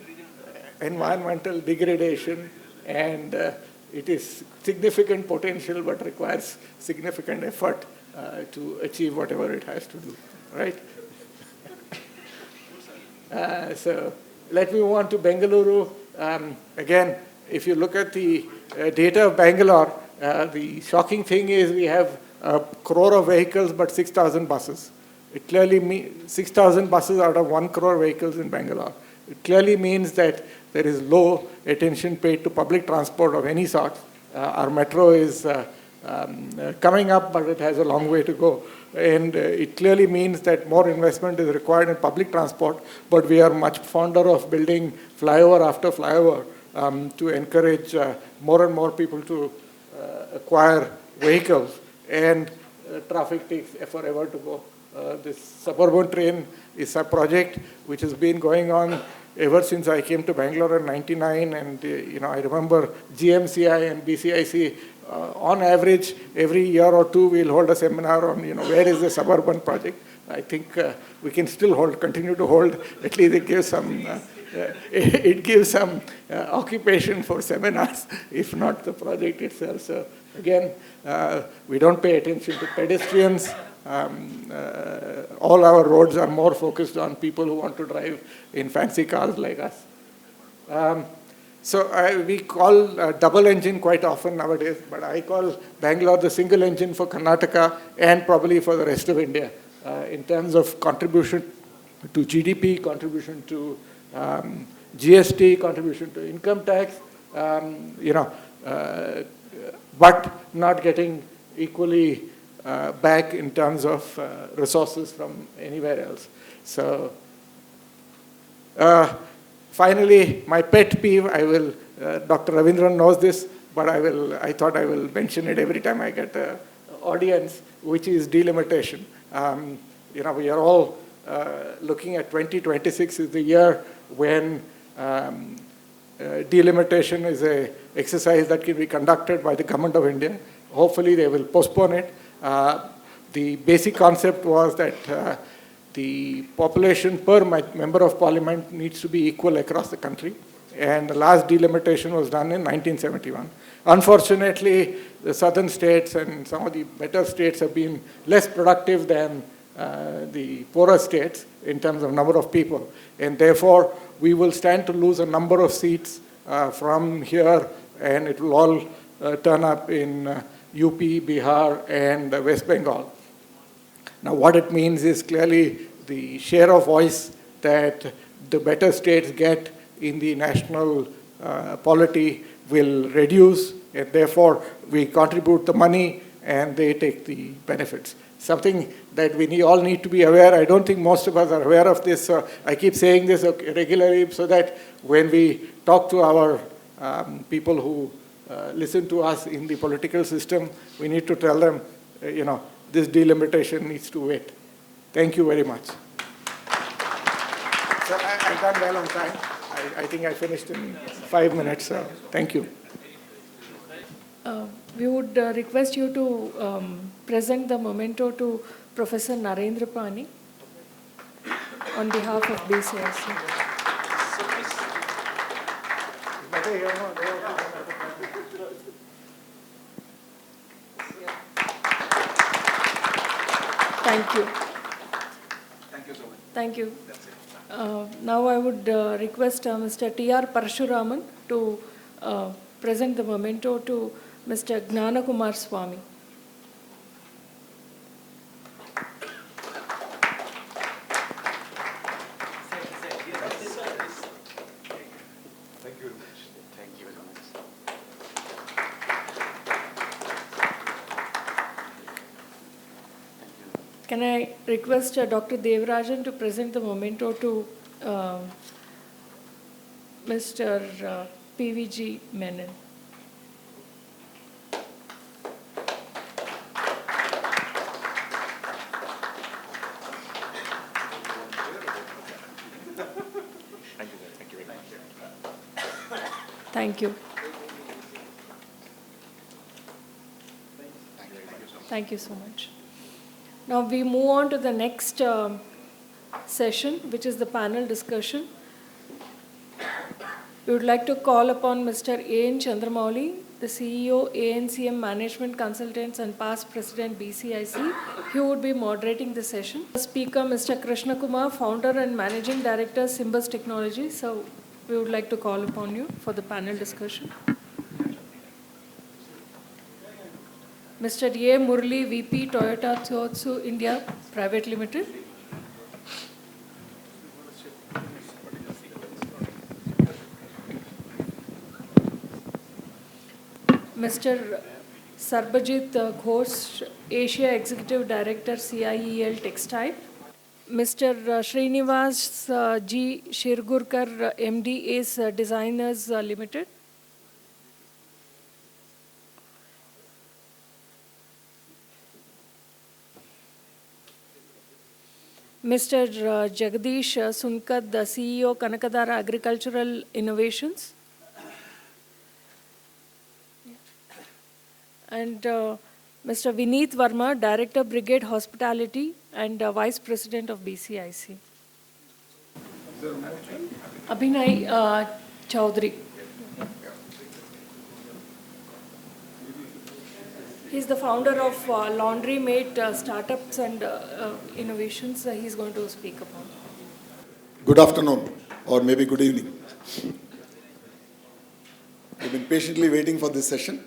environmental degradation, and it is significant potential but requires significant effort to achieve whatever it has to do, right? So let me move on to Bengaluru. Again, if you look at the data of Bangalore, the shocking thing is we have 1 crore of vehicles but 6,000 buses. It clearly means 6,000 buses out of 1 crore vehicles in Bangalore. It clearly means that there is low attention paid to public transport of any sort. Our metro is coming up, but it has a long way to go. And it clearly means that more investment is required in public transport, but we are much fonder of building flyover after flyover to encourage more and more people to acquire vehicles, and traffic takes forever to go. This suburban train is a project which has been going on ever since I came to Bangalore in '99, and I remember GMCI and BCIC. On average, every year or two, we'll hold a seminar on where is the suburban project. I think we can still continue to hold. At least it gives some occupation for seminars, if not the project itself. So again, we don't pay attention to pedestrians. All our roads are more focused on people who want to drive in fancy cars like us. So we call double engine quite often nowadays, but I call Bangalore the single engine for Karnataka and probably for the rest of India in terms of contribution to GDP, contribution to GST, contribution to income tax, but not getting equally back in terms of resources from anywhere else. So finally, my pet peeve, Dr. Ravindran knows this, but I thought I will mention it every time I get an audience, which is delimitation. We are all looking at 2026 is the year when delimitation is an exercise that can be conducted by the government of India. Hopefully, they will postpone it. The basic concept was that the population per member of parliament needs to be equal across the country. And the last delimitation was done in 1971. Unfortunately, the southern states and some of the better states have been less productive than the poorer states in terms of number of people. And therefore, we will stand to lose a number of seats from here, and it will all turn up in UP, Bihar, and West Bengal. Now, what it means is clearly the share of voice that the better states get in the national polity will reduce, and therefore we contribute the money and they take the benefits. Something that we all need to be aware. I don't think most of us are aware of this. So I keep saying this regularly so that when we talk to our people who listen to us in the political system, we need to tell them, this delimitation needs to wait. Thank you very much. So I've done well on time. I think I finished in 5 minutes. So thank you. we would request you to present the memento to Professor Narendra Pani on behalf of BCIC. Thank you. Thank you so much. Thank you. Now I would request Mr. T.R. Parasuraman to present the memento to Mr. Gnana Kumar Swamy. Can I request Dr. Devarajan to present the memento to Mr. PVG Menon? Thank you. Thank you so much. Now we move on to the next session, which is the panel discussion. We would like to call upon Mr. A.N. Chandramouli, the CEO, ANCM Management Consultants and past President-BCIC. He would be moderating the session. The speaker, Mr. Krishna Kumar, founder and managing director, Symbus Technology. So we would like to call upon you for the panel discussion. Mr. A. Murli, VP, Toyota Tohmatsu India Private Limited. Mr. Sarbajit Ghosh, Asia Executive Director, CIEL Textile. Mr. Srinivas G. Shirgurkar, MD, Ace Designers Limited. Mr. Jagdish Sunkad, the CEO, Kanakadara Agricultural Innovations. And Mr. Vineet Verma, Director, Brigade Hospitality and Vice President of BCIC. Abhinay Chowdhury. He is the founder of Laundry Mate Startups and Innovations. He is going to speak upon. Good afternoon, or maybe good evening. We've been patiently waiting for this session.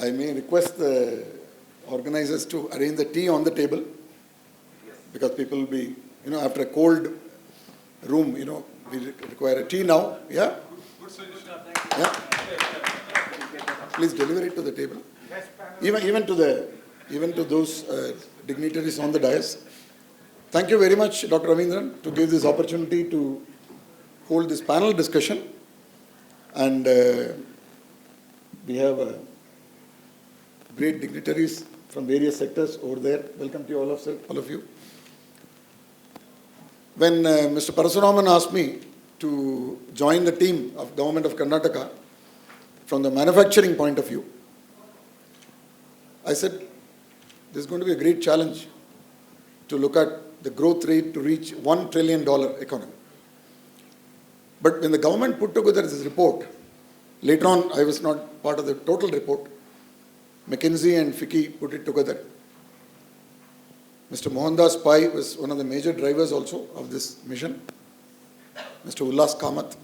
I may request the organizers to arrange the tea on the table, because people will be, after a cold room, we require a tea now. Yeah? Good suggestion. Yeah? Please deliver it to the table. Even to those dignitaries on the dais. Thank you very much, Dr. Ravindran, to give this opportunity to hold this panel discussion. And we have great dignitaries from various sectors over there. Welcome to you, all of you. When Mr. Parasuraman asked me to join the team of Government of Karnataka from the manufacturing point of view, I said, this is going to be a great challenge to look at the growth rate to reach $1 trillion economy. But when the government put together this report, later on I was not part of the total report, McKinsey and FICCI put it together. Mr. Mohandas Pai was one of the major drivers also of this mission. Mr. Ullas Kamath.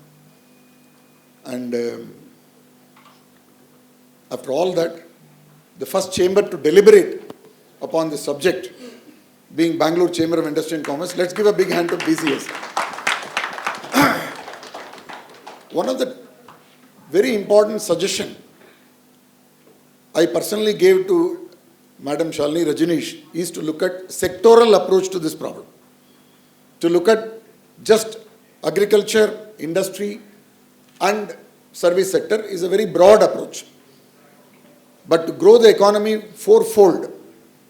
And after all that, the first chamber to deliberate upon this subject being Bangalore Chamber of Industry and Commerce. Let's give a big hand to BCS. One of the very important suggestion I personally gave to Madam Shalini Rajneesh is to look at sectoral approach to this problem. To look at just agriculture, industry and service sector is a very broad approach. But to grow the economy fourfold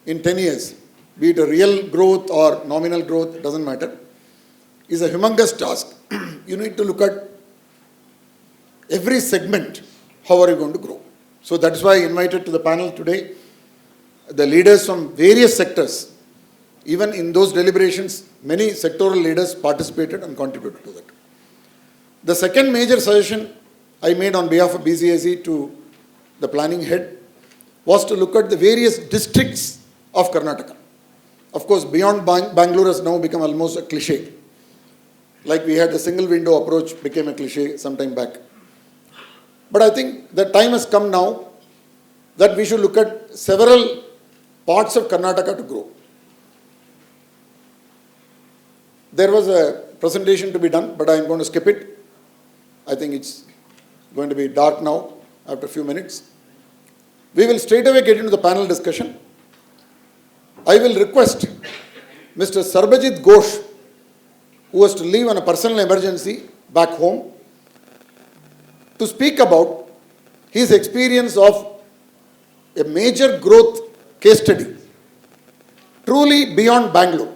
in 10 years, be it a real growth or nominal growth, it doesn't matter, is a humongous task. You need to look at every segment, how are you going to grow? So that's why I invited to the panel today the leaders from various sectors. Even in those deliberations, many sectoral leaders participated and contributed to that. The second major suggestion I made on behalf of BCIC to the planning head was to look at the various districts of Karnataka. Of course, beyond Bangalore has now become almost a cliche. Like we had the single window approach became a cliche some time back. But I think the time has come now that we should look at several parts of Karnataka to grow. There was a presentation to be done, but I am going to skip it. I think it's going to be dark now after a few minutes. We will straight away get into the panel discussion. I will request Mr. Sarbajit Ghosh, who was to leave on a personal emergency back home, to speak about his experience of a major growth case study, truly beyond Bangalore,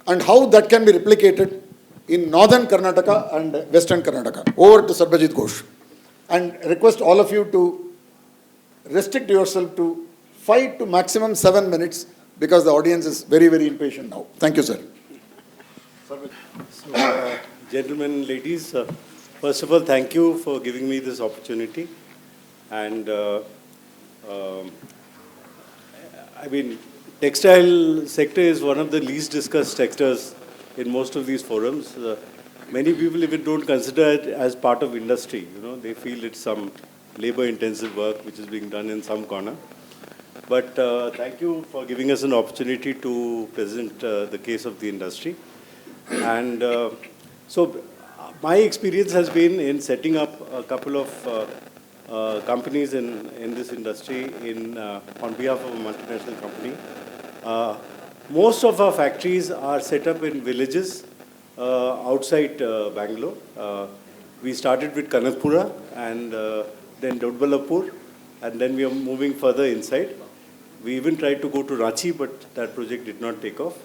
and how that can be replicated in northern Karnataka and western Karnataka. Over to Sarbajit Ghosh. And request all of you to restrict yourself to 5 to maximum 7 minutes because the audience is very, very impatient now. Thank you, sir. So, gentlemen, ladies, first of all, thank you for giving me this opportunity. And I mean, textile sector is one of the least discussed sectors in most of these forums. Many people even don't consider it as part of industry. You know, they feel it's some labor-intensive work which is being done in some corner. But thank you for giving us an opportunity to present the case of the industry. And so my experience has been in setting up a couple of companies in this industry on behalf of a multinational company. Most of our factories are set up in villages outside Bangalore. We started with Kanakpura and then Dodbalapur, and then we are moving further inside. We even tried to go to Ranchi, but that project did not take off.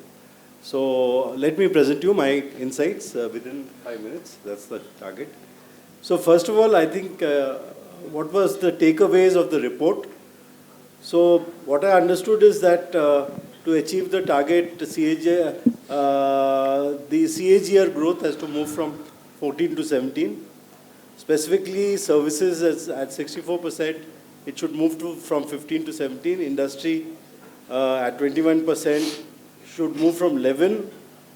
So let me present you my insights within 5 minutes. That's the target. So first of all, I think what was the takeaways of the report? So what I understood is that to achieve the target, the CAGR growth has to move from 14 to 17. Specifically, services is at 64%. It should move from 15 to 17. Industry at 21% should move from 11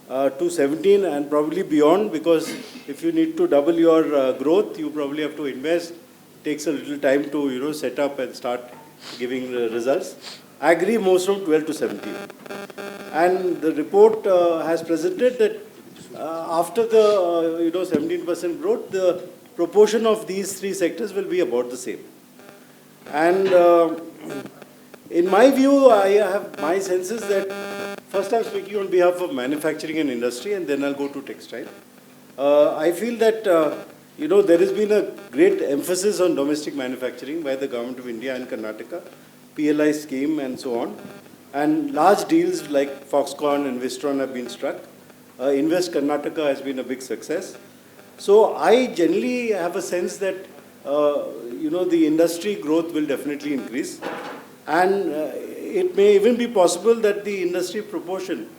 to 17 and probably beyond, because if you need to double your growth, you probably have to invest. It takes a little time to set up and start giving the results. Agri moves from 12 to 17. And the report has presented that after the 17% growth, the proportion of these three sectors will be about the same. And in my view, I have my sense is that first I'm speaking on behalf of manufacturing and industry, and then I'll go to textile. I feel that there has been a great emphasis on domestic manufacturing by the Government of India and Karnataka, PLI scheme and so on. And large deals like Foxconn and Wistron have been struck. Invest Karnataka has been a big success. So I generally have a sense that the industry growth will definitely increase. And it may even be possible that the industry proportion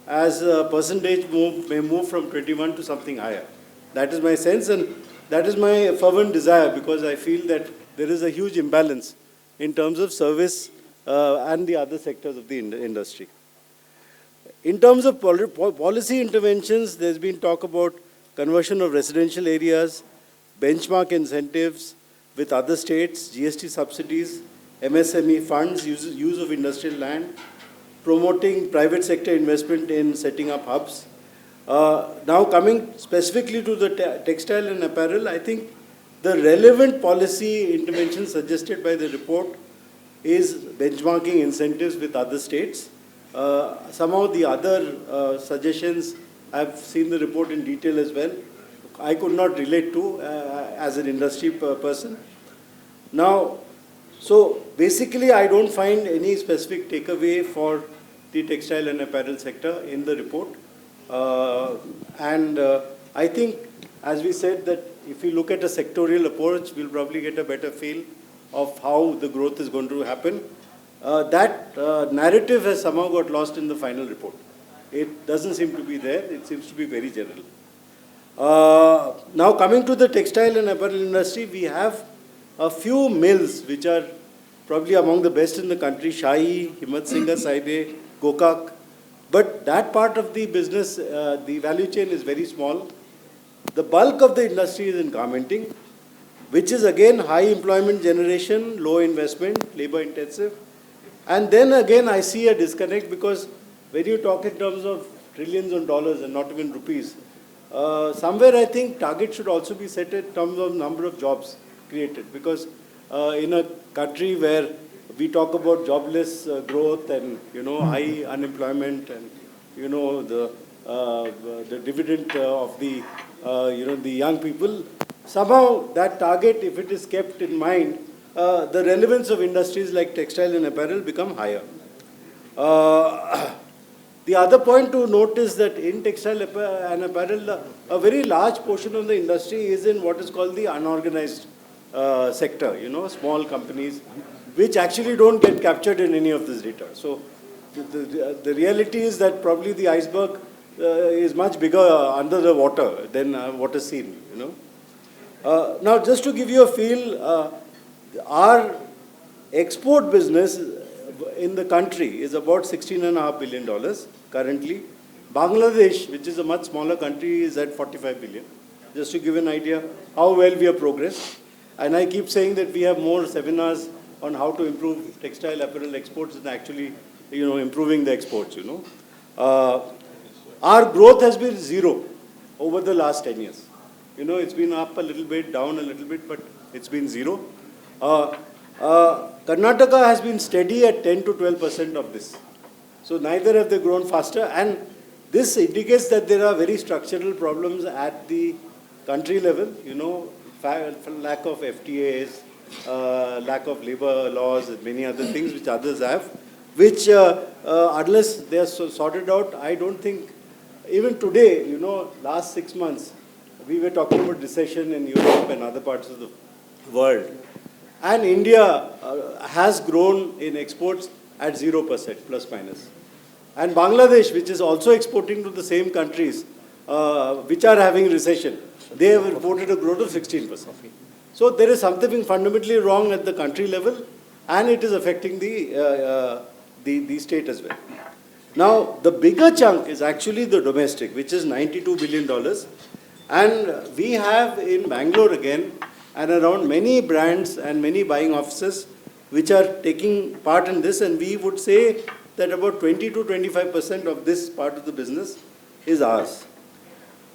as a percentage may move from 21 to something higher. That is my sense, and that is my fervent desire, because I feel that there is a huge imbalance in terms of service and the other sectors of the industry. In terms of policy interventions, there's been talk about conversion of residential areas, benchmark incentives with other states, GST subsidies, MSME funds, use of industrial land, promoting private sector investment in setting up hubs. Now coming specifically to the textile and apparel, I think the relevant policy intervention suggested by the report is benchmarking incentives with other states. Some of the other suggestions, I've seen the report in detail as well. I could not relate to as an industry person. Now, so basically I don't find any specific takeaway for the textile and apparel sector in the report. I think, as we said, that if we look at a sectorial approach, we'll probably get a better feel of how the growth is going to happen. That narrative has somehow got lost in the final report. It doesn't seem to be there. It seems to be very general. Now coming to the textile and apparel industry, we have a few mills which are probably among the best in the country, Shahi, Himmat Singha, Saide, Gokak. But that part of the business, the value chain is very small. The bulk of the industry is in garmenting, which is again high employment generation, low investment, labor intensive. And then again I see a disconnect because when you talk in terms of trillions of dollars and not even rupees, somewhere I think target should also be set in terms of number of jobs created, because in a country where we talk about jobless growth and high unemployment and the dividend of the the young people, somehow that target, if it is kept in mind, the relevance of industries like textile and apparel become higher. The other point to note is that in textile and apparel, a very large portion of the industry is in what is called the unorganized sector, small companies, which actually don't get captured in any of this data. So the reality is that probably the iceberg is much bigger under the water than what is seen, Now, just to give you a feel, our export business in the country is about $16.5 billion currently. Bangladesh, which is a much smaller country, is at 45 billion. Just to give an idea how well we have progressed. And I keep saying that we have more seminars on how to improve textile apparel exports and actually, improving the exports, Our growth has been zero over the last 10 years. It's been up a little bit, down a little bit, but it's been zero. Karnataka has been steady at 10 to 12% of this. So neither have they grown faster, and this indicates that there are very structural problems at the country level, lack of FTAs, lack of labor laws and many other things which others have, which unless they are sorted out, I don't think, even today, last 6 months, we were talking about recession in Europe and other parts of the world. And India has grown in exports at 0%, plus minus. And Bangladesh, which is also exporting to the same countries, which are having recession, they have reported a growth of 16%. So there is something fundamentally wrong at the country level, and it is affecting the state as well. Now, the bigger chunk is actually the domestic, which is $92 billion. And we have in Bangalore again, and around many brands and many buying offices which are taking part in this, and we would say that about 20 to 25% of this part of the business is ours.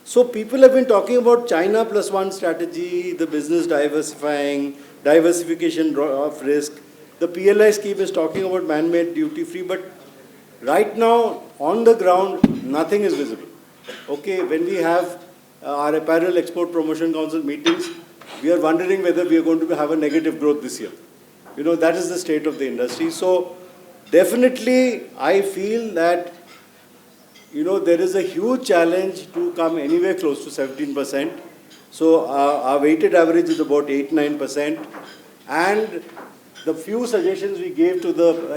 So people have been talking about China plus one strategy, the business diversification of risk. The PLI scheme is talking about man-made duty-free, but right now, on the ground, nothing is visible. Okay, when we have our Apparel Export Promotion Council meetings, we are wondering whether we are going to have a negative growth this year. That is the state of the industry. So definitely, I feel that, there is a huge challenge to come anywhere close to 17%. So our weighted average is about 8-9%. And the few suggestions we gave to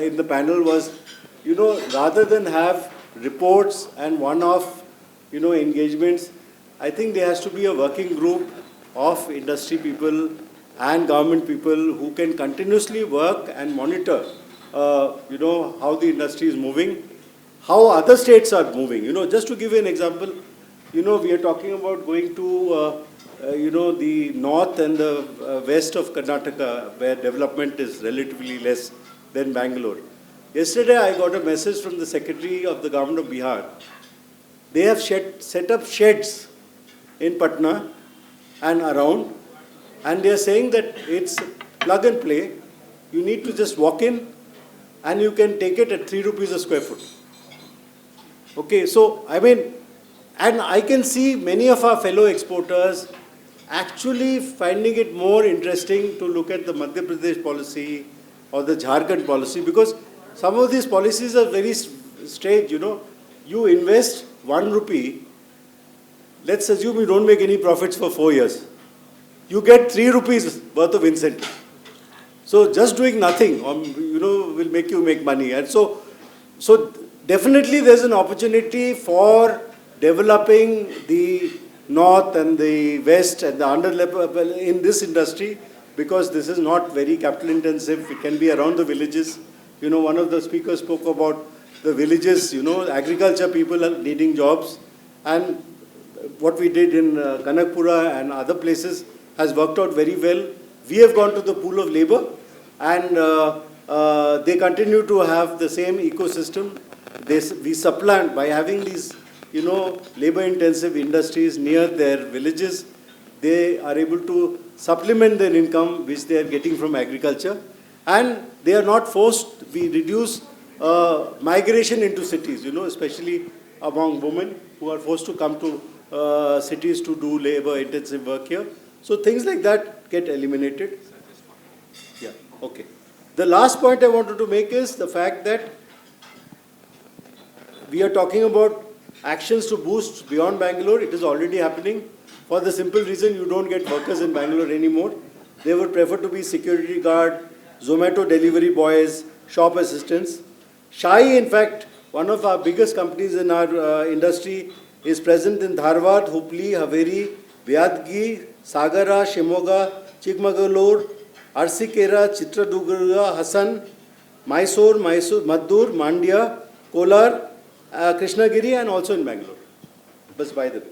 in the panel was, rather than have reports and one-off, engagements, I think there has to be a working group of industry people and government people who can continuously work and monitor, how the industry is moving, how other states are moving. Just to give you an example, we are talking about going to, the north and the west of Karnataka, where development is relatively less than Bangalore. Yesterday, I got a message from the Secretary of the Government of Bihar. They have set up sheds in Patna and around, and they are saying that it's plug and play. You need to just walk in, and you can take it at 3 rupees a square foot. Okay, so, and I can see many of our fellow exporters actually finding it more interesting to look at the Madhya Pradesh policy or the Jharkhand policy, because some of these policies are very strange, You invest 1 rupee, let's assume you don't make any profits for 4 years. You get 3 rupees worth of incentive. So just doing nothing, will make you make money. And so definitely there's an opportunity for developing the north and the west and the under level in this industry, because this is not very capital intensive. It can be around the villages. One of the speakers spoke about the villages, agriculture people are needing jobs. And what we did in Kanakpura and other places has worked out very well. We have gone to the pool of labor, and they continue to have the same ecosystem. We supplant by having these, labor-intensive industries near their villages. They are able to supplement their income, which they are getting from agriculture, and they are not forced. We reduce migration into cities, especially among women who are forced to come to cities to do labor-intensive work here. So things like that get eliminated. Yeah, okay. The last point I wanted to make is the fact that we are talking about actions to boost beyond Bangalore. It is already happening. For the simple reason you don't get workers in Bangalore anymore. They would prefer to be security guard, Zomato delivery boys, shop assistants. Shai, in fact, one of our biggest companies in our industry, is present in Dharwad, Hubli, Haveri, Vyadgi, Sagara, Shimoga, Chikmagalur, Arsikera, Chitradurga, Hassan, Mysore, Maddur, Mandya, Kolar, Krishnagiri, and also in Bangalore. But by the way.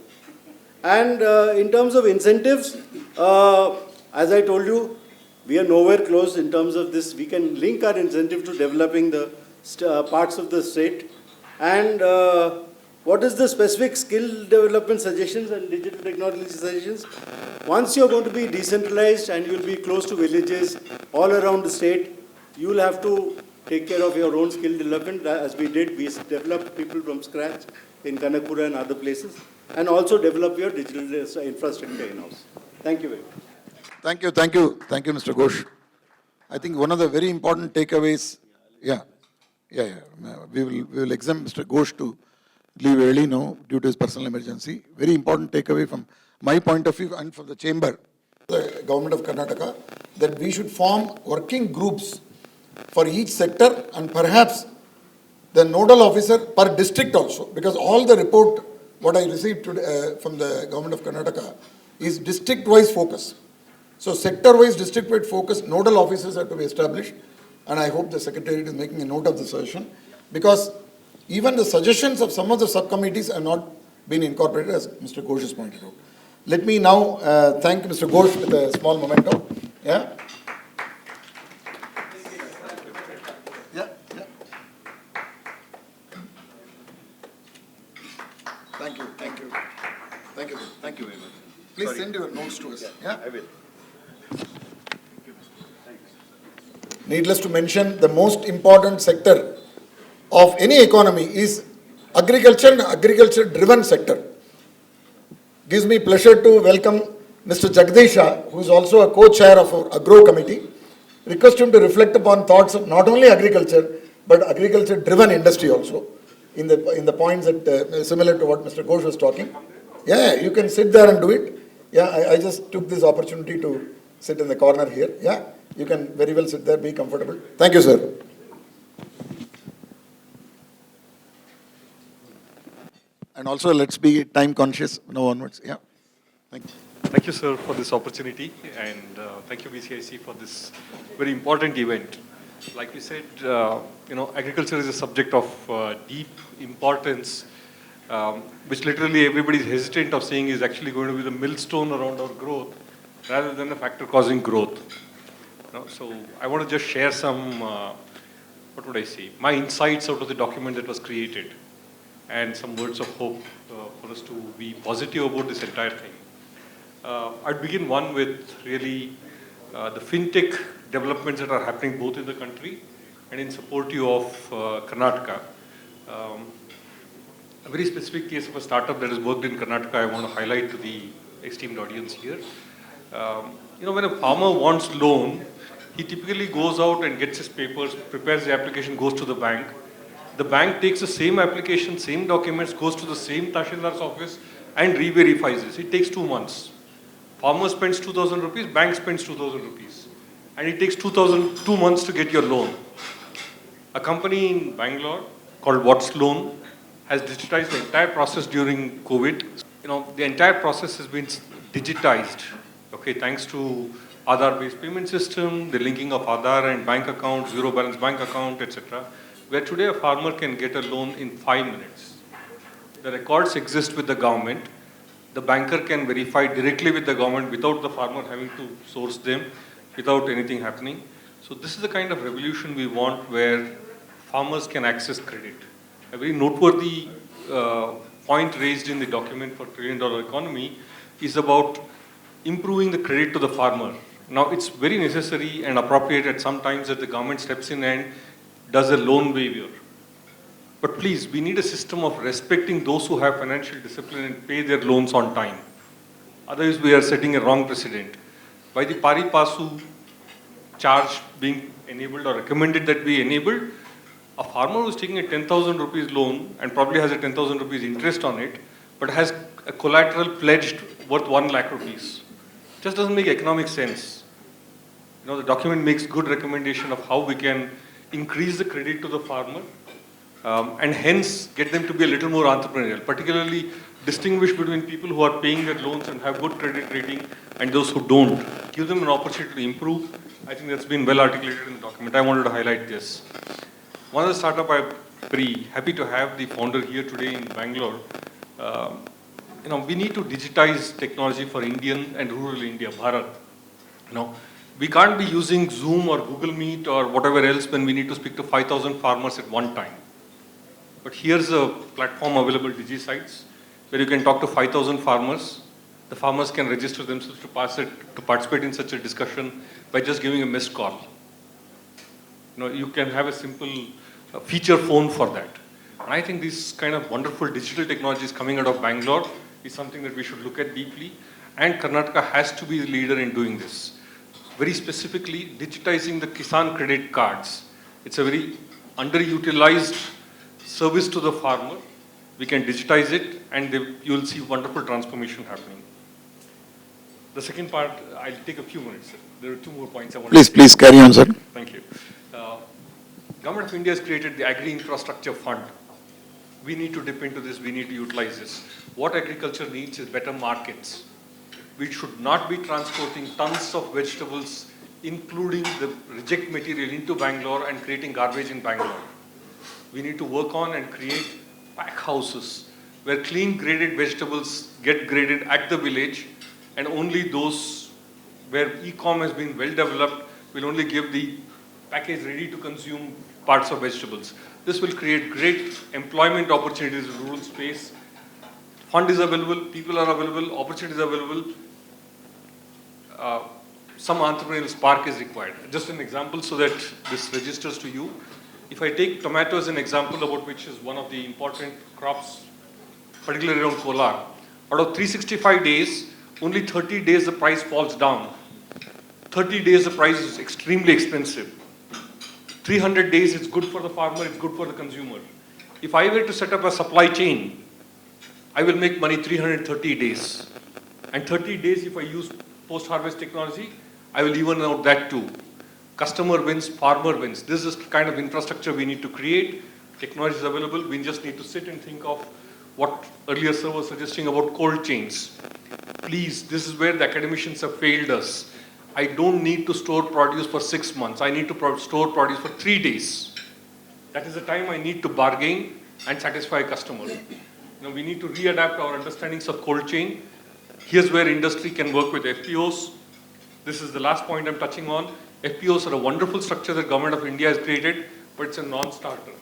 And in terms of incentives, as I told you, we are nowhere close in terms of this. We can link our incentive to developing the parts of the state. And what is the specific skill development suggestions and digital technology suggestions? Once you're going to be decentralized and you'll be close to villages all around the state, you'll have to take care of your own skill development. As we did, we developed people from scratch in Kanakpura and other places, and also develop your digital infrastructure in-house. Thank you very much. Thank you, Mr. Ghosh. I think one of the very important takeaways, we will exempt Mr. Ghosh to leave early now due to his personal emergency. Very important takeaway from my point of view and from the chamber, the government of Karnataka, that we should form working groups for each sector and perhaps the nodal officer per district also, because all the report what I received today, from the government of Karnataka is district-wise focus. So sector-wise, district-wide focus, nodal officers have to be established, and I hope the Secretariat is making a note of the suggestion, because even the suggestions of some of the subcommittees have not been incorporated, as Mr. Ghosh has pointed out. Let me now thank Mr. Ghosh with a small memento. Yeah. Thank you very much. Please send your notes to us. Yeah, I will. Needless to mention, the most important sector of any economy is agriculture and agriculture-driven sector. Gives me pleasure to welcome Mr. Jagdisha, who is also a co-chair of our Agro Committee. Request him to reflect upon thoughts of not only agriculture, but agriculture-driven industry also, in the points that similar to what Mr. Ghosh was talking. Yeah, you can sit there and do it. Yeah, I just took this opportunity to sit in the corner here. Yeah, you can very well sit there, be comfortable. Thank you, sir. And also, let's be time conscious now onwards. Yeah, thank you. Thank you, sir, for this opportunity, and thank you, BCIC, for this very important event. Like we said, agriculture is a subject of deep importance, which literally everybody is hesitant of saying is actually going to be the millstone around our growth, rather than a factor causing growth. So I want to just share some, my insights out of the document that was created, and some words of hope for us to be positive about this entire thing. I'd begin with really the fintech developments that are happening both in the country and in supportive of Karnataka. A very specific case of a startup that has worked in Karnataka I want to highlight to the esteemed audience here. When a farmer wants loan, he typically goes out and gets his papers, prepares the application, goes to the bank. The bank takes the same application, same documents, goes to the same Tahsildar's office and re-verifies this. It takes 2 months. Farmer spends 2,000 rupees, bank spends 2,000 rupees. and it takes 2 months to get your loan. A company in Bangalore called What's Loan has digitized the entire process during COVID. The entire process has been digitized, okay, thanks to Aadhaar-based payment system, the linking of Aadhaar and bank account, zero balance bank account, etc., where today a farmer can get a loan in 5 minutes. The records exist with the government. The banker can verify directly with the government without the farmer having to source them, without anything happening. So this is the kind of revolution we want, where farmers can access credit. A very noteworthy point raised in the document for $1 trillion economy is about improving the credit to the farmer. Now, it's very necessary and appropriate at some times that the government steps in and does a loan waiver. But please, we need a system of respecting those who have financial discipline and pay their loans on time. Otherwise, we are setting a wrong precedent. By the pari passu charge being enabled or recommended that be enabled, a farmer who's taking a 10,000 rupees loan and probably has a 10,000 rupees interest on it, but has a collateral pledged worth 1 lakh rupees. Just doesn't make economic sense. The document makes good recommendation of how we can increase the credit to the farmer and hence get them to be a little more entrepreneurial, particularly distinguish between people who are paying their loans and have good credit rating and those who don't. Give them an opportunity to improve. I think that's been well articulated in the document. I wanted to highlight this. One of the startup I'm very happy to have the founder here today in Bangalore. We need to digitize technology for Indian and rural India, Bharat. We can't be using Zoom or Google Meet or whatever else when we need to speak to 5,000 farmers at one time. But here's a platform available, DigiSites, where you can talk to 5,000 farmers. The farmers can register themselves to participate in such a discussion by just giving a missed call. You can have a simple feature phone for that. And I think this kind of wonderful digital technologies coming out of Bangalore is something that we should look at deeply. And Karnataka has to be the leader in doing this. Very specifically, digitizing the Kisan credit cards. It's a very underutilized service to the farmer. We can digitize it and you will see wonderful transformation happening. The second part, I'll take a few minutes. There are 2 more points I want to make. Please carry on, sir. Thank you. Government of India has created the Agri-Infrastructure Fund. We need to dip into this, we need to utilize this. What agriculture needs is better markets. We should not be transporting tons of vegetables, including the reject material, into Bangalore and creating garbage in Bangalore. We need to work on and create pack houses where clean graded vegetables get graded at the village, and only those where e-com has been well developed will only give the package ready to consume parts of vegetables. This will create great employment opportunities in rural space. Fund is available, people are available, opportunities are available. Some entrepreneurial spark is required. Just an example so that this registers to you. If I take tomato as an example, about which is one of the important crops, particularly around Kolar, out of 365 days, only 30 days the price falls down. 30 days the price is extremely expensive. 300 days it's good for the farmer, it's good for the consumer. If I were to set up a supply chain, I will make money 330 days. And 30 days if I use post-harvest technology, I will even out that too. Customer wins, farmer wins. This is the kind of infrastructure we need to create. Technology is available. We just need to sit and think of what earlier sir was suggesting about cold chains. Please, this is where the academicians have failed us. I don't need to store produce for 6 months. I need to store produce for 3 days. That is the time I need to bargain and satisfy a customer. We need to readapt our understandings of cold chain. Here's where industry can work with FPOs. This is the last point I'm touching on. FPOs are a wonderful structure that Government of India has created, but it's a non-starter.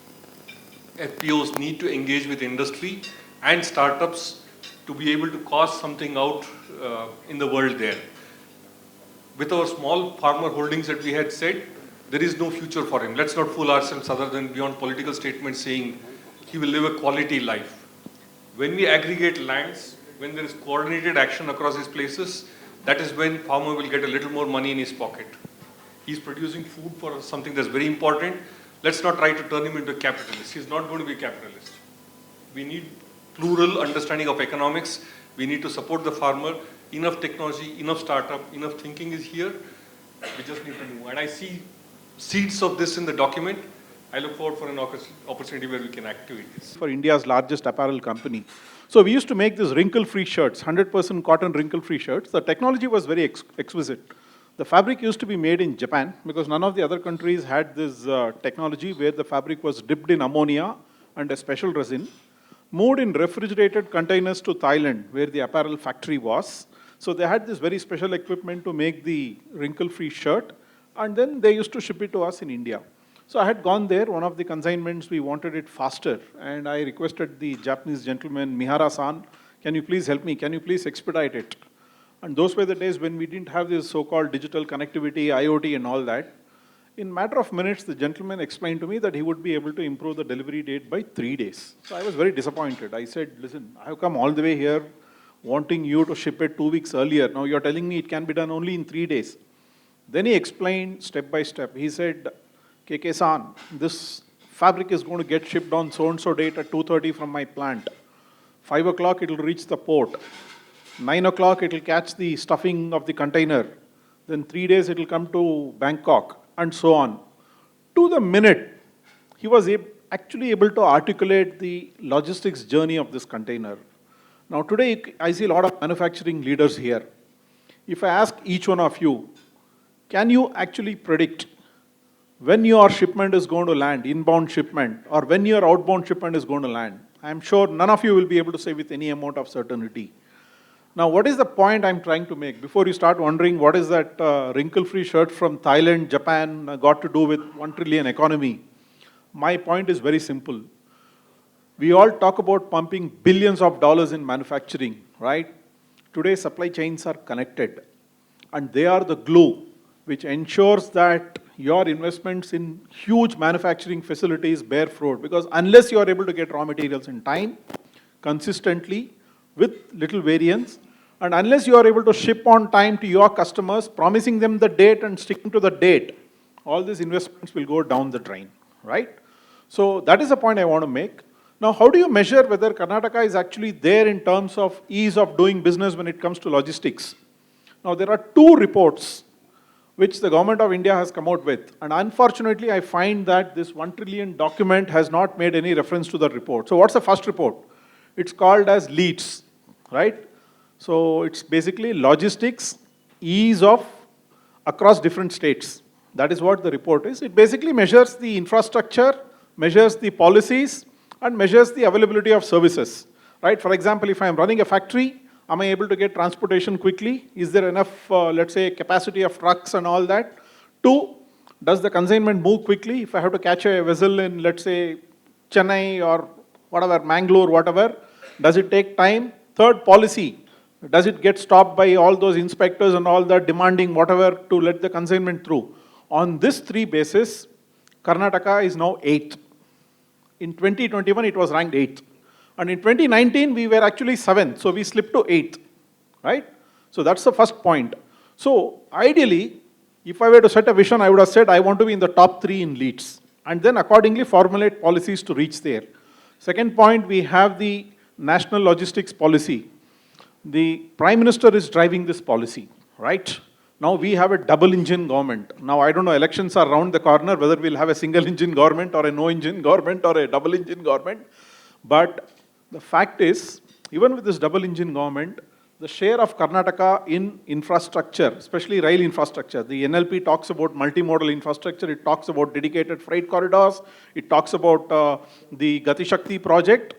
FPOs need to engage with industry and startups to be able to cause something out in the world there. With our small farmer holdings that we had said, there is no future for him. Let's not fool ourselves other than beyond political statements saying he will live a quality life. When we aggregate lands, when there is coordinated action across these places, that is when farmer will get a little more money in his pocket. He's producing food for something that's very important. Let's not try to turn him into a capitalist. He's not going to be a capitalist. We need plural understanding of economics. We need to support the farmer. Enough technology, enough startup, enough thinking is here. We just need to move. And I see seeds of this in the document. I look forward for an opportunity where we can activate this. For India's largest apparel company. So we used to make these wrinkle-free shirts, 100% cotton wrinkle-free shirts. The technology was very exquisite. The fabric used to be made in Japan because none of the other countries had this technology where the fabric was dipped in ammonia and a special resin, moved in refrigerated containers to Thailand where the apparel factory was. So they had this very special equipment to make the wrinkle-free shirt, and then they used to ship it to us in India. So I had gone there, one of the consignments, we wanted it faster, and I requested the Japanese gentleman, Mihara-san, can you please help me, can you please expedite it? And those were the days when we didn't have this so-called digital connectivity, IoT and all that. In a matter of minutes, the gentleman explained to me that he would be able to improve the delivery date by 3 days. So I was very disappointed. I said, listen, I have come all the way here wanting you to ship it 2 weeks earlier. Now you're telling me it can be done only in 3 days. Then he explained step by step. He said, KK-san, this fabric is going to get shipped on so-and-so date at 2:30 from my plant. 5 o'clock it will reach the port. 9 o'clock it will catch the stuffing of the container. Then 3 days it will come to Bangkok and so on. To the minute, he was actually able to articulate the logistics journey of this container. Now today I see a lot of manufacturing leaders here. If I ask each one of you, can you actually predict when your shipment is going to land, inbound shipment, or when your outbound shipment is going to land? I'm sure none of you will be able to say with any amount of certainty. Now, what is the point I'm trying to make? Before you start wondering what is that wrinkle-free shirt from Thailand, Japan got to do with 1 trillion economy, my point is very simple. We all talk about pumping billions of dollars in manufacturing, right? Today, supply chains are connected, and they are the glue which ensures that your investments in huge manufacturing facilities bear fruit, because unless you are able to get raw materials in time, consistently, with little variance, and unless you are able to ship on time to your customers, promising them the date and sticking to the date, all these investments will go down the drain, right? So that is the point I want to make. Now, how do you measure whether Karnataka is actually there in terms of ease of doing business when it comes to logistics? Now, there are 2 reports which the Government of India has come out with. And unfortunately, I find that this 1 trillion document has not made any reference to the report. So what's the first report? It's called as LEADS, right? So it's basically logistics, ease of across different states. That is what the report is. It basically measures the infrastructure, measures the policies, and measures the availability of services, right? For example, if I'm running a factory, am I able to get transportation quickly? Is there enough, let's say, capacity of trucks and all that? 2, does the consignment move quickly? If I have to catch a vessel in, let's say, Chennai or whatever, Bangalore, whatever, does it take time? 3rd, policy. Does it get stopped by all those inspectors and all that demanding whatever to let the consignment through? On this 3 basis, Karnataka is now 8th. In 2021, it was ranked 8th. And in 2019, we were actually 7th, so we slipped to 8th, right? So that's the first point. So ideally, if I were to set a vision, I would have said I want to be in the top 3 in leads, and then accordingly formulate policies to reach there. Second point, we have the National Logistics Policy. The Prime Minister is driving this policy, right? Now we have a double-engine government. Now I don't know, elections are around the corner, whether we'll have a single-engine government or a no-engine government or a double-engine government. But the fact is, even with this double-engine government, the share of Karnataka in infrastructure, especially rail infrastructure, the NLP talks about multimodal infrastructure, it talks about dedicated freight corridors, it talks about the Gati Shakti project.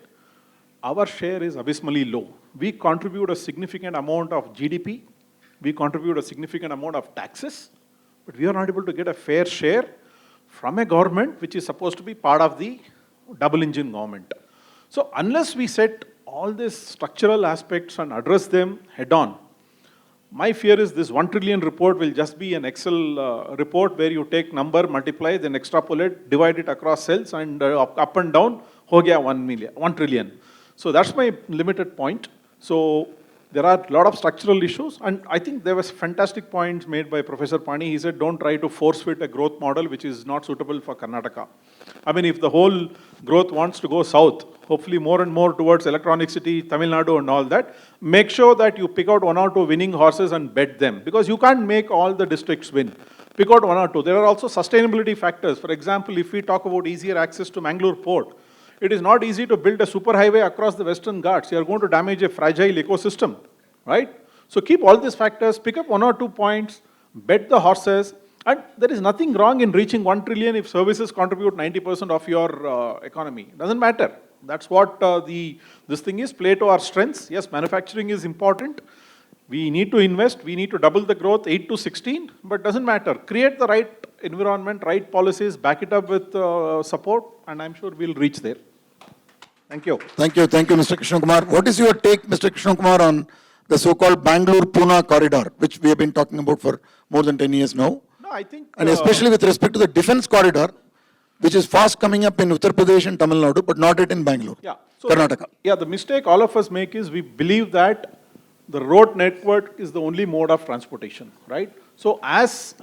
Our share is abysmally low. We contribute a significant amount of GDP, we contribute a significant amount of taxes, but we are not able to get a fair share from a government which is supposed to be part of the double-engine government. So unless we set all these structural aspects and address them head-on, my fear is this 1 trillion report will just be an Excel report where you take number, multiply, then extrapolate, divide it across cells, and up and down, ho gaya 1 trillion. So that's my limited point. So there are a lot of structural issues, and I think there was fantastic points made by Professor Pani. He said, don't try to force-fit a growth model which is not suitable for Karnataka. I mean, if the whole growth wants to go south, hopefully more and more towards Electronic City, Tamil Nadu and all that, make sure that you pick out 1 or 2 winning horses and bet them, because you can't make all the districts win. Pick out 1 or 2. There are also sustainability factors. For example, if we talk about easier access to Mangalore port, it is not easy to build a superhighway across the Western Ghats. You are going to damage a fragile ecosystem, right? So keep all these factors, pick up 1 or 2 points, bet the horses, and there is nothing wrong in reaching 1 trillion if services contribute 90% of your economy. Doesn't matter. That's what this thing is. Play to our strengths. Yes, manufacturing is important. We need to invest. We need to double the growth, 8 to 16, but doesn't matter. Create the right environment, right policies, back it up with support, and I'm sure we'll reach there. Thank you. Thank you, Mr. Krishna Kumar. What is your take, Mr. Krishna Kumar, on the so-called Bangalore-Pune corridor, which we have been talking about for more than 10 years now? No, I think... And especially with respect to the defense corridor, which is fast coming up in Uttar Pradesh and Tamil Nadu, but not yet in Bangalore, Karnataka. Yeah, the mistake all of us make is we believe that the road network is the only mode of transportation, right? So as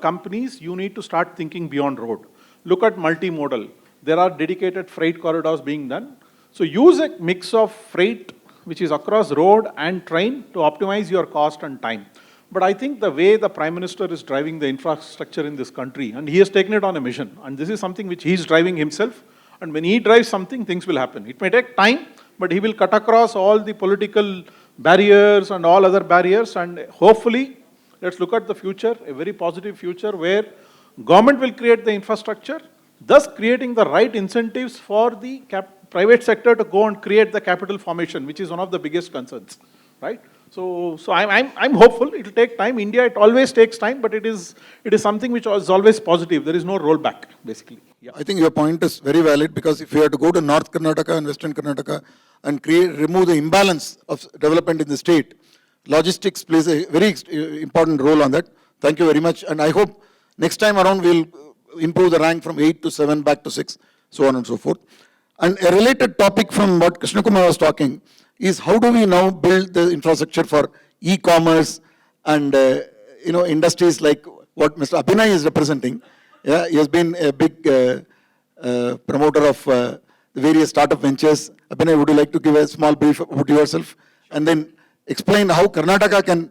companies, you need to start thinking beyond road. Look at multimodal. There are dedicated freight corridors being done. So use a mix of freight, which is across road and train, to optimize your cost and time. But I think the way the Prime Minister is driving the infrastructure in this country, and he has taken it on a mission, and this is something which he is driving himself, and when he drives something, things will happen. It may take time, but he will cut across all the political barriers and all other barriers, and hopefully, let's look at the future, a very positive future where government will create the infrastructure, thus creating the right incentives for the private sector to go and create the capital formation, which is one of the biggest concerns, right? So I'm hopeful. It will take time. India, it always takes time, but it is something which is always positive. There is no rollback, basically. Yeah. I think your point is very valid, because if you have to go to North Karnataka and Western Karnataka and remove the imbalance of development in the state, logistics plays a very important role on that. Thank you very much. And I hope next time around we'll improve the rank from 8 to 7 back to 6, so on and so forth. And a related topic from what Krishna Kumar was talking is how do we now build the infrastructure for e-commerce and industries like what Mr. Abhinay is representing. Yeah, he has been a big promoter of the various startup ventures. Abhinay, would you like to give a small brief about yourself and then explain how Karnataka can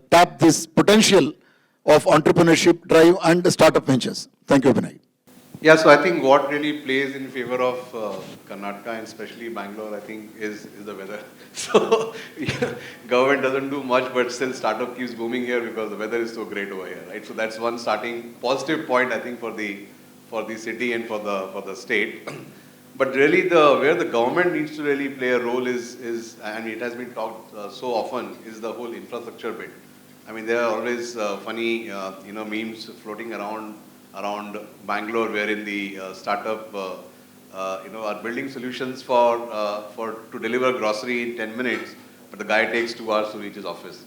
tap this potential of entrepreneurship drive and the startup ventures? Thank you, Abhinay. Yeah, so I think what really plays in favor of Karnataka and especially Bangalore, I think, is the weather. So government doesn't do much, but still startup keeps booming here because the weather is so great over here, right? So that's one starting positive point, I think, for the city and for the state. But really, where the government needs to really play a role is and it has been talked so often, is the whole infrastructure bit. I mean, there are always funny, memes floating around Bangalore, wherein the startup, are building solutions to deliver grocery in 10 minutes, but the guy takes 2 hours to reach his office.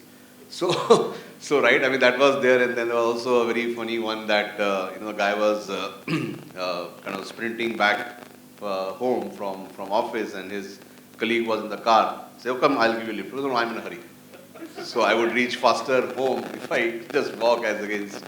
So right, I mean, that was there, and then there was also a very funny one that, the guy was kind of sprinting back home from office, and his colleague was in the car. Say, oh, come, I'll give you a lift. No, I'm in a hurry. So I would reach faster home if I just walk as against,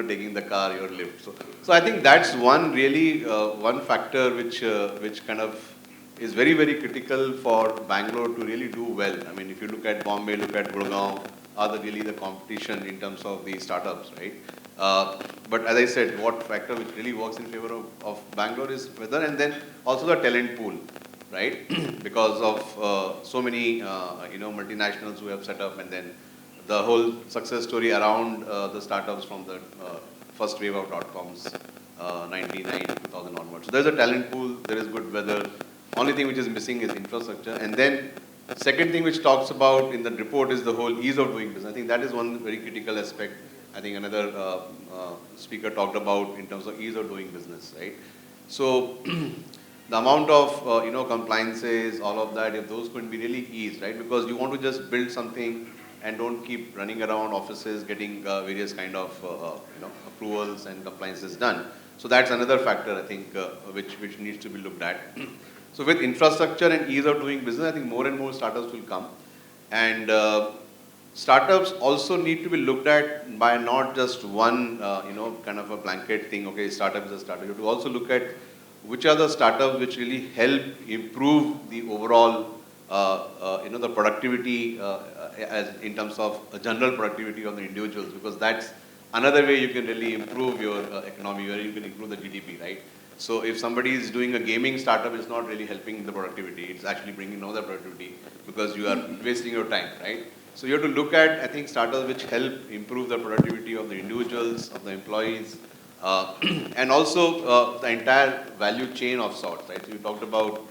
taking the car or lift. So I think that's one really, one factor which kind of is very, very critical for Bangalore to really do well. I mean, if you look at Bombay, look at Gurgaon, are really the competition in terms of the startups, right? But as I said, what factor which really works in favor of Bangalore is weather, and then also the talent pool, right? Because of so many, multinationals who have set up, and then the whole success story around the startups from the first wave of .coms, 99, 2000 onwards. So there's a talent pool, there is good weather. Only thing which is missing is infrastructure. And then second thing which talks about in the report is the whole ease of doing business. I think that is one very critical aspect. I think another speaker talked about in terms of ease of doing business, right? So the amount of, compliances, all of that, if those could be really eased, right? Because you want to just build something and don't keep running around offices getting various kind of, approvals and compliances done. So that's another factor, I think, which needs to be looked at. So with infrastructure and ease of doing business, I think more and more startups will come. And startups also need to be looked at by not just one, kind of a blanket thing, okay, startup is a startup. You have to also look at which are the startups which really help improve the overall, the productivity as in terms of general productivity of the individuals, because that's another way you can really improve your economy, where you can improve the GDP, right? So if somebody is doing a gaming startup, it's not really helping the productivity. It's actually bringing down the productivity because you are wasting your time, right? So you have to look at, I think, startups which help improve the productivity of the individuals, of the employees, and also the entire value chain of sorts, right? So you talked about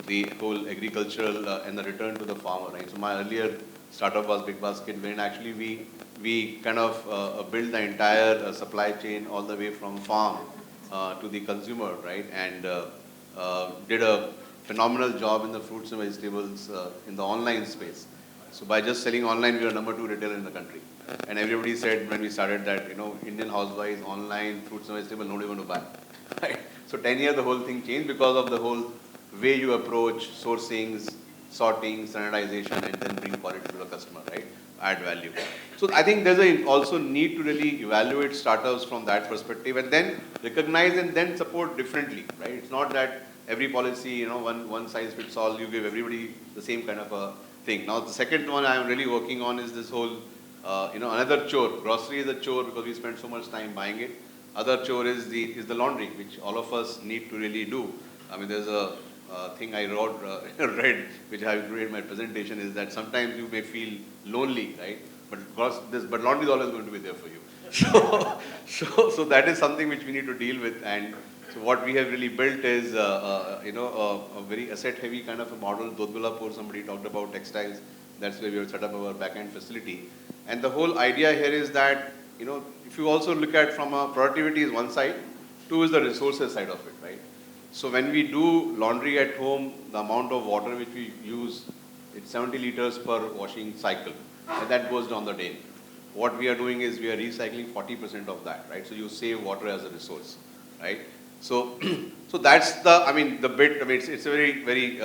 the whole agricultural and the return to the farmer, right? So my earlier startup was Big Basket, wherein actually we kind of built the entire supply chain all the way from farm to the consumer, right? And did a phenomenal job in the fruits and vegetables in the online space. So by just selling online, we are number 2 retailer in the country. And everybody said when we started that, Indian housewives, online, fruits and vegetables, nobody want to buy, right? So 10 years, the whole thing changed because of the whole way you approach sourcings, sorting, standardization, and then bring quality to the customer, right? Add value. So I think there's also need to really evaluate startups from that perspective and then recognize and then support differently, right? It's not that every policy, one size fits all, you give everybody the same kind of a thing. Now, the second one I'm really working on is this whole, another chore. Grocery is a chore because we spend so much time buying it. Other chore is the laundry, which all of us need to really do. I mean, there's a thing I read, which I have read in my presentation, is that sometimes you may feel lonely, right? But laundry is always going to be there for you. So that is something which we need to deal with. And so what we have really built is, a very asset-heavy kind of a model. Dodhulapur, somebody talked about textiles. That's where we have set up our back-end facility. And the whole idea here is that, if you also look at from a productivity is one side, 2 is the resources side of it, right? So when we do laundry at home, the amount of water which we use, it's 70 liters per washing cycle. And that goes down the drain. What we are doing is we are recycling 40% of that, right? So you save water as a resource, right? So, so that's the bit. It's a very, very,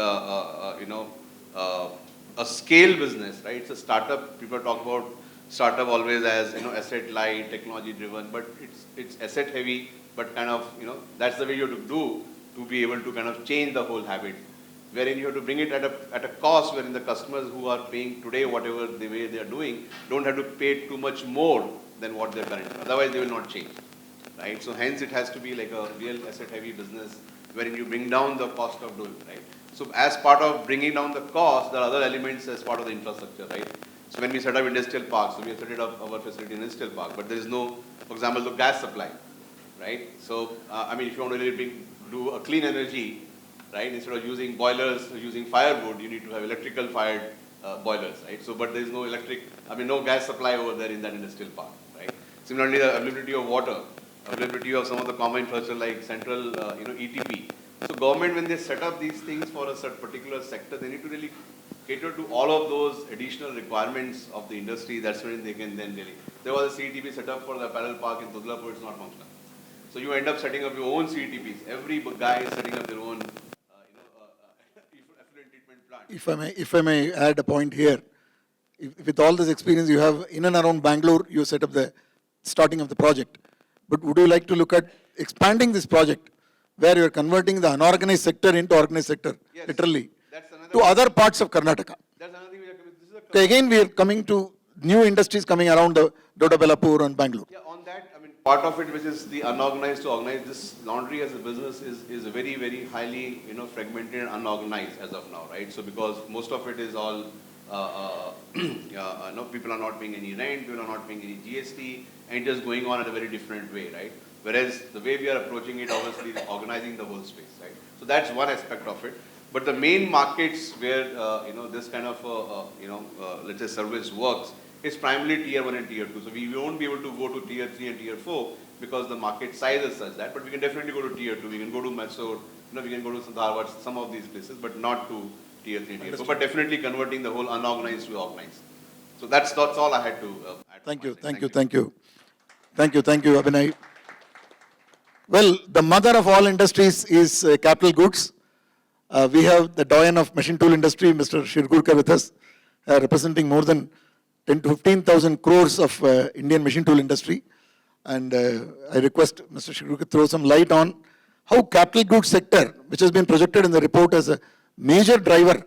a scale business, right? It's a startup. People talk about startup always as, asset light, technology driven, but it's asset heavy, but kind of, that's the way you have to do to be able to kind of change the whole habit, wherein you have to bring it at a cost wherein the customers who are paying today whatever the way they are doing don't have to pay too much more than what they're currently. Otherwise, they will not change, right? So hence, it has to be like a real asset-heavy business wherein you bring down the cost of doing, right? So as part of bringing down the cost, there are other elements as part of the infrastructure, right? So when we set up industrial parks, so we have set up our facility in industrial park, but there is no, for example, the gas supply, right? So, if you want to really do a clean energy, right? Instead of using boilers, using firewood, you need to have electrical fired boilers, right? So, but there is no no gas supply over there in that industrial park, right? Similarly, the availability of water, availability of some of the common infrastructure like central, ETP. So, government, when they set up these things for a certain particular sector, they need to really cater to all of those additional requirements of the industry. That's when they can then really. There was a CETP set up for the apparel park in Dodhulapur, it's not functional. So you end up setting up your own CETPs. Every guy is setting up their own, effluent treatment plant. If I may add a point here, with all this experience you have in and around Bangalore, you set up the starting of the project. But would you like to look at expanding this project, where you are converting the unorganized sector into organized sector, yes, literally, to other parts of Karnataka? That's another thing we are coming. Again, we are coming to new industries coming around Dodhulapur and Bangalore. Yeah, on that, part of it, which is the unorganized to organized, this laundry as a business is very, very highly, fragmented and unorganized as of now, right? So because most of it is all, people are not paying any rent, people are not paying any GST, and just going on in a very different way, right? Whereas the way we are approaching it, obviously, is organizing the whole space, right? So that's one aspect of it. But the main markets where, this kind of, let's say service works, is primarily tier 1 and tier 2. So we won't be able to go to tier 3 and tier 4 because the market size is such that, but we can definitely go to tier 2. We can go to Mysore, we can go to Dharwad, some of these places, but not to tier 3 and tier 4. But definitely converting the whole unorganized to organized. So that's all I had to add. Thank you, Abhinay. Well, the mother of all industries is capital goods. We have the doyen of machine tool industry, Mr. Shirgurkar, with us, representing more than 10 to 15,000 crores of Indian machine tool industry. And I request Mr. Shirgurkar throw some light on how capital goods sector, which has been projected in the report as a major driver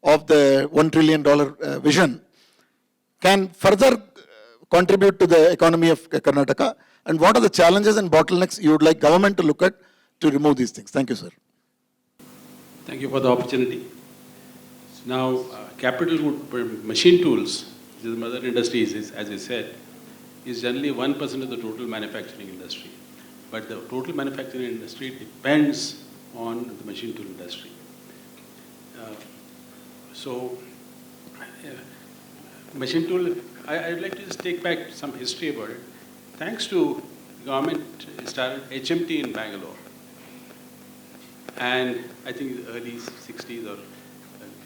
of the $1 trillion vision, can further contribute to the economy of Karnataka, and what are the challenges and bottlenecks you would like government to look at to remove these things? Thank you, sir. Thank you for the opportunity. Now, capital good machine tools, which is the mother industry, is, as I said, is generally 1% of the total manufacturing industry. But the total manufacturing industry depends on the machine tool industry. Machine tool, I'd like to just take back some history about it. Thanks to government started HMT in Bangalore. And I think the early 60s or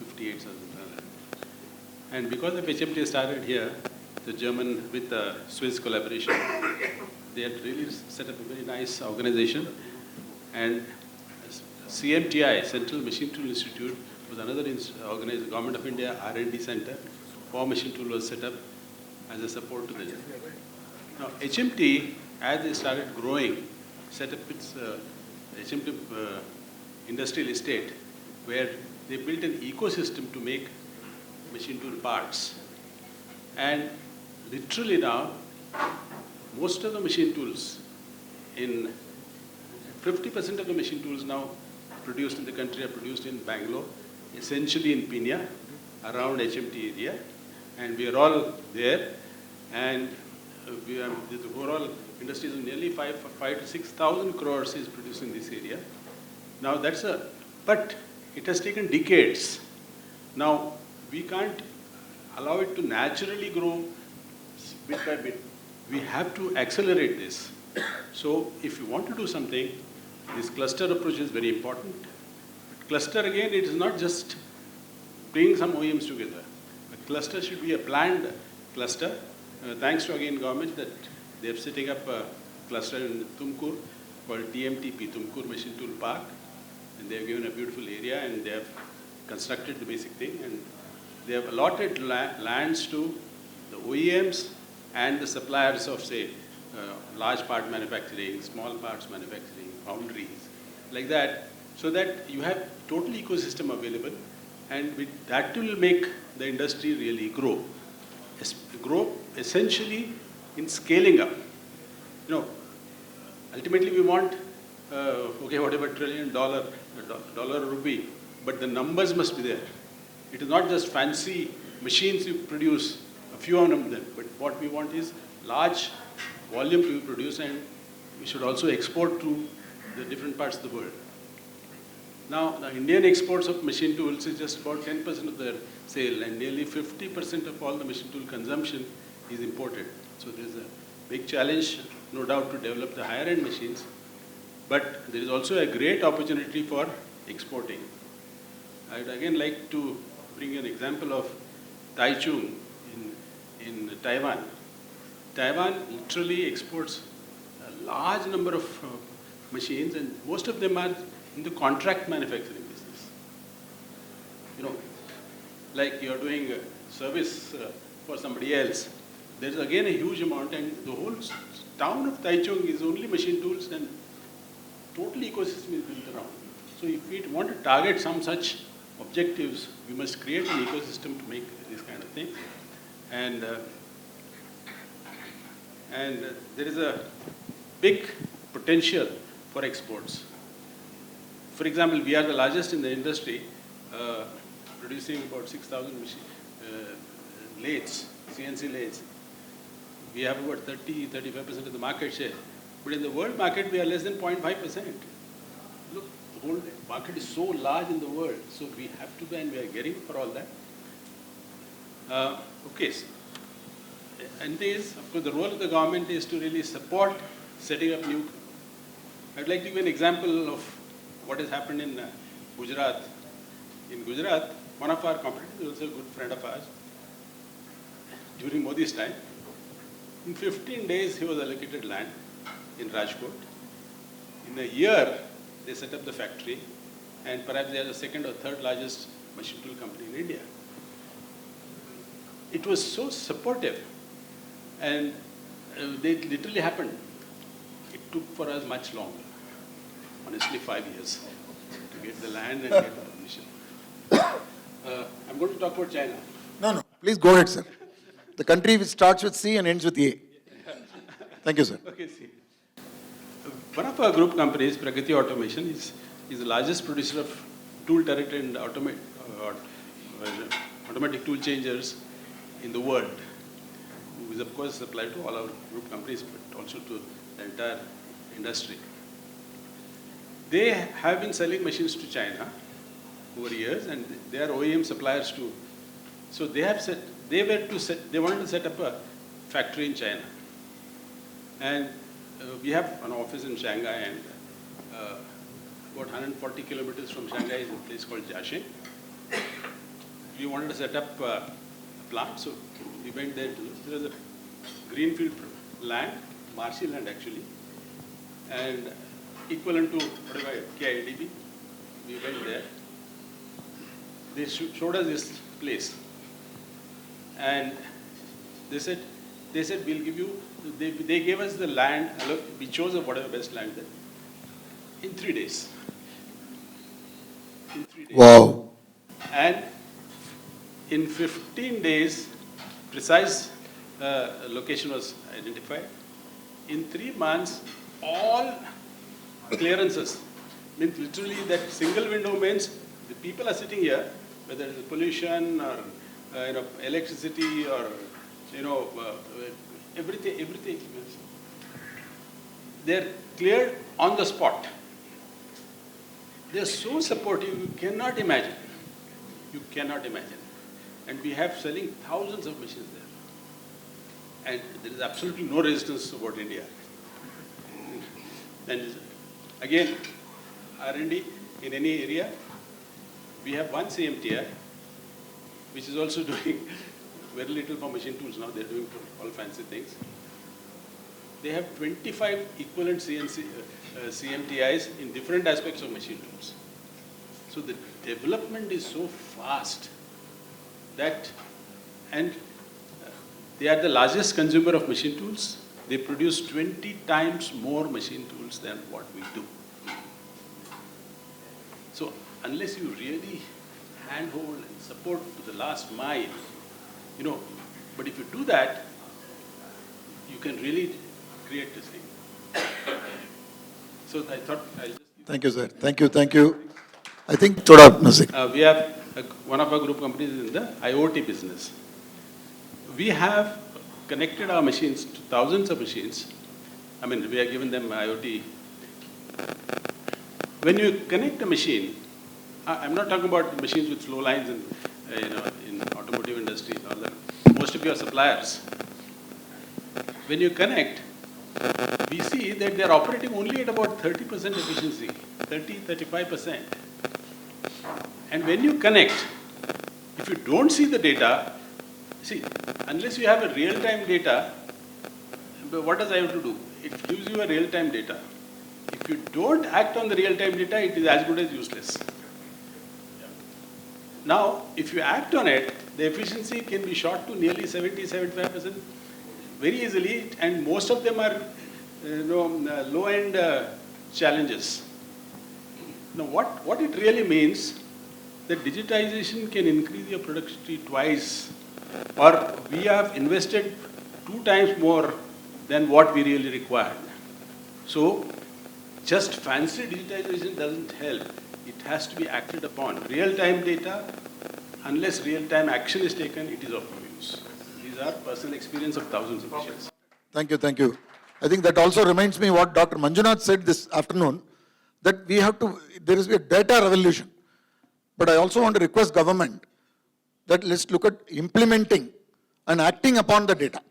58 something like that. And because of HMT started here, the German with the Swiss collaboration, they had really set up a very nice organization. And CMTI, Central Machine Tool Institute, was another organized Government of India R&D center. For machine tool was set up as a support to the. Now HMT, as they started growing, set up its HMT industrial estate, where they built an ecosystem to make machine tool parts. And literally now, most of the machine tools, in 50% of the machine tools now produced in the country are produced in Bangalore, essentially in Pina, around HMT area. And we are all there. And the overall industry is nearly 5 to 6,000 crores is produced in this area. Now but it has taken decades. Now we can't allow it to naturally grow bit by bit. We have to accelerate this. So if you want to do something, this cluster approach is very important. But cluster again, it is not just bringing some OEMs together. A cluster should be a planned cluster. Thanks to again government that they are setting up a cluster in Tumkur called TMTP, Tumkur Machine Tool Park. And they have given a beautiful area and they have constructed the basic thing. And they have allotted lands to the OEMs and the suppliers of, say, large part manufacturing, small parts manufacturing, foundries, like that, so that you have total ecosystem available, and that will make the industry really grow. Grow essentially in scaling up. You know, ultimately we want, whatever $1 trillion, dollar rupee, but the numbers must be there. It is not just fancy machines you produce, a few of them, but what we want is large volume to be produced, and we should also export to the different parts of the world. Now, the Indian exports of machine tools is just about 10% of their sale, and nearly 50% of all the machine tool consumption is imported. So there's a big challenge, no doubt, to develop the higher end machines, but there is also a great opportunity for exporting. I would again like to bring an example of Taichung in Taiwan. Taiwan literally exports a large number of machines, and most of them are in the contract manufacturing business. You know, like you're doing service for somebody else. There's again a huge amount, and the whole town of Taichung is only machine tools, and total ecosystem is built around. So if we want to target some such objectives, we must create an ecosystem to make this kind of thing. And there is a big potential for exports. For example, we are the largest in the industry, producing about 6,000 lathes, CNC lathes. We have about 35% of the market share. But in the world market, we are less than 0.5%. Look, the whole market is so large in the world, so we have to be, and we are getting for all that. Okay. And this, of course, the role of the government is to really support setting up new. I'd like to give an example of what has happened in Gujarat. In Gujarat, one of our competitors, also a good friend of ours, during Modi's time, in 15 days he was allocated land in Rajkot. In a year, they set up the factory, and perhaps they are the second or third largest machine tool company in India. It was so supportive, and they literally happened. It took for us much longer. honestly 5 years to get the land and get the permission. I'm going to talk about China. No. Please go ahead, sir. The country which starts with C and ends with A. Thank you, sir. Okay, see. One of our group companies, Pragati Automation, is the largest producer of tool turret and automatic tool changers in the world, who is of course supplied to all our group companies, but also to the entire industry. They have been selling machines to China over years, and they are OEM suppliers too. So they wanted to set up a factory in China. And we have an office in Shanghai, and about 140 kilometers from Shanghai is a place called Jiaxing. We wanted to set up a plant, so we went there. There was a greenfield land, marshy land actually, and equivalent to KIDB. We went there. They showed us this place, and they said we'll give you. They gave us the land. We chose whatever best land there. In 3 days. In 3 days. Wow. And in 15 days, precise location was identified. In 3 months, all clearances, means literally that single window means the people are sitting here, whether it's pollution or electricity or everything. They're cleared on the spot. They're so supportive, you cannot imagine. You cannot imagine. And we have selling thousands of machines there. And there is absolutely no resistance about India. And again, R&D in any area, we have one CMTI, which is also doing very little for machine tools now. They're doing all fancy things. They have 25 equivalent CMTIs in different aspects of machine tools. So the development is so fast that, and they are the largest consumer of machine tools. They produce 20 times more machine tools than what we do. So unless you really handhold and support to the last mile, but if you do that, you can really create this thing. So I thought I'll just... Thank you, sir. Thank you. I think thoda music. We have one of our group companies in the IoT business. We have connected our machines to thousands of machines. I mean, we have given them IoT. When you connect a machine, I'm not talking about machines with flow lines and in automotive industry and all that. Most of your suppliers. When you connect, we see that they're operating only at about 30% efficiency, 35%. And when you connect, if you don't see the data, unless you have a real-time data, what does I have to do? It gives you a real-time data. If you don't act on the real-time data, it is as good as useless. Now, if you act on it, the efficiency can be shot to nearly 70-75% very easily, and most of them are low-end challenges. Now, what it really means, that digitization can increase your productivity twice, or we have invested 2 times more than what we really required. So, just fancy digitization doesn't help. It has to be acted upon. Real-time data, unless real-time action is taken, it is of no use. These are personal experience of thousands of machines. Thank you. I think that also reminds me what Dr. Manjunatha said this afternoon, that there is a data revolution. But I also want to request government that let's look at implementing and acting upon the data.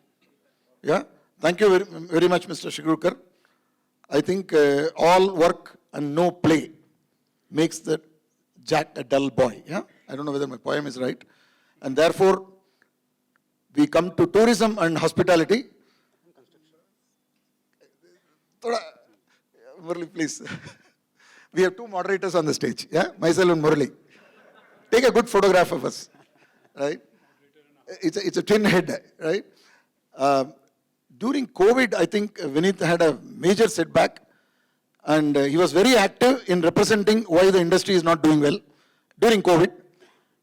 Yeah. Thank you very much, Mr. Shigurkar. I think all work and no play makes the Jack a dull boy. Yeah. I don't know whether my poem is right. And therefore, we come to tourism and hospitality. Murali, please. We have 2 moderators on the stage. Yeah, myself and Murali. Take a good photograph of us. Right? It's a twin head. Right? During COVID, I think Vinith had a major setback. and he was very active in representing why the industry is not doing well during COVID.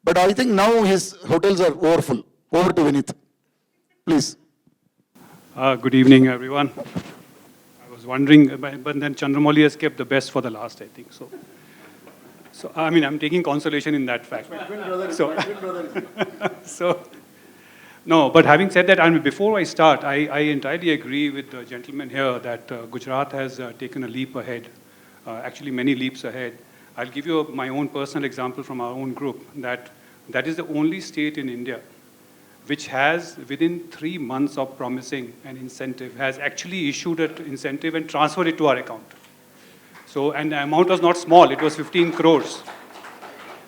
But I think now his hotels are overfull. Over to Vinith. Please. Good evening, everyone. I was wondering, but then Chandramouli has kept the best for the last, I think. So I mean, I'm taking consolation in that fact. No, but having said that, I mean, before I start, I entirely agree with the gentleman here that Gujarat has taken a leap ahead, actually many leaps ahead. I'll give you my own personal example from our own group, that is the only state in India which has, within 3 months of promising an incentive, has actually issued an incentive and transferred it to our account. So, and the amount was not small, it was 15 crores.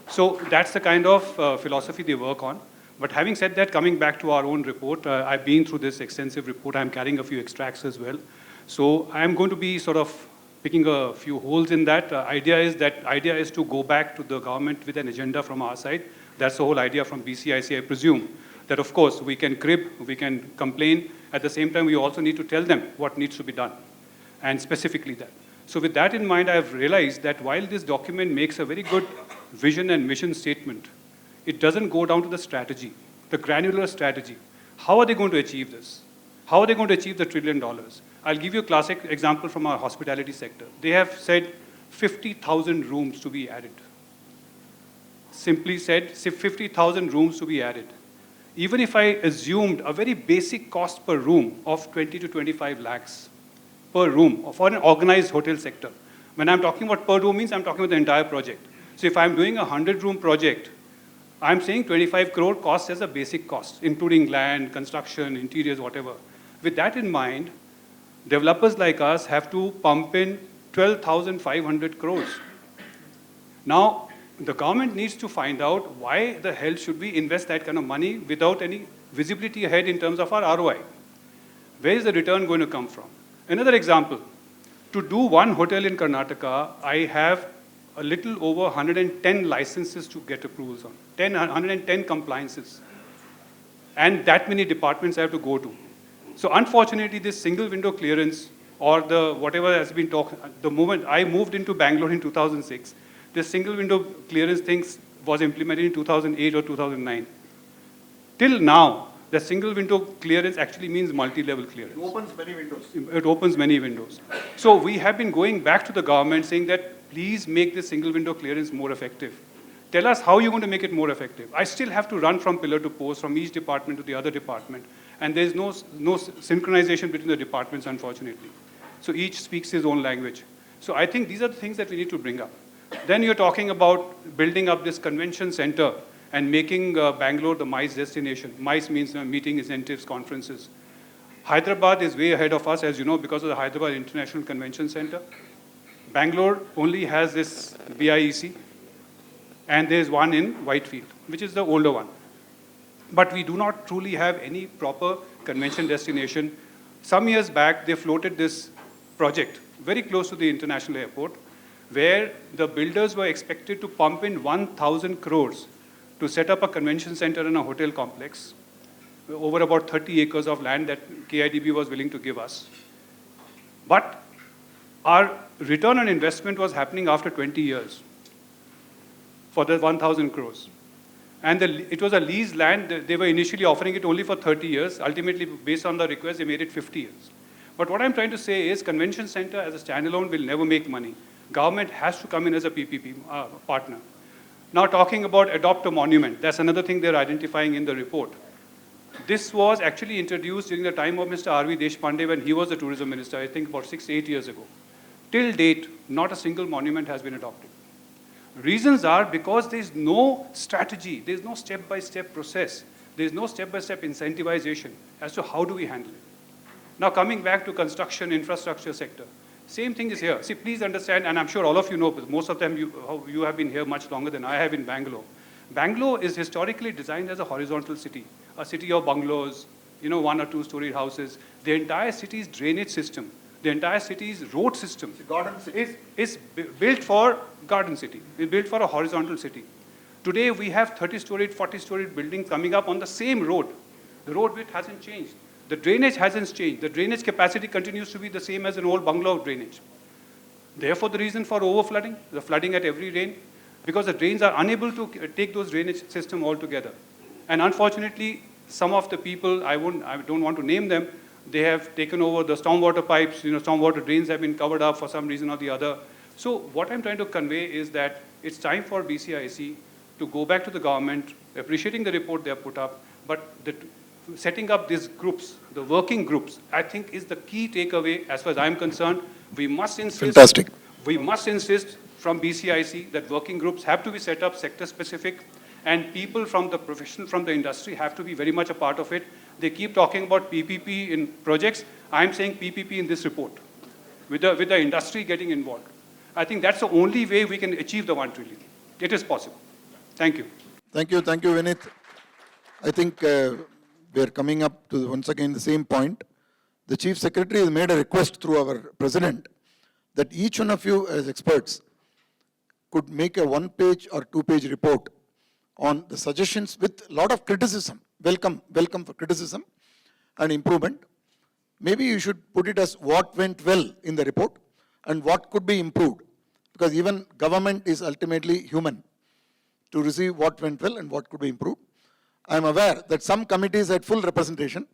So that's the kind of philosophy they work on. But having said that, coming back to our own report, I've been through this extensive report. I'm carrying a few extracts as well. So I'm going to be sort of picking a few holes in that. Idea is to go back to the government with an agenda from our side. That's the whole idea from BCIC, I presume. That of course, we can crib, we can complain. At the same time, we also need to tell them what needs to be done, and specifically that. So with that in mind, I've realized that while this document makes a very good vision and mission statement, it doesn't go down to the strategy, the granular strategy. How are they going to achieve this? How are they going to achieve the $1 trillion? I'll give you a classic example from our hospitality sector. They have said 50,000 rooms to be added. Simply said, 50,000 rooms to be added. Even if I assumed a very basic cost per room of 20 to 25 lakhs per room for an organized hotel sector. When I'm talking about per room means I'm talking about the entire project. So if I'm doing a 100-room project, I'm saying 25 crore cost as a basic cost, including land, construction, interiors, whatever. With that in mind, developers like us have to pump in 12,500 crores. Now, the government needs to find out why the hell should we invest that kind of money without any visibility ahead in terms of our ROI. Where is the return going to come from? Another example, to do one hotel in Karnataka, I have a little over 110 licenses to get approvals on, 110 compliances. And that many departments I have to go to. So unfortunately, this single window clearance or the whatever has been talked, the moment I moved into Bangalore in 2006, this single window clearance thing was implemented in 2008 or 2009. Till now, the single window clearance actually means multi-level clearance. It opens many windows. It opens many windows. So we have been going back to the government saying that please make this single window clearance more effective. Tell us how you're going to make it more effective. I still have to run from pillar to post, from each department to the other department. And there's no synchronization between the departments, unfortunately. So each speaks his own language. So I think these are the things that we need to bring up. Then you're talking about building up this convention center and making Bangalore the MICE destination. MICE means meeting, incentives, conferences. Hyderabad is way ahead of us, as you know, because of the Hyderabad International Convention Center. Bangalore only has this BIEC, and there's one in Whitefield, which is the older one. But we do not truly have any proper convention destination. Some years back, they floated this project very close to the international airport, where the builders were expected to pump in 1,000 crores to set up a convention center and a hotel complex over about 30 acres of land that KIDB was willing to give us. But our return on investment was happening after 20 years for the 1,000 crores. And it was a leased land. They were initially offering it only for 30 years. Ultimately, based on the request, they made it 50 years. But what I'm trying to say is convention center as a standalone will never make money. Government has to come in as a PPP partner. Now talking about adopt a monument, that's another thing they're identifying in the report. This was actually introduced during the time of Mr. R.V. Deshpande when he was the tourism minister, I think about 6 to 8 years ago. Till date, not a single monument has been adopted. Reasons are because there's no strategy, there's no step-by-step process, there's no step-by-step incentivization as to how do we handle it. Now coming back to construction, infrastructure sector, same thing is here. See, please understand, and I'm sure all of you know, but most of them, you have been here much longer than I have in Bangalore. Bangalore is historically designed as a horizontal city, a city of bungalows, 1 or 2 story houses. The entire city's drainage system, the entire city's road system is built for garden city. It's built for a horizontal city. Today we have 30-storied, 40-storied buildings coming up on the same road. The road width hasn't changed. The drainage hasn't changed. The drainage capacity continues to be the same as an old bungalow drainage. Therefore, the reason for overflooding, the flooding at every rain, because the drains are unable to take those drainage system altogether. And unfortunately, some of the people, I don't want to name them, they have taken over the stormwater pipes, stormwater drains have been covered up for some reason or the other. So what I'm trying to convey is that it's time for BCIC to go back to the government, appreciating the report they have put up, but setting up these groups, the working groups, I think is the key takeaway as far as I'm concerned. We must insist. Fantastic. We must insist from BCIC that working groups have to be set up sector specific, and people from the profession, from the industry have to be very much a part of it. They keep talking about PPP in projects. I'm saying PPP in this report, with the industry getting involved. I think that's the only way we can achieve the 1 trillion. It is possible. Thank you. Thank you, Vinith. I think we are coming up to once again the same point. The Chief Secretary has made a request through our President that each one of you as experts could make a 1-page or 2-page report on the suggestions with a lot of criticism. Welcome for criticism and improvement. Maybe you should put it as what went well in the report and what could be improved, because even government is ultimately human, to receive what went well and what could be improved. I am aware that some committees had full representation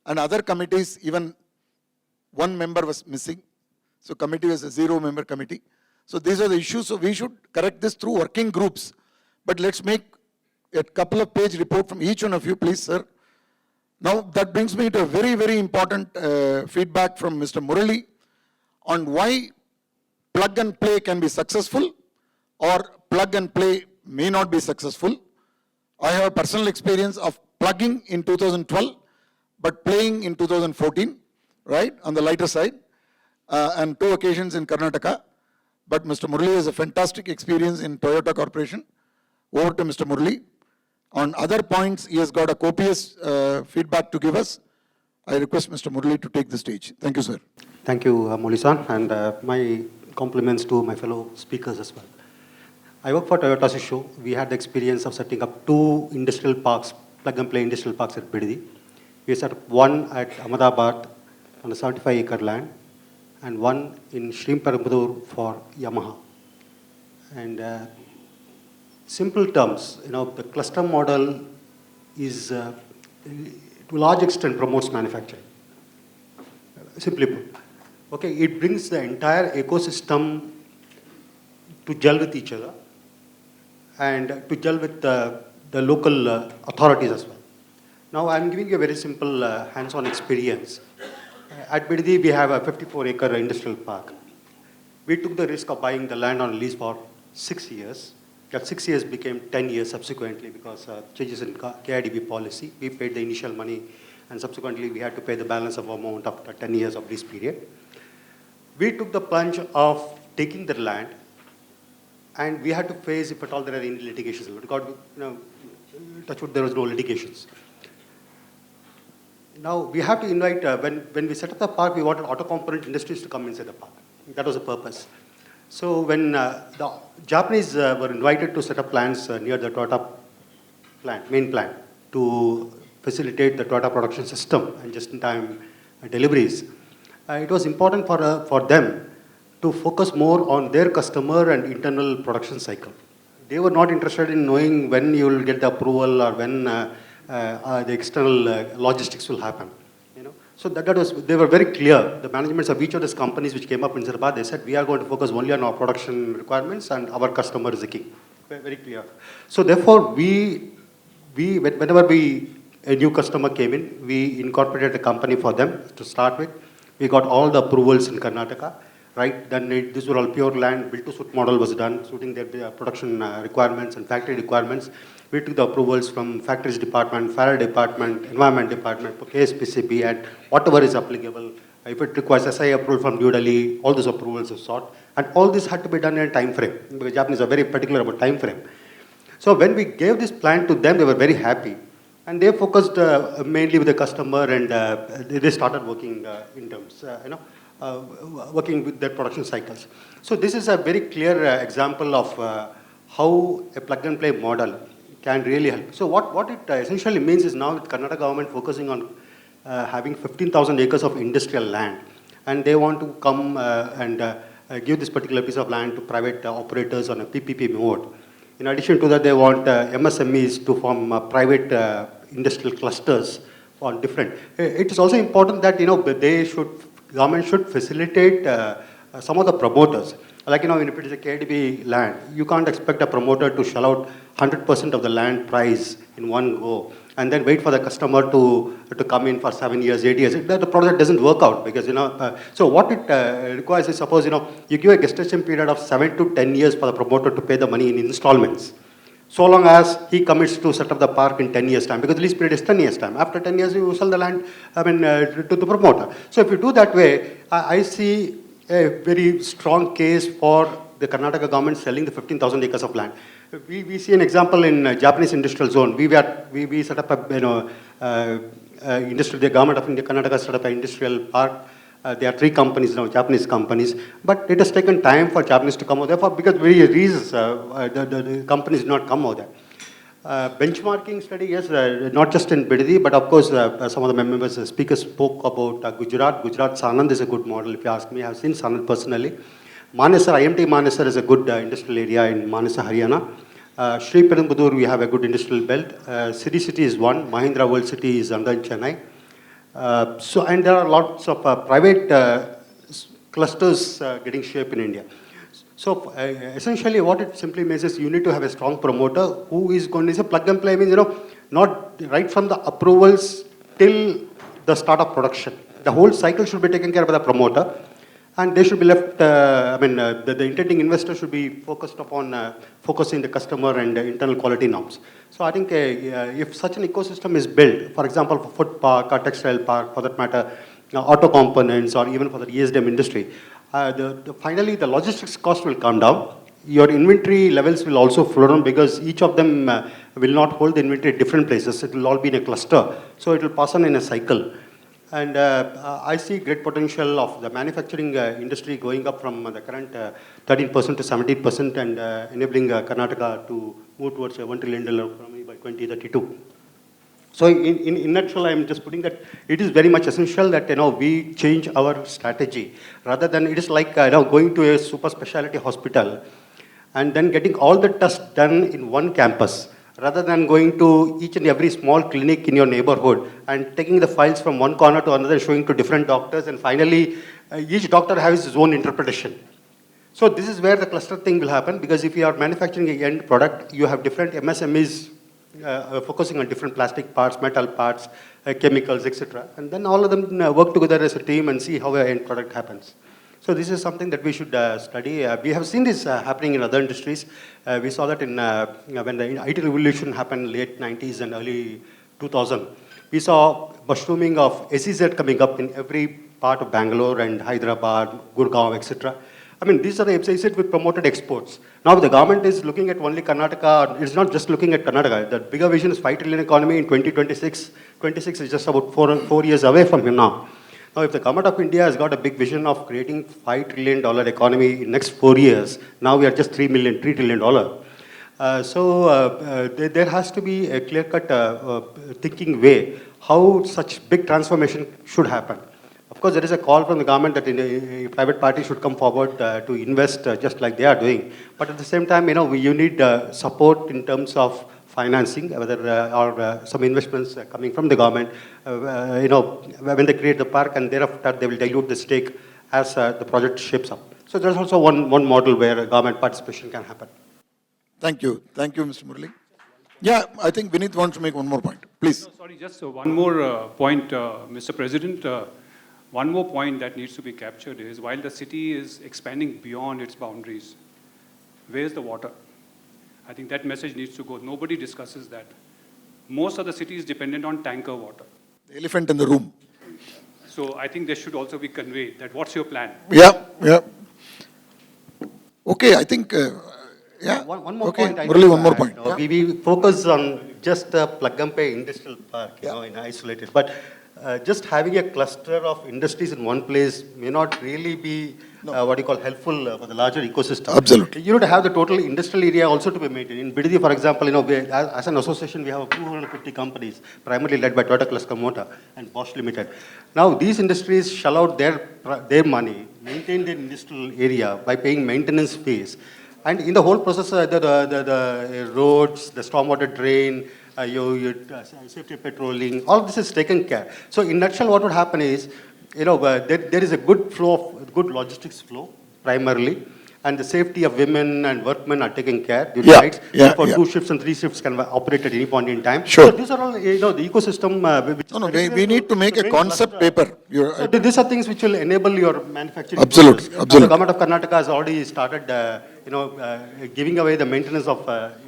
and other committees, even one member was missing. So committee was a 0-member committee. So these are the issues. So we should correct this through working groups. But let's make a couple of page report from each one of you, please, sir. Now that brings me to a very, very important feedback from Mr. Murali on why plug and play can be successful or plug and play may not be successful. I have a personal experience of plugging in 2012, but playing in 2014, right, on the lighter side, and 2 occasions in Karnataka. But Mr. Murali has a fantastic experience in Toyota Corporation. Over to Mr. Murali. On other points, he has got a copious feedback to give us. I request Mr. Murali to take the stage. Thank you, sir. Thank you, Murali-san, and my compliments to my fellow speakers as well. I work for Toyota Tsusho. We had the experience of setting up 2 industrial parks, plug-and-play industrial parks at Bidadi. We set up one at Ahmedabad on a 75-acre land, and one in Srimperumbudur for Yamaha. And simple terms, the cluster model is, to a large extent, promotes manufacturing. Simply put. Okay, it brings the entire ecosystem to gel with each other and to gel with the local authorities as well. Now, I'm giving you a very simple hands-on experience. At Bidadi, we have a 54-acre industrial park. We took the risk of buying the land on lease for 6 years. That 6 years became 10 years subsequently because changes in KIDB policy. We paid the initial money, and subsequently we had to pay the balance of amount after 10 years of lease period. We took the plunge of taking the land, and we had to face, if at all there are any litigations. Because, touch wood, there was no litigations. Now, we have to invite, when we set up the park, we wanted auto component industries to come inside the park. That was the purpose. So when the Japanese were invited to set up plants near the Toyota plant, main plant, to facilitate the Toyota production system and just-in-time deliveries, it was important for them to focus more on their customer and internal production cycle. They were not interested in knowing when you will get the approval or when the external logistics will happen. So they were very clear. The managements of each of these companies which came up in Hyderabad, they said, we are going to focus only on our production requirements and our customer is the king. Very clear. So therefore, whenever a new customer came in, we incorporated a company for them to start with. We got all the approvals in Karnataka, right? Then this was all pure land, build-to-suit model was done, suiting their production requirements and factory requirements. We took the approvals from factories department, fire department, environment department, KSPCB, and whatever is applicable. If it requires SI approval from New Delhi, all those approvals are sought. And all this had to be done in a time frame, because Japanese are very particular about time frame. So when we gave this plan to them, they were very happy. And they focused mainly with the customer, and they started working in terms, working with their production cycles. So this is a very clear example of how a plug-and-play model can really help. So what it essentially means is now with Karnataka government focusing on having 15,000 acres of industrial land, and they want to come and give this particular piece of land to private operators on a PPP mode. In addition to that, they want MSMEs to form private industrial clusters on different. It is also important that, government should facilitate some of the promoters. Like, if it is a KDB land, you can't expect a promoter to shell out 100% of the land price in one go and then wait for the customer to come in for 7 years, 8 years. The project doesn't work out because, so what it requires is, suppose, you give a gestation period of 7 to 10 years for the promoter to pay the money in installments. So long as he commits to set up the park in 10 years' time, because the lease period is 10 years' time. After 10 years, you sell the land, to the promoter. So if you do that way, I see a very strong case for the Karnataka government selling the 15,000 acres of land. We see an example in Japanese industrial zone. We set up a the government of India, Karnataka set up an industrial park. There are 3 companies now, Japanese companies, but it has taken time for Japanese to come over there because various reasons the companies did not come over there. Benchmarking study, yes, not just in Bidadi, but of course some of the members, speakers spoke about Gujarat. Gujarat Sanand is a good model, if you ask me. I have seen Sanand personally. Manesar, IMT Manesar is a good industrial area in Manesar, Haryana. Sri Perumbudur, we have a good industrial belt. City is one. Mahindra World City is under in Chennai. And there are lots of private clusters getting shape in India. So essentially what it simply means is you need to have a strong promoter who is going to say plug and play, means, not right from the approvals till the start of production. The whole cycle should be taken care of by the promoter, and they should be left, the intending investor should be focused upon focusing the customer and internal quality norms. So I think if such an ecosystem is built, for example, for food park or textile park, for that matter, auto components or even for the ESDM industry, finally the logistics cost will come down. Your inventory levels will also flow down because each of them will not hold the inventory at different places. It will all be in a cluster. So it will pass on in a cycle. And I see great potential of the manufacturing industry going up from the current 13% to 17% and enabling Karnataka to move towards a $1 trillion economy by 2032. So in nutshell, I'm just putting that it is very much essential that we change our strategy rather than it is like going to a super specialty hospital and then getting all the tests done in one campus rather than going to each and every small clinic in your neighborhood and taking the files from one corner to another, showing to different doctors, and finally each doctor has his own interpretation. So this is where the cluster thing will happen, because if you are manufacturing a end product, you have different MSMEs focusing on different plastic parts, metal parts, chemicals, etc. And then all of them work together as a team and see how an end product happens. So this is something that we should study. We have seen this happening in other industries. We saw that in when the IT revolution happened late 90s and early 2000. We saw mushrooming of SEZ coming up in every part of Bangalore and Hyderabad, Gurgaon, etc. I mean, these are the SEZ which promoted exports. Now the government is looking at only Karnataka. It's not just looking at Karnataka. The bigger vision is 5 trillion economy in 2026. 26 is just about 4 years away from here now. Now, if the government of India has got a big vision of creating $5 trillion economy in next 4 years, now we are just $3 trillion. There has to be a clear-cut thinking way how such big transformation should happen. Of course, there is a call from the government that a private party should come forward to invest just like they are doing. But at the same time, you need support in terms of financing, whether or some investments coming from the government, when they create the park, and thereafter they will dilute the stake as the project shapes up. So there's also one model where government participation can happen. Thank you. Thank you, Mr. Murali. Yeah, I think Vineet wants to make one more point. Please. No, sorry, just one more point, Mr. President. One more point that needs to be captured is, while the city is expanding beyond its boundaries, where's the water? I think that message needs to go. Nobody discusses that. Most of the city is dependent on tanker water. The elephant in the room. So I think this should also be conveyed, that what's your plan? Yeah. Okay, I think, One more okay. point. Murali, one more point. We focus on just a plug-and-play industrial park, in isolated. But just having a cluster of industries in one place may not really be helpful for the larger ecosystem. Absolutely. You need to have the total industrial area also to be maintained. In Bidadi, for example, as an association, we have 250 companies, primarily led by Toyota Cluster Motor and Bosch Limited. Now, these industries shell out their money maintain the industrial area by paying maintenance fees. And in the whole process, the roads, the stormwater drain, safety patrolling, all this is taken care. So in nutshell, what would happen is, there is a good flow, good logistics flow, primarily, and the safety of women and workmen are taken care. For 2 shifts and 3 shifts can operate at any point in time. Sure. So these are all, the ecosystem. We need to make a concept paper. So these are things which will enable your manufacturing. Absolutely. The government of Karnataka has already started, giving away the maintenance of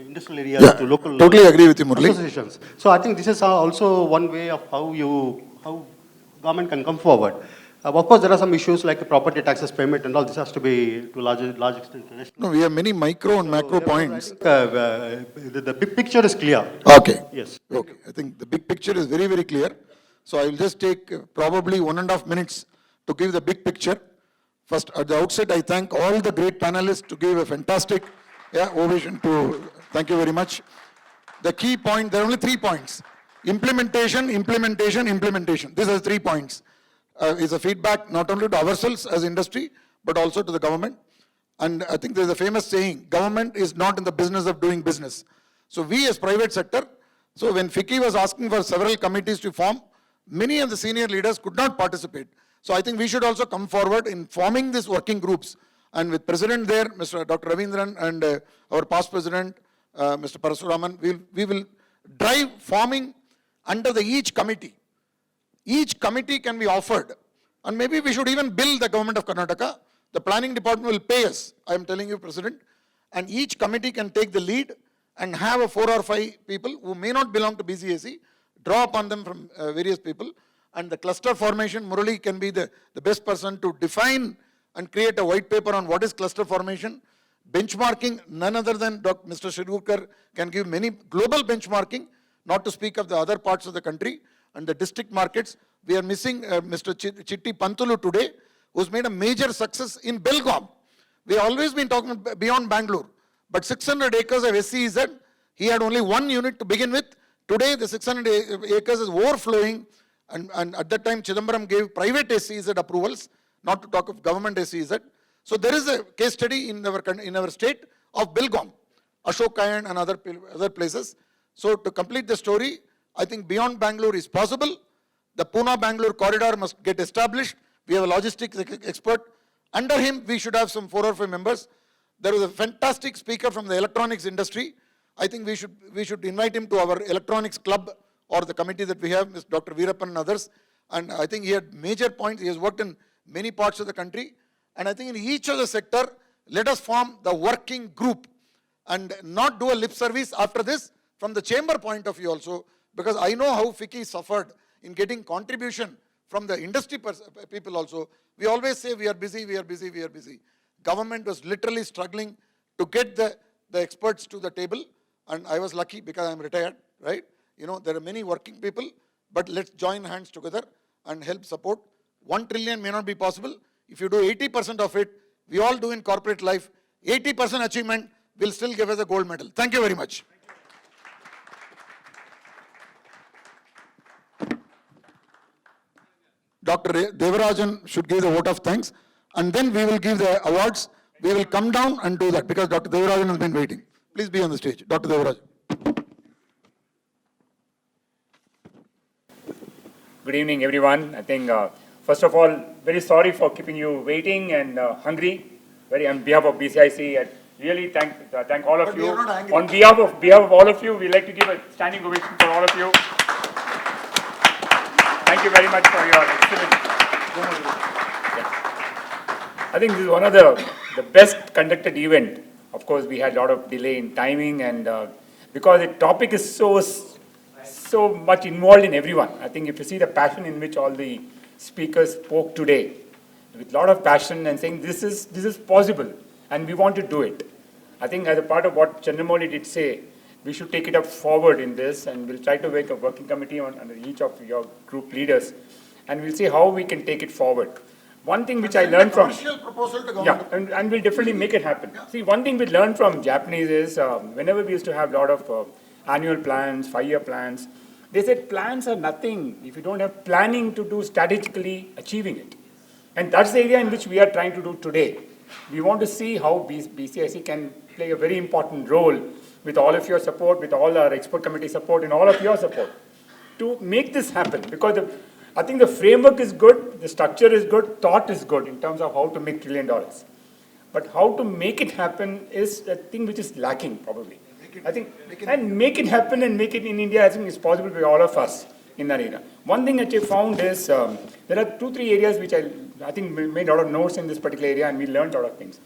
industrial areas to local. Totally agree with you, Murali. Associations. So I think this is also one way of how government can come forward. Of course, there are some issues like property taxes payment and all. This has to be to large extent. No, we have many micro and macro points. The big picture is clear. Okay. Yes. Okay. I think the big picture is very, very clear. So I will just take probably 1.5 minutes to give the big picture. First, at the outset, I thank all the great panelists to give a fantastic ovation to. Thank you very much. The key point, there are only 3 points. Implementation, implementation, implementation. These are 3 points. Is a feedback not only to ourselves as industry, but also to the government. And I think there's a famous saying, government is not in the business of doing business. So we as private sector, so when FICCI was asking for several committees to form, many of the senior leaders could not participate. So I think we should also come forward in forming these working groups. And with President there, Mr. Dr. Ravindran, and our past President, Mr. Parasuraman, we will drive forming under each committee. Each committee can be offered, and maybe we should even bill the government of Karnataka. The planning department will pay us, I am telling you, President, and each committee can take the lead and have a 4 or 5 people who may not belong to BCIC, draw upon them from various people, and the cluster formation, Murali can be the best person to define and create a white paper on what is cluster formation. Benchmarking, none other than Mr. Shirgurkar can give many global benchmarking, not to speak of the other parts of the country. And the district markets, we are missing Mr. Chitti Pantulu today, who's made a major success in Belgaum. We have always been talking beyond Bangalore, but 600 acres of SEZ, he had only 1 unit to begin with. Today, the 600 acres is overflowing, and at that time, Chidambaram gave private SEZ approvals, not to talk of government SEZ. So there is a case study in our state of Belgaum, Ashok Kayan and other places. So to complete the story, I think beyond Bangalore is possible. The Pune-Bangalore corridor must get established. We have a logistics expert. Under him, we should have some 4 or 5 members. There was a fantastic speaker from the electronics industry. I think we should invite him to our electronics club or the committee that we have, Mr. Dr. Veerappan and others. And I think he had major points. He has worked in many parts of the country. And I think in each of the sector, let us form the working group and not do a lip service after this from the chamber point of view also. Because I know how FICCI suffered in getting contribution from the industry people also. We always say we are busy, we are busy, we are busy. Government was literally struggling to get the experts to the table. And I was lucky because I'm retired, right? There are many working people, but let's join hands together and help support. 1 trillion may not be possible. If you do 80% of it, we all do in corporate life, 80% achievement will still give us a gold medal. Thank you very much. Dr. Devarajan should give the vote of thanks, and then we will give the awards. We will come down and do that because Dr. Devarajan has been waiting. Please be on the stage. Dr. Devarajan. Good evening, everyone. I think, first of all, very sorry for keeping you waiting and hungry. On behalf of BCIC, I really thank all of you. On behalf of all of you, we'd like to give a standing ovation for all of you. Thank you very much for your excellent. I think this is one of the best conducted event. Of course, we had a lot of delay in timing, and because the topic is so much involved in everyone. I think if you see the passion in which all the speakers spoke today, with a lot of passion and saying this is possible and we want to do it. I think as a part of what Chandramoli did say, we should take it up forward in this, and we'll try to make a working committee under each of your group leaders, and we'll see how we can take it forward. One thing which I learned from... proposal to government. Yeah, and we'll definitely make it happen. Yeah. See, one thing we learned from Japanese is, whenever we used to have a lot of annual plans, 5-year plans, they said plans are nothing if you don't have planning to do strategically achieving it. And that's the area in which we are trying to do today. We want to see how BCIC can play a very important role with all of your support, with all our expert committee support, and all of your support to make this happen. Because I think the framework is good, the structure is good, thought is good in terms of how to make $1 trillion. But how to make it happen is a thing which is lacking, probably. Make it happen and make it in India, I think is possible by all of us in that area. One thing that I found is there are 2-3 areas which I think we made a lot of notes in this particular area and we learned a lot of things.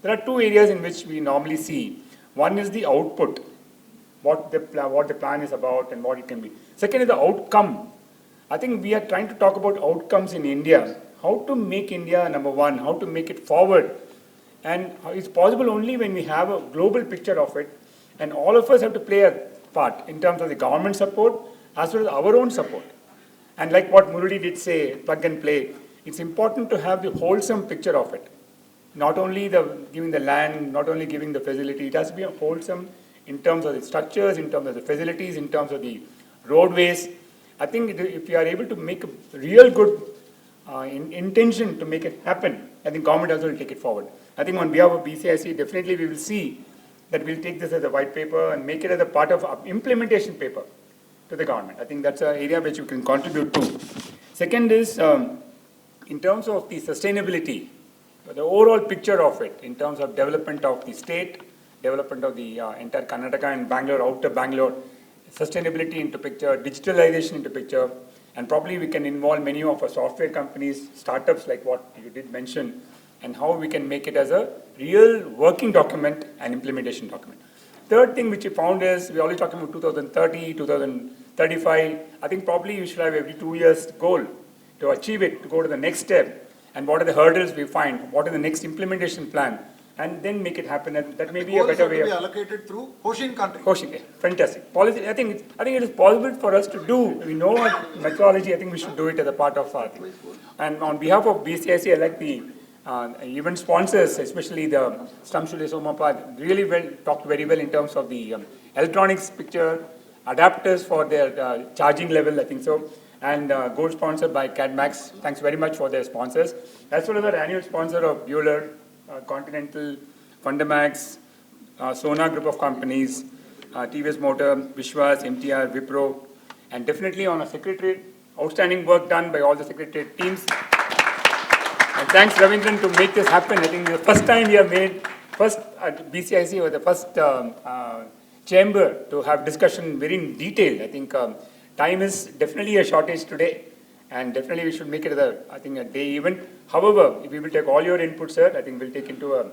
There are 2 areas in which we normally see. One is the output, what the plan is about and what it can be. Second is the outcome. I think we are trying to talk about outcomes in India, how to make India number one, how to make it forward. And it's possible only when we have a global picture of it, and all of us have to play a part in terms of the government support as well as our own support. And like what Murali did say, plug and play, it's important to have the wholesome picture of it. Not only giving the land, not only giving the facility, it has to be a wholesome in terms of the structures, in terms of the facilities, in terms of the roadways. I think if we are able to make a real good intention to make it happen, I think government also will take it forward. I think on behalf of BCIC, definitely we will see that we'll take this as a white paper and make it as a part of our implementation paper to the government. I think that's an area which you can contribute to. Second is, in terms of the sustainability, the overall picture of it, in terms of development of the state, development of the entire Karnataka and Bangalore, outer Bangalore, sustainability into picture, digitalization into picture, and probably we can involve many of our software companies, startups like what you did mention, and how we can make it as a real working document and implementation document. Third thing which we found is, we're always talking about 2030, 2035. I think probably we should have every 2 years goal to achieve it, to go to the next step, and what are the hurdles we find, what is the next implementation plan, and then make it happen. And that may be a better way to be allocated through Hoshin country. Hoshin, fantastic. Policy, I think it is possible for us to do. We know our methodology, I think we should do it as a part of our thing. And on behalf of BCIC, I like the event sponsors, especially the Stumpp, Schuele, Somappa, really talked very well in terms of the electronics picture, adapters for their charging level, I think so, and gold sponsored by CADMAX. Thanks very much for their sponsors. As well as our annual sponsor of Bueller, Continental, Fundamax, Sona group of companies, TVS Motor, Vishwas, MTR, Wipro, and definitely on a secretariat, outstanding work done by all the secretariat teams. And thanks Ravindran to make this happen. I think the first time we have made, first at BCIC or the first chamber to have discussion very in detail. I think time is definitely a shortage today, and definitely we should make it a day event. However, if we will take all your inputs, sir, I think we'll take into a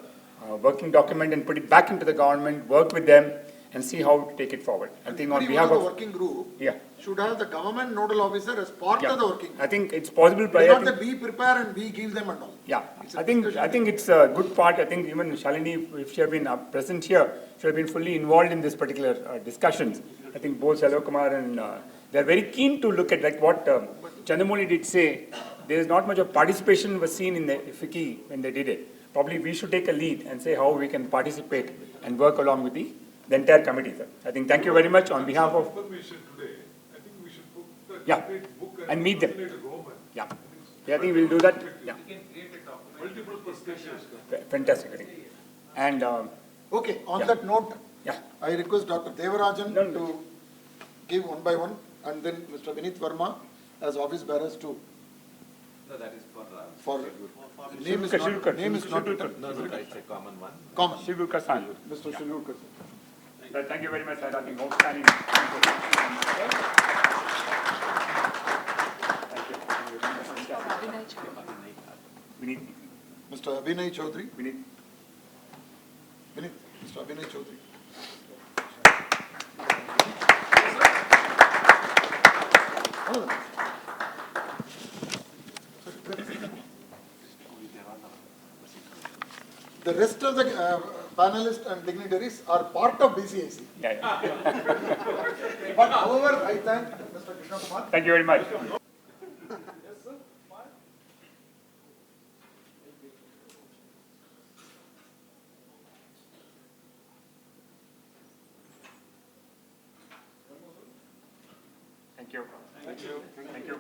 working document and put it back into the government, work with them, and see how to take it forward. I think on behalf of the working group, yeah, should have the government nodal officer as part of the working group. I think it's possible by not that we prepare and we give them and all. Yeah, I think it's a good part. I think even Shalini, if she had been present here, she had been fully involved in this particular discussions. I think both Selva Kumar and they're very keen to look at like what Chandamoli did say. There is not much of participation was seen in the FICI when they did it. Probably we should take a lead and say how we can participate and work along with the entire committee, sir. I think thank you very much on behalf of. Yeah, and meet them. Yeah, I think we'll do that. Yeah. Multiple perspectives. Fantastic. I think. And okay, on that note, yeah, I request Dr. Devarajan to give one by one, and then Mr. Vinit Verma as office bearers to. No, that is for name is not written. No, it's a common one. Common. Shivukar San. Mr. Shivukar. Thank you very much, sir. I think outstanding. Vinit. Mr. Abhinay Chaudhary. Vinit. Mr. Abhinay Chaudhary. The rest of the panelists and dignitaries are part of BCIC. Yeah. But however, I thank Mr. Krishna Kumar. Thank you very much. Thank you. Thank you. Thank you.